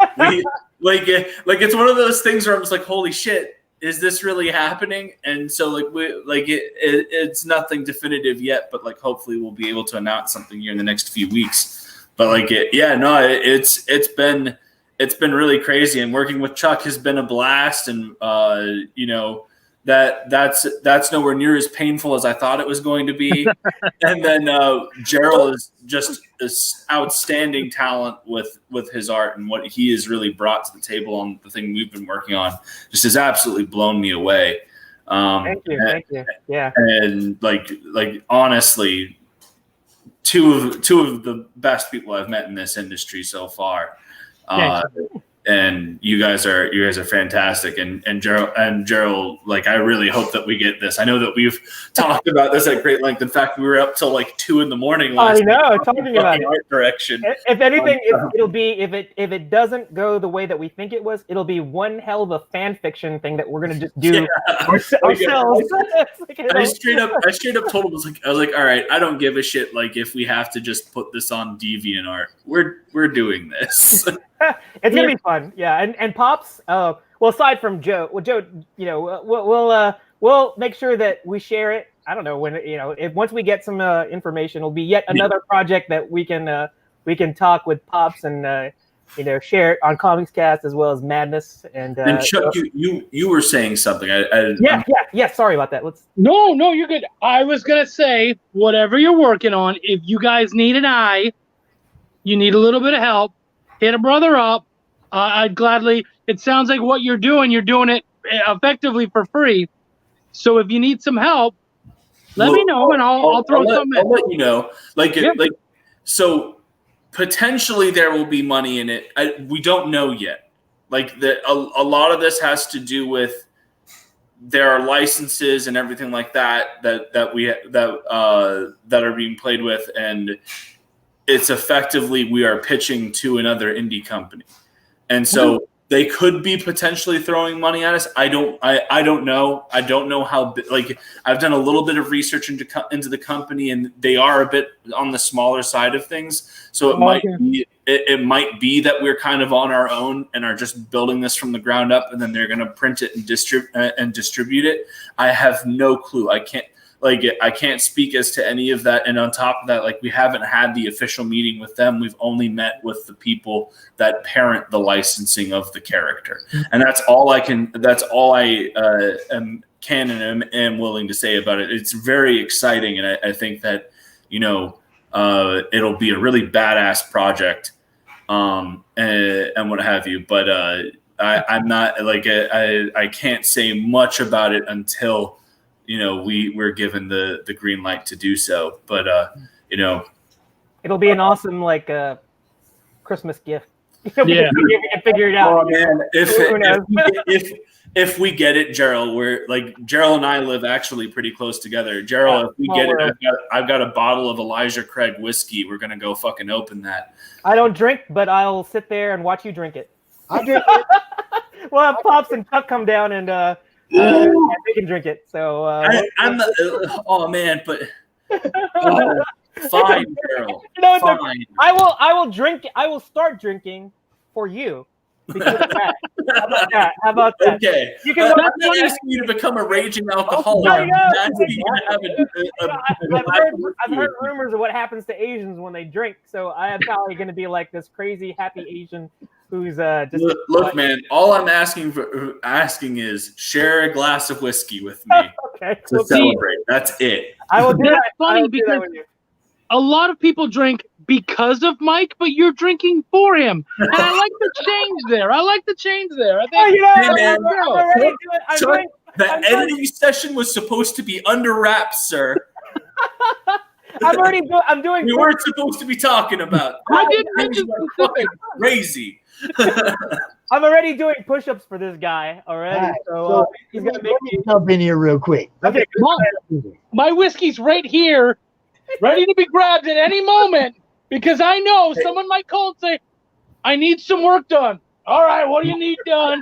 one of those things where I'm just like, holy shit. Is this really happening? And so it's nothing definitive yet, but like hopefully we'll be able to announce something here in the next few weeks. But it's been really crazy, and working with Chuck has been a blast, and that's nowhere near as painful as I thought it was going to be. And then Gerald is just this outstanding talent with his art, and what he has really brought to the table on the thing we've been working on just has absolutely blown me away. Thank you. Yeah. And like honestly, two of the best people I've met in this industry so far. And you guys are fantastic, and Gerald, like I really hope that we get this. I know that we've talked about this at great length. In fact, we were up till like 2 a.m. last night talking about art direction. If anything, it'll be if it doesn't go the way that we think it was, it'll be one hell of a fan fiction thing that we're gonna just do ourselves. I straight up told him I was like, all right, I don't give a shit. Like if we have to just put this on DeviantArt, we're doing this. It's gonna be fun, yeah. And Pops, well, aside from Joe, we'll make sure that we share it. I don't know when, if once we get some information, it'll be yet another project that we can talk with Pops and share it on Comics Cast as well as Madness and Chuck, you were saying something. Yeah. Sorry about that. No, you're good. I was gonna say whatever you're working on. If you guys need an eye, you need a little bit of help. Hit a brother up. I'd gladly. It sounds like what you're doing it effectively for free. So if you need some help, let me know, and I'll throw something. I'll let you know. So potentially there will be money in it. We don't know yet. A lot of this has to do with there are licenses and everything like that are being played with, and it's effectively we are pitching to another indie company, and so they could be potentially throwing money at us. I don't know. I don't know how. I've done a little bit of research into the company, and they are a bit on the smaller side of things. So it might be that we're kind of on our own and are just building this from the ground up, and then they're going to print it and distribute it. I have no clue. I can't speak as to any of that. And on top of that, we haven't had the official meeting with them. We've only met with the people that parent the licensing of the character. And that's all I can and am willing to say about it. It's very exciting. And I think that, it'll be a really badass project and what have you. But I'm not I can't say much about it until we're given the green light to do so, but it'll be an awesome Christmas gift. Yeah. We can figure it out. Oh man, Who knows? if we get it, Gerald, we're like Gerald and I live actually pretty close together. Gerald, if we small get world. it, I've got a bottle of Elijah Craig whiskey. We're gonna go fucking open that. I don't drink, but I'll sit there and watch you drink it. I drink it. We'll have Pops and Chuck come down and they can drink it. So I'm the oh man, but oh, fine, Gerald. No, it's okay. Fine. I will drink. I will start drinking for you. Because of that. How about that? Okay. You can. I'm not asking you to become a raging alcoholic. I know. I'm asking you to have I've heard rumors of what happens to Asians when they drink. So I am probably going to be like this crazy happy Asian who's just. Look, man. All I'm asking is share a glass of whiskey with me Okay. to celebrate. That's it. I will do That's that. funny I will do that because with you. a lot of people drink because of Mike, but you're drinking for him. And I like the change there. I think You know, Hey, man. I'm already doing. I'm Chuck, doing. the I'm editing session was supposed to be under wraps, sir. I'm doing. We weren't supposed to be talking about. I did mention Things are specific. fucking crazy. I'm already doing push-ups for this guy already. All right, So he's gonna make let me. me jump in here real quick. Okay. My whiskey's right here, ready to be grabbed at any moment, because I know someone might call and say, I need some work done. All right, what do you need done?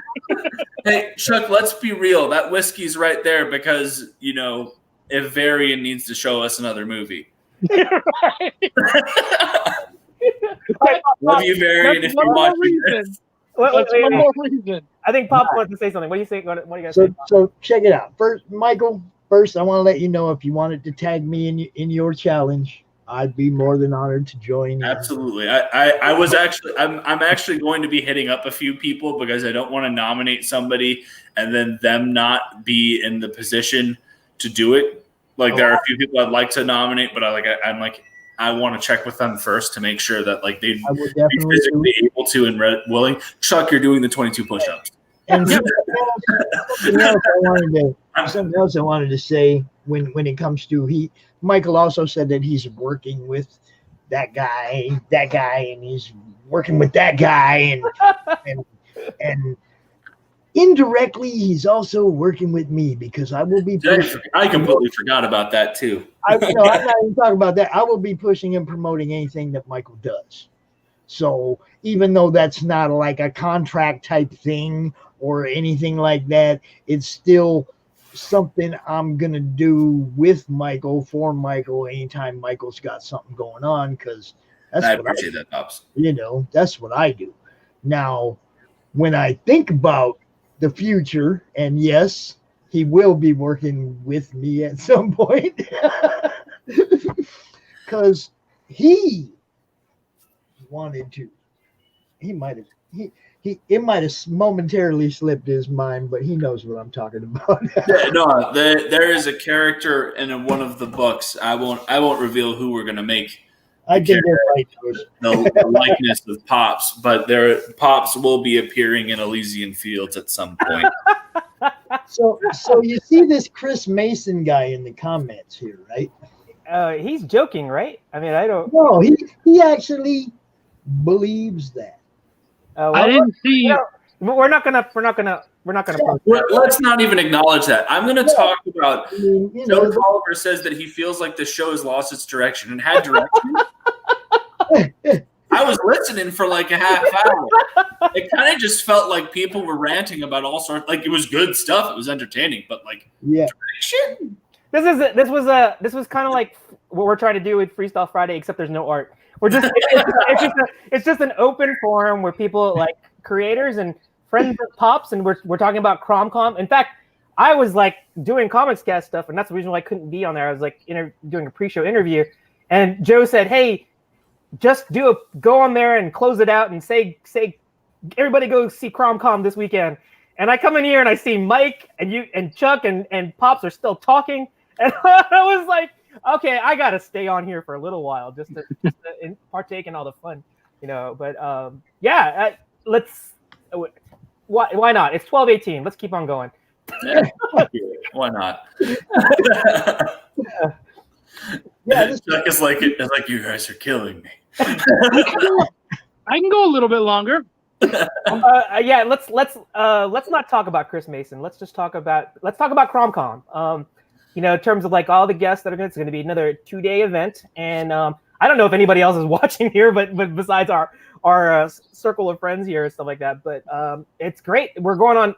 Hey, Chuck, let's be real. That whiskey's right there because, you know, if Varian needs to show us another movie. Right. Love you, Varian, if That's you're one more watching reason. this. That's one more reason. I think Pop wants to say something. What do you think? What do you guys So, think? so check it out. First, Michael. First, I want to let you know if you wanted to tag me in your challenge, I'd be more than honored to join you. Absolutely. I'm actually going to be hitting up a few people because I don't want to nominate somebody and then them not be in the position to do it. Like there are a few people I'd like to nominate, but I want to check with them first to make sure that like they'd I would be definitely physically able to and willing. Chuck, you're doing the 22 push-ups. And something else I wanted to say when it comes to Michael also said that he's working with that guy, and he's working with that guy, and indirectly he's also working with me because I will be. I completely forgot about that too. I'm not even talking about that. I will be pushing and promoting anything that Michael does. So even though that's not like a contract type thing or anything like that, it's still something I'm gonna do with Michael for Michael anytime Michael's got something going on, because I appreciate that, Pops. You know, that's what I do. Now, when I think about the future, and yes, he will be working with me at some point, because he wanted to. It might have momentarily slipped his mind, but he knows what I'm talking about. No, there is a character in one of the books. I won't reveal who we're gonna make. I did that right. The likeness of Pops, but Pops will be appearing in Elysian Fields at some point. So you see this Chris Mason guy in the comments here, right? He's joking, right? I mean, I don't. No, he actually believes that. I didn't see. We're not gonna. Let's not even acknowledge that. I'm gonna talk about. Joe Oliver says that he feels like the show has lost its direction and had direction. I was listening for like a half hour. It kind of just felt like people were ranting about all sorts. Like it was good stuff. It was entertaining, but like direction. This was kind of like what we're trying to do with Freestyle Friday, except there's no art. We're just it's just an open forum where people like creators and friends of Pops, and we're talking about Crom Con. In fact, I was like doing comics cast stuff, and that's the reason why I couldn't be on there. I was like doing a pre-show interview, and Joe said, "Hey, just go on there and close it out and say everybody go see Crom Con this weekend." And I come in here and I see Mike and you and Chuck and Pops are still talking, and I was like, okay, I gotta stay on here for a little while just to partake in all the fun, you know. But let's. Why not? It's 12:18. Let's keep on going. Why not? It's like you guys are killing me. I can go a little bit longer. Yeah, let's not talk about Chris Mason. Let's talk about Crom Con. In terms of like all the guests that are going, it's going to be another 2-day event, and I don't know if anybody else is watching here, but besides our circle of friends here and stuff like that. But it's great. We're going on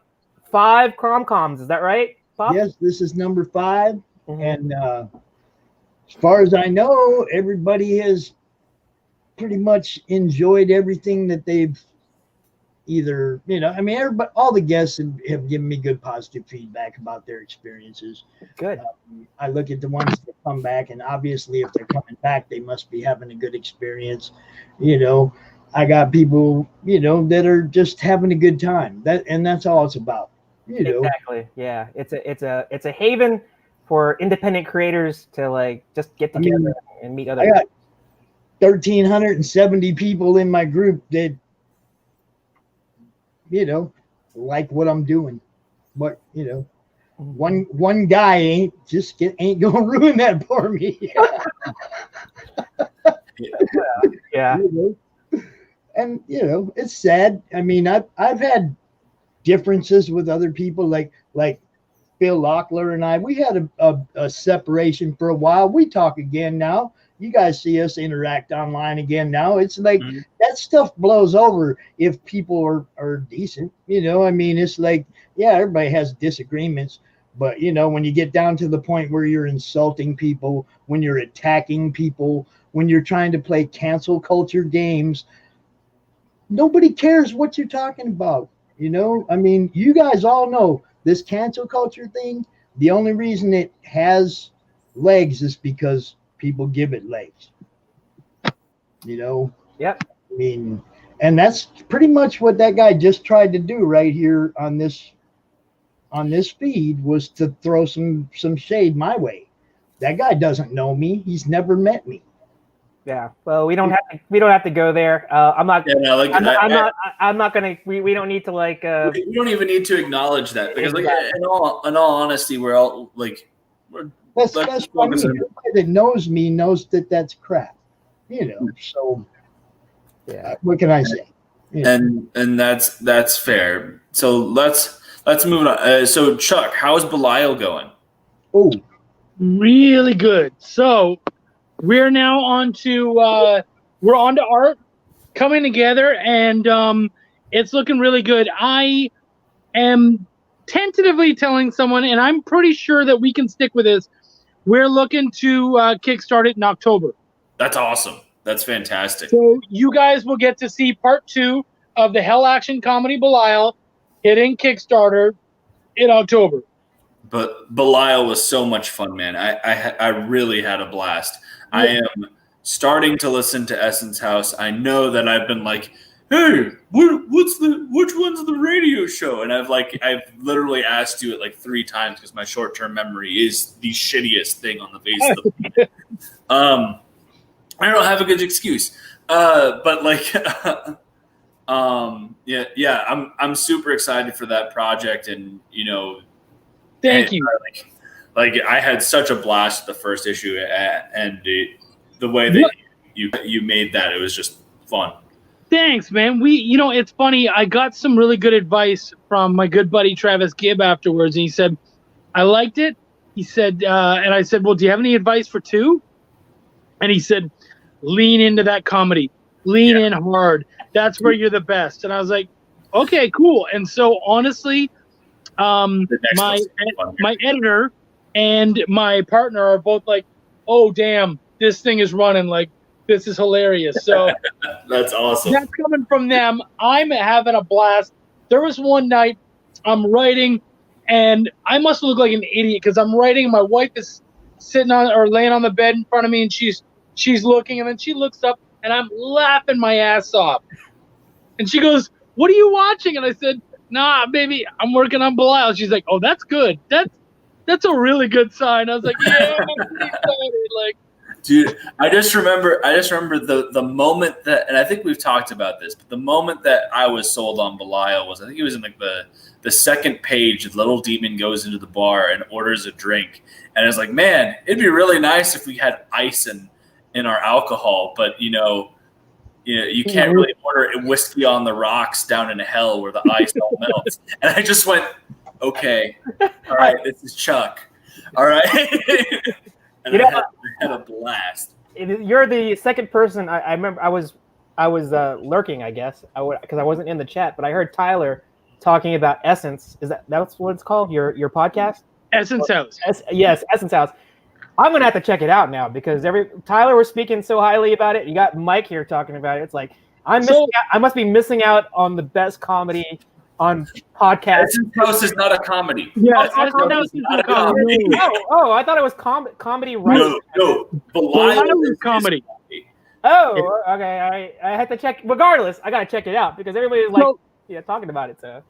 5 Crom Cons. Is that right, Pop? Yes, this is number 5, Mhm. and as far as I know, everybody has pretty much enjoyed everything that they've either, everybody, all the guests have given me good positive feedback about their experiences. Good. I look at the ones that come back, and obviously if they're coming back, they must be having a good experience. I got people, that are just having a good time. That's all it's about. Exactly. Yeah. It's a haven for independent creators to like just get together and meet other I got 1,370 people in my group that like what I'm doing, but one guy ain't gonna ruin that for me. Yeah. And it's sad. I mean, I've had differences with other people, like Phil Locklear and I. We had a separation for a while. We talk again now. You guys see us interact online again now. It's like that stuff blows over if people are decent. It's like, yeah, everybody has disagreements, but when you get down to the point where you're insulting people, when you're attacking people, when you're trying to play cancel culture games, nobody cares what you're talking about. You guys all know this cancel culture thing. The only reason it has legs is because people give it legs. Yep. And that's pretty much what that guy just tried to do right here on this feed, was to throw some shade my way. That guy doesn't know me. He's never met me. Yeah. Well, we don't have to go there. I'm not. Yeah, no, like, I'm not gonna. We don't need to like. We don't even need to acknowledge that, because like in all honesty, we're all like. That's what I mean. Everybody that knows me knows that that's crap. So yeah. What can I say? And that's fair. So let's move on. So Chuck, how's Belial going? Oh, Really good. So we're now on to art coming together, and it's looking really good. I am tentatively telling someone, and I'm pretty sure that we can stick with this. We're looking to kickstart it in October. That's awesome. That's fantastic. So you guys will get to see part 2 of the Hell Action comedy Belial hitting Kickstarter in October. But Belial was so much fun, man. I really had a blast. Yeah. I am starting to listen to Essence House. I know that I've been like, hey, which one's the radio show? And I've literally asked you it like 3 times because my short-term memory is the shittiest thing on the face of the planet. I don't have a good excuse. But like yeah, I'm super excited for that project, and Thank you. Like I had such a blast with the first issue, and the way that you made that, it was just fun. Thanks, man. It's funny. I got some really good advice from my good buddy Travis Gibb afterwards, and he said, I liked it. He said, and I said, well, do you have any advice for 2? And he said, lean into that comedy. Lean in hard. That's where you're the best. And I was like, okay, cool. And so honestly, my editor and my partner are both like, oh, damn, this thing is running. Like, this is hilarious. So that's awesome. That's coming from them. I'm having a blast. There was one night I'm writing, and I must look like an idiot because I'm writing. My wife is sitting on or laying on the bed in front of me, and she's looking, and then she looks up, and I'm laughing my ass off. And she goes, what are you watching? And I said, nah, baby, I'm working on Belial. She's like, oh, that's good. That's a really good sign. I was like, yeah, I'm pretty excited. Like, dude, I just remember the moment that, and I think we've talked about this, but the moment that I was sold on Belial was, I think it was in like the second page. The little demon goes into the bar and orders a drink, and it's like, man, it'd be really nice if we had ice in our alcohol, but you can't really order whiskey on the rocks down in hell where the ice all melts. And I just went, okay, all right, this is Chuck. All right. And I had a blast. You're the second person. I remember I was lurking, I guess, because I wasn't in the chat, but I heard Tyler talking about Essence. That's what it's called? Your podcast? Essence House. Yes, Essence House. I'm gonna have to check it out now because Tyler was speaking so highly about it. You got Mike here talking about it. It's like I must be missing out on the best comedy on podcasts. Essence House is not a comedy. Yeah, Essence House is not a comedy. Oh, I thought it was comedy writing. No, Belial is comedy. Oh, okay. I had to check. Regardless, I gotta check it out because everybody's like, talking about it. So,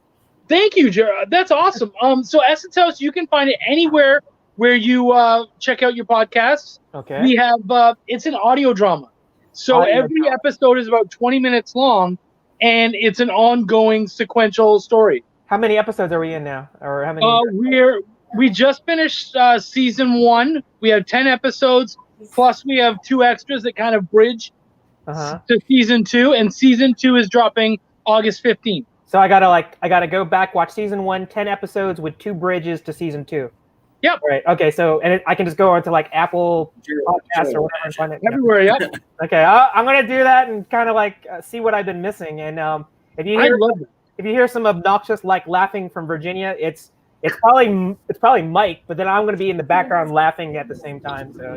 thank you, Jared. That's awesome. So Essence House, you can find it anywhere where you check out your podcasts. Okay. We have it's an audio drama. So every episode is about 20 minutes long, and it's an ongoing sequential story. How many episodes are we in now, or how many? We just finished season 1. We have 10 episodes. Plus, we have 2 extras that kind of bridge to season 2, and season 2 is dropping August 15th. So I gotta go back, watch season 1, 10 episodes with 2 bridges to season 2. Yep. Right. Okay. So I can just go onto like Apple Podcasts or whatever and find it everywhere. Yeah. Okay. I'm gonna do that and kind of like see what I've been missing. And if you hear some obnoxious like laughing from Virginia, it's probably Mike, but then I'm going to be in the background laughing at the same time. So,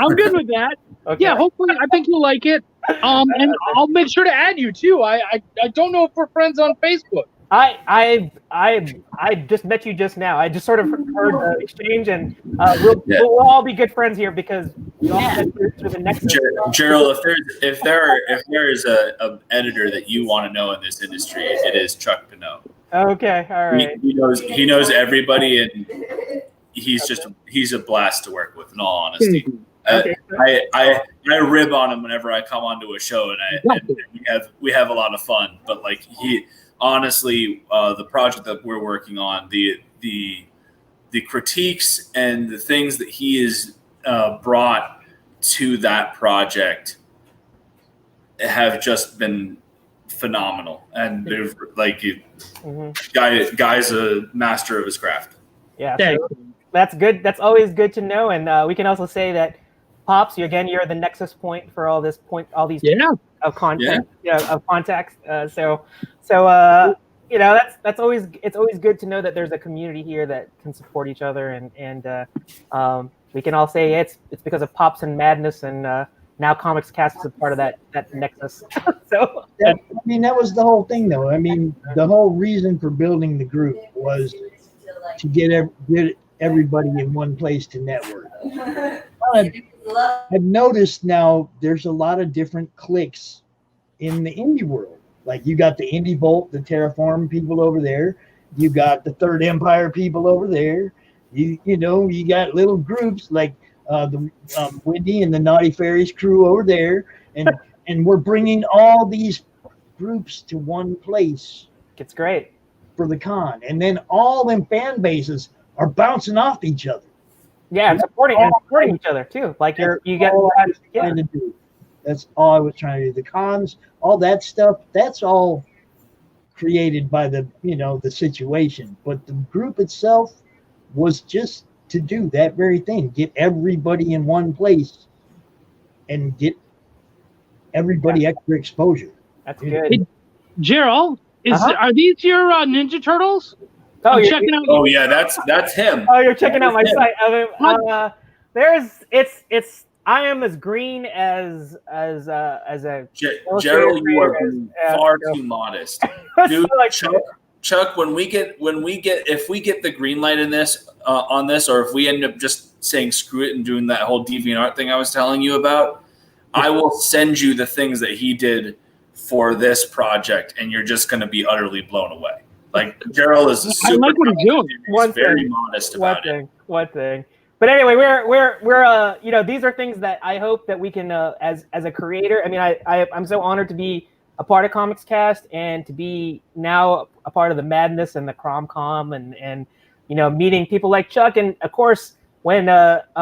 I'm good with that. Okay. Yeah, hopefully, I think you'll like it. And I'll make sure to add you too. I don't know if we're friends on Facebook. I just met you just now. I just sort of heard the exchange, and we'll all be good friends here because we all met through the next. Gerald, if there is a editor that you want to know in this industry, it is Chuck Pinot. Okay, all right. He knows everybody, and he's a blast to work with. In all honesty, okay. I rib on him whenever I come onto a show, and we have a lot of fun. But like honestly, the project that we're working on, the critiques and the things that he has brought to that project have just been phenomenal, and they're like guy's a master of his craft. Yeah, so that's good. That's always good to know, and we can also say that Pops, you're the nexus point for all these of content, of contacts. So that's always good to know that there's a community here that can support each other, and we can all say it's because of Pops and Madness, and now Comics Cast is a part of that nexus. So that was the whole thing, though. I mean, the whole reason for building the group was to get everybody in one place to network. I've noticed now there's a lot of different cliques in the indie world. Like you got the Indie Bolt, the Terraform people over there. You got the Third Empire people over there. You got little groups like the Wendy and the Naughty Fairies crew over there, and we're bringing all these groups to one place. It's great for the con, and then all them fan bases are bouncing off each other. Yeah, and supporting each other too. Like That's all I was trying to do. The cons, all that stuff, that's all created by the situation. But the group itself was just to do that very thing, get everybody in one place and get everybody extra exposure. That's good. Hey, Gerald, are these your Ninja Turtles? Oh, I'm checking out. Oh yeah, that's him. Oh, you're checking out my site. I am as green as a Gerald. You are far too modest, dude. Chuck, if we get the green light in this on this, or if we end up just saying screw it and doing that whole DeviantArt thing I was telling you about, I will send you the things that he did for this project, and you're just going to be utterly blown away. Like Gerald is super. I like what he's doing. He's very modest about it. One thing. But anyway, we're these are things that I hope that we can as a creator. I mean, I'm so honored to be a part of Comics Cast and to be now a part of the Madness and the Crom Con and meeting people like Chuck, and of course when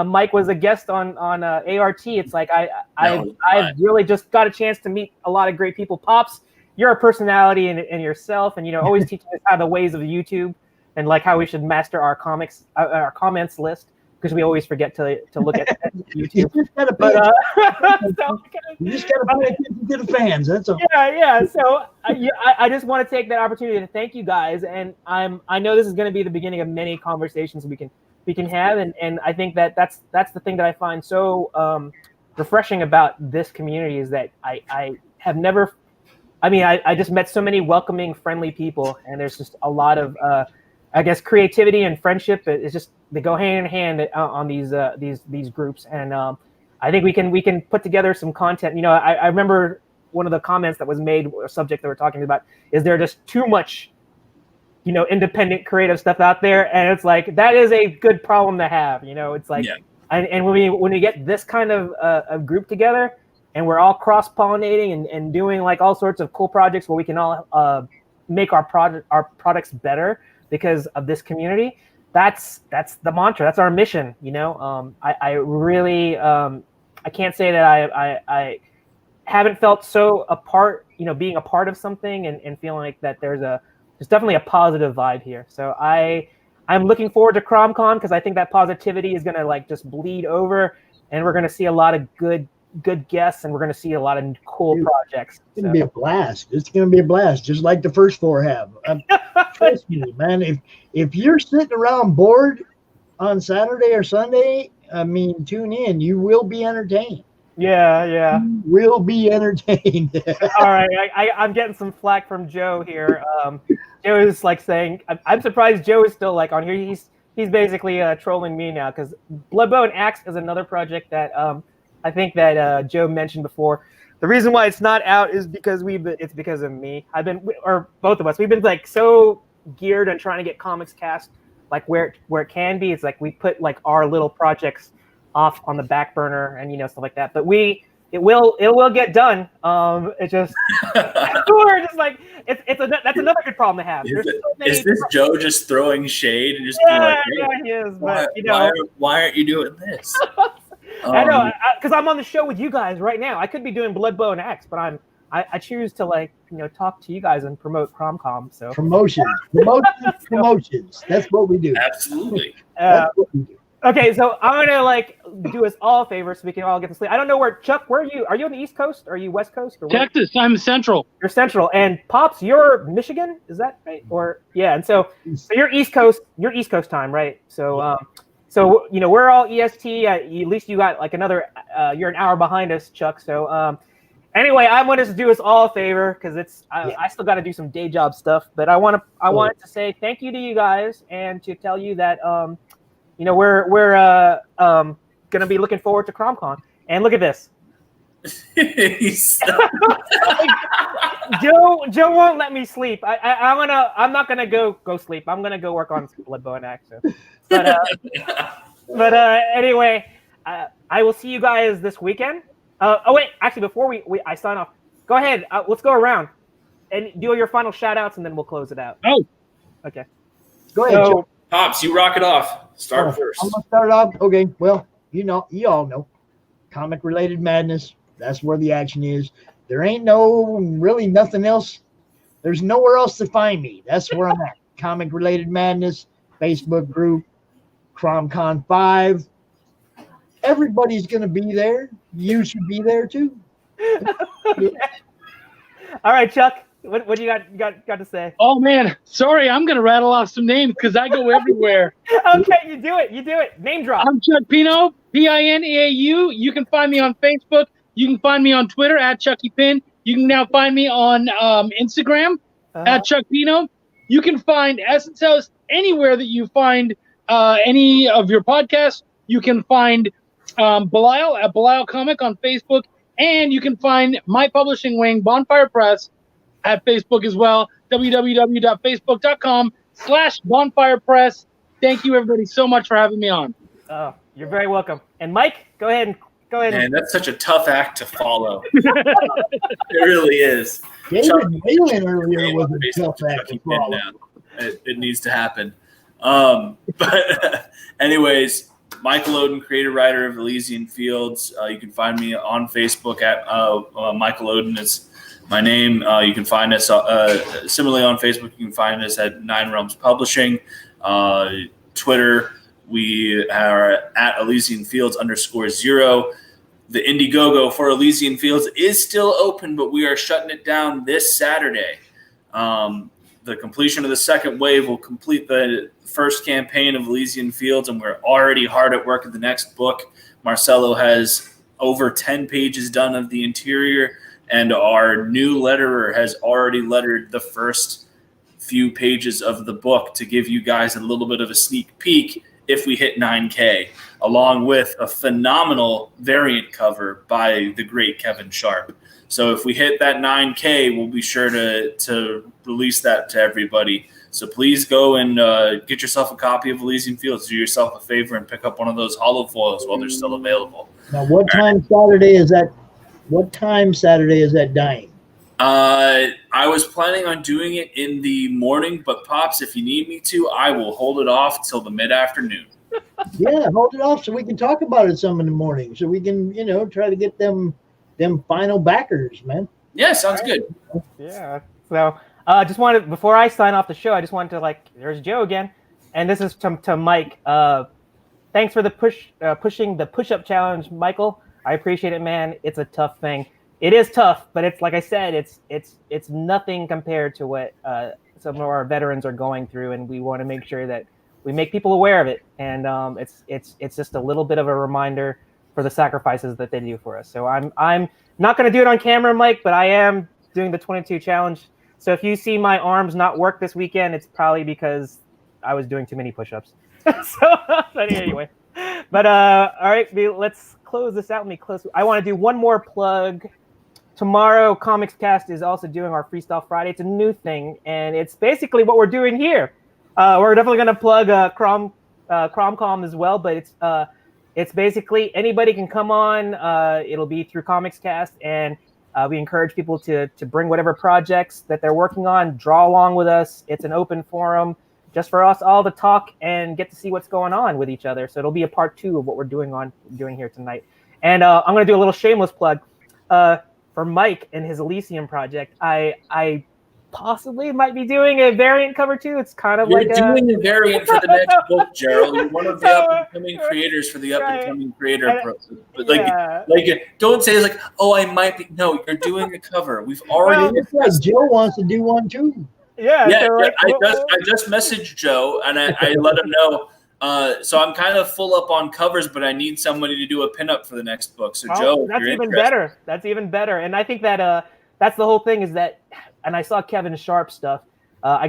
Mike was a guest on ART, it's like I've really just got a chance to meet a lot of great people. Pops, you're a personality in yourself, and always teaching us how the ways of YouTube and like how we should master our comments list, because we always forget to look at YouTube. You just gotta pay attention to the fans. That's all. Yeah. So I just want to take that opportunity to thank you guys, and I know this is going to be the beginning of many conversations we can have, and I think that's the thing that I find so refreshing about this community is that I have never. I mean, I just met so many welcoming, friendly people, and there's just a lot of, I guess, creativity and friendship. It's just they go hand in hand on these groups, and I think we can put together some content. I remember one of the comments that was made, a subject that we're talking about, is there just too much, independent creative stuff out there, and it's like that is a good problem to have. It's like, and when we get this kind of a group together, and we're all cross-pollinating and doing like all sorts of cool projects where we can all make our products better because of this community. That's the mantra. That's our mission. I really I can't say that I haven't felt so a part. Being a part of something and feeling like that there's definitely a positive vibe here. So I'm looking forward to Crom Con because I think that positivity is gonna like just bleed over, and we're gonna see a lot of good guests, and we're going to see a lot of cool projects. It's going to be a blast. It's going to be a blast, just like the first four have. Trust me, man. If you're sitting around bored on Saturday or Sunday, tune in. You will be entertained. Yeah. You will be entertained. All right. I'm getting some flack from Joe here. Joe is like saying, I'm surprised Joe is still like on here. He's basically trolling me now because Blood Bow and Axe is another project that I think that Joe mentioned before. The reason why it's not out is because it's because of me. Or both of us. We've been like so geared on trying to get comics cast like where it can be. It's like we put like our little projects off on the back burner and stuff like that. But it will get done. It's just we're just like that's another good problem to have. Is this Joe just throwing shade and just being like, hey, he is, but why aren't you doing this? I know, because I'm on the show with you guys right now. I could be doing Blood Bow and Axe, but I choose to talk to you guys and promote Crom Con. So promotions. That's what we do. Absolutely. That's what we do. Okay, so I'm gonna do us all a favor so we can all get to sleep. I don't know where Chuck. Where are you? Are you on the East Coast? Or are you West Coast? Or Texas. I'm Central. You're Central, and Pops, you're Michigan. Is that right? Or yeah, and so you're East Coast. You're East Coast time, right? So So we're all EST. At least you got like another. You're an hour behind us, Chuck. So anyway, I wanted to do us all a favor because I still got to do some day job stuff. But I wanted to say thank you to you guys and to tell you that we're gonna be looking forward to Crom Con. And look at this. Joe won't let me sleep. I'm not gonna go sleep. I'm gonna go work on Blood Bow and Axe. But anyway, I will see you guys this weekend. Oh wait, actually before I sign off, go ahead. Let's go around and do your final shout outs and then we'll close it out. Oh, okay. Go ahead, Joe. Pops, you rock it off. Start first. I'm gonna start off. Okay, well, you all know, comic related madness. That's where the action is. There ain't really nothing else. There's nowhere else to find me. That's where I'm at. Comic related madness, Facebook group, Crom Con 5. Everybody's gonna be there. You should be there too. Okay. All right, Chuck. What do you got to say? Oh man, sorry, I'm gonna rattle off some names because I go everywhere. Okay, you do it. Name drop. I'm Chuck Pino, Pineau. You can find me on Facebook. You can find me on Twitter at Chucky Pin. You can now find me on Instagram at Chuck Pino. You can find Essence House anywhere that you find any of your podcasts. You can find Belial at Belial Comic on Facebook, and you can find my publishing wing, Bonfire Press, at Facebook as well, www.facebook.com/Bonfire Press. Thank you, everybody, so much for having me on. Oh, you're very welcome. And Mike, go ahead. Man, that's such a tough act to follow. It really is. David Whalen earlier was a tough act to follow. It needs to happen. But anyways, Michael Oden, creator writer of Elysian Fields. You can find me on Facebook at Michael Oden is my name. You can find us similarly on Facebook. You can find us at Nine Realms Publishing. Twitter, we are at Elysian Fields _0. The Indiegogo for Elysian Fields is still open, but we are shutting it down this Saturday. The completion of the second wave will complete the first campaign of Elysian Fields, and we're already hard at work at the next book. Marcelo has over 10 pages done of the interior, and our new letterer has already lettered the first few pages of the book to give you guys a little bit of a sneak peek if we hit 9K, along with a phenomenal variant cover by the great Kevin Sharp. So if we hit that 9K, we'll be sure to release that to everybody. So please go and get yourself a copy of Elysian Fields. Do yourself a favor and pick up one of those hollow foils while they're still available. Now, what time Saturday is that? What time Saturday is that dying? I was planning on doing it in the morning, but Pops, if you need me to, I will hold it off till the mid-afternoon. Yeah, hold it off so we can talk about it some in the morning, so we can, try to get them final backers, man. Yeah, sounds good. Yeah. So, just wanted, before I sign off the show, I just wanted to there's Joe again, and this is to Mike. Thanks for the pushing the push-up challenge, Michael. I appreciate it, man. It's a tough thing. It is tough, but it's like I said, it's nothing compared to what some of our veterans are going through, and we want to make sure that we make people aware of it. And it's just a little bit of a reminder for the sacrifices that they do for us. So I'm not going to do it on camera, Mike, but I am doing the 22 challenge. So if you see my arms not work this weekend, it's probably because I was doing too many push-ups. But anyway, but all right, let's close this out. Let me close. I want to do one more plug. Tomorrow, Comics Cast is also doing our Freestyle Friday. It's a new thing, and it's basically what we're doing here. We're definitely going to plug Crom Con as well, but it's basically anybody can come on. It'll be through Comics Cast, and we encourage people to bring whatever projects that they're working on, draw along with us. It's an open forum just for us all to talk and get to see what's going on with each other. So it'll be a part 2 of what we're doing here tonight. And I'm going to do a little shameless plug. For Mike and his Elysium project, I possibly might be doing a variant cover too. It's kind of You're doing a variant for the next book, Gerald. You're one of the up-and-coming creators for the up-and-coming creator process. But don't say it's oh, I might be. No, you're doing a cover. We've already. Joe wants to do one too. Yeah. I just messaged Joe and I let him know. So I'm kind of full up on covers, but I need somebody to do a pinup for the next book. So Joe, that's even better. That's even better. And I think that that's the whole thing is that. And I saw Kevin Sharp stuff. I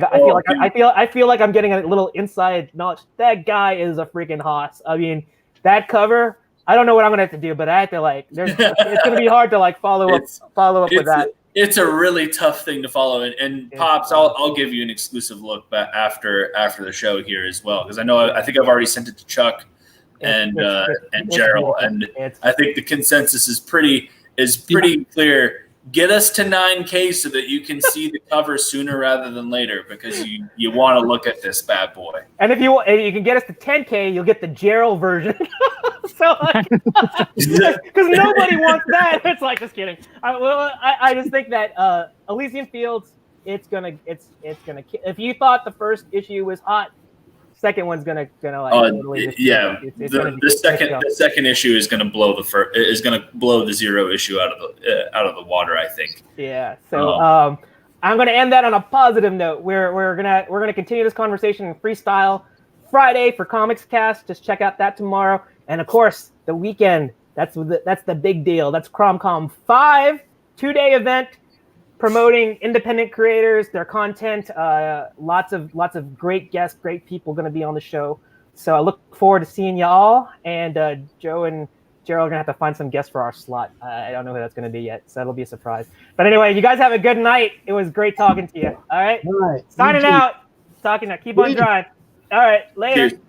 feel like I'm getting a little inside knowledge. That guy is a freaking hoss. I mean, that cover. I don't know what I'm gonna have to do, but I have to it's gonna be hard to follow up with that. It's a really tough thing to follow, and Pops, I'll give you an exclusive look back after the show here as well, because I think I've already sent it to Chuck and Gerald, and I think the consensus is pretty clear. Get us to 9K so that you can see the cover sooner rather than later, because you want to look at this bad boy. And if you can get us to 10K, you'll get the Gerald version. So, because nobody wants that. It's just kidding. I just think that Elysian Fields, it's gonna. If you thought the first issue was hot, second one's gonna the second issue is gonna blow the zero issue out of the water, I think. Yeah. So I'm gonna end that on a positive note. We're gonna continue this conversation in Freestyle Friday for Comics Cast. Just check out that tomorrow, and of course the weekend. That's the big deal. That's Crom Con 5, 2-day event. Promoting independent creators, their content, lots of great guests, great people going to be on the show. So I look forward to seeing y'all. And Joe and Gerald are going to have to find some guests for our slot. I don't know who that's going to be yet, so that'll be a surprise. But anyway, you guys have a good night. It was great talking to you. All right. All right. Signing out. Talking now. Keep on drawing. All right. Later. Cheers.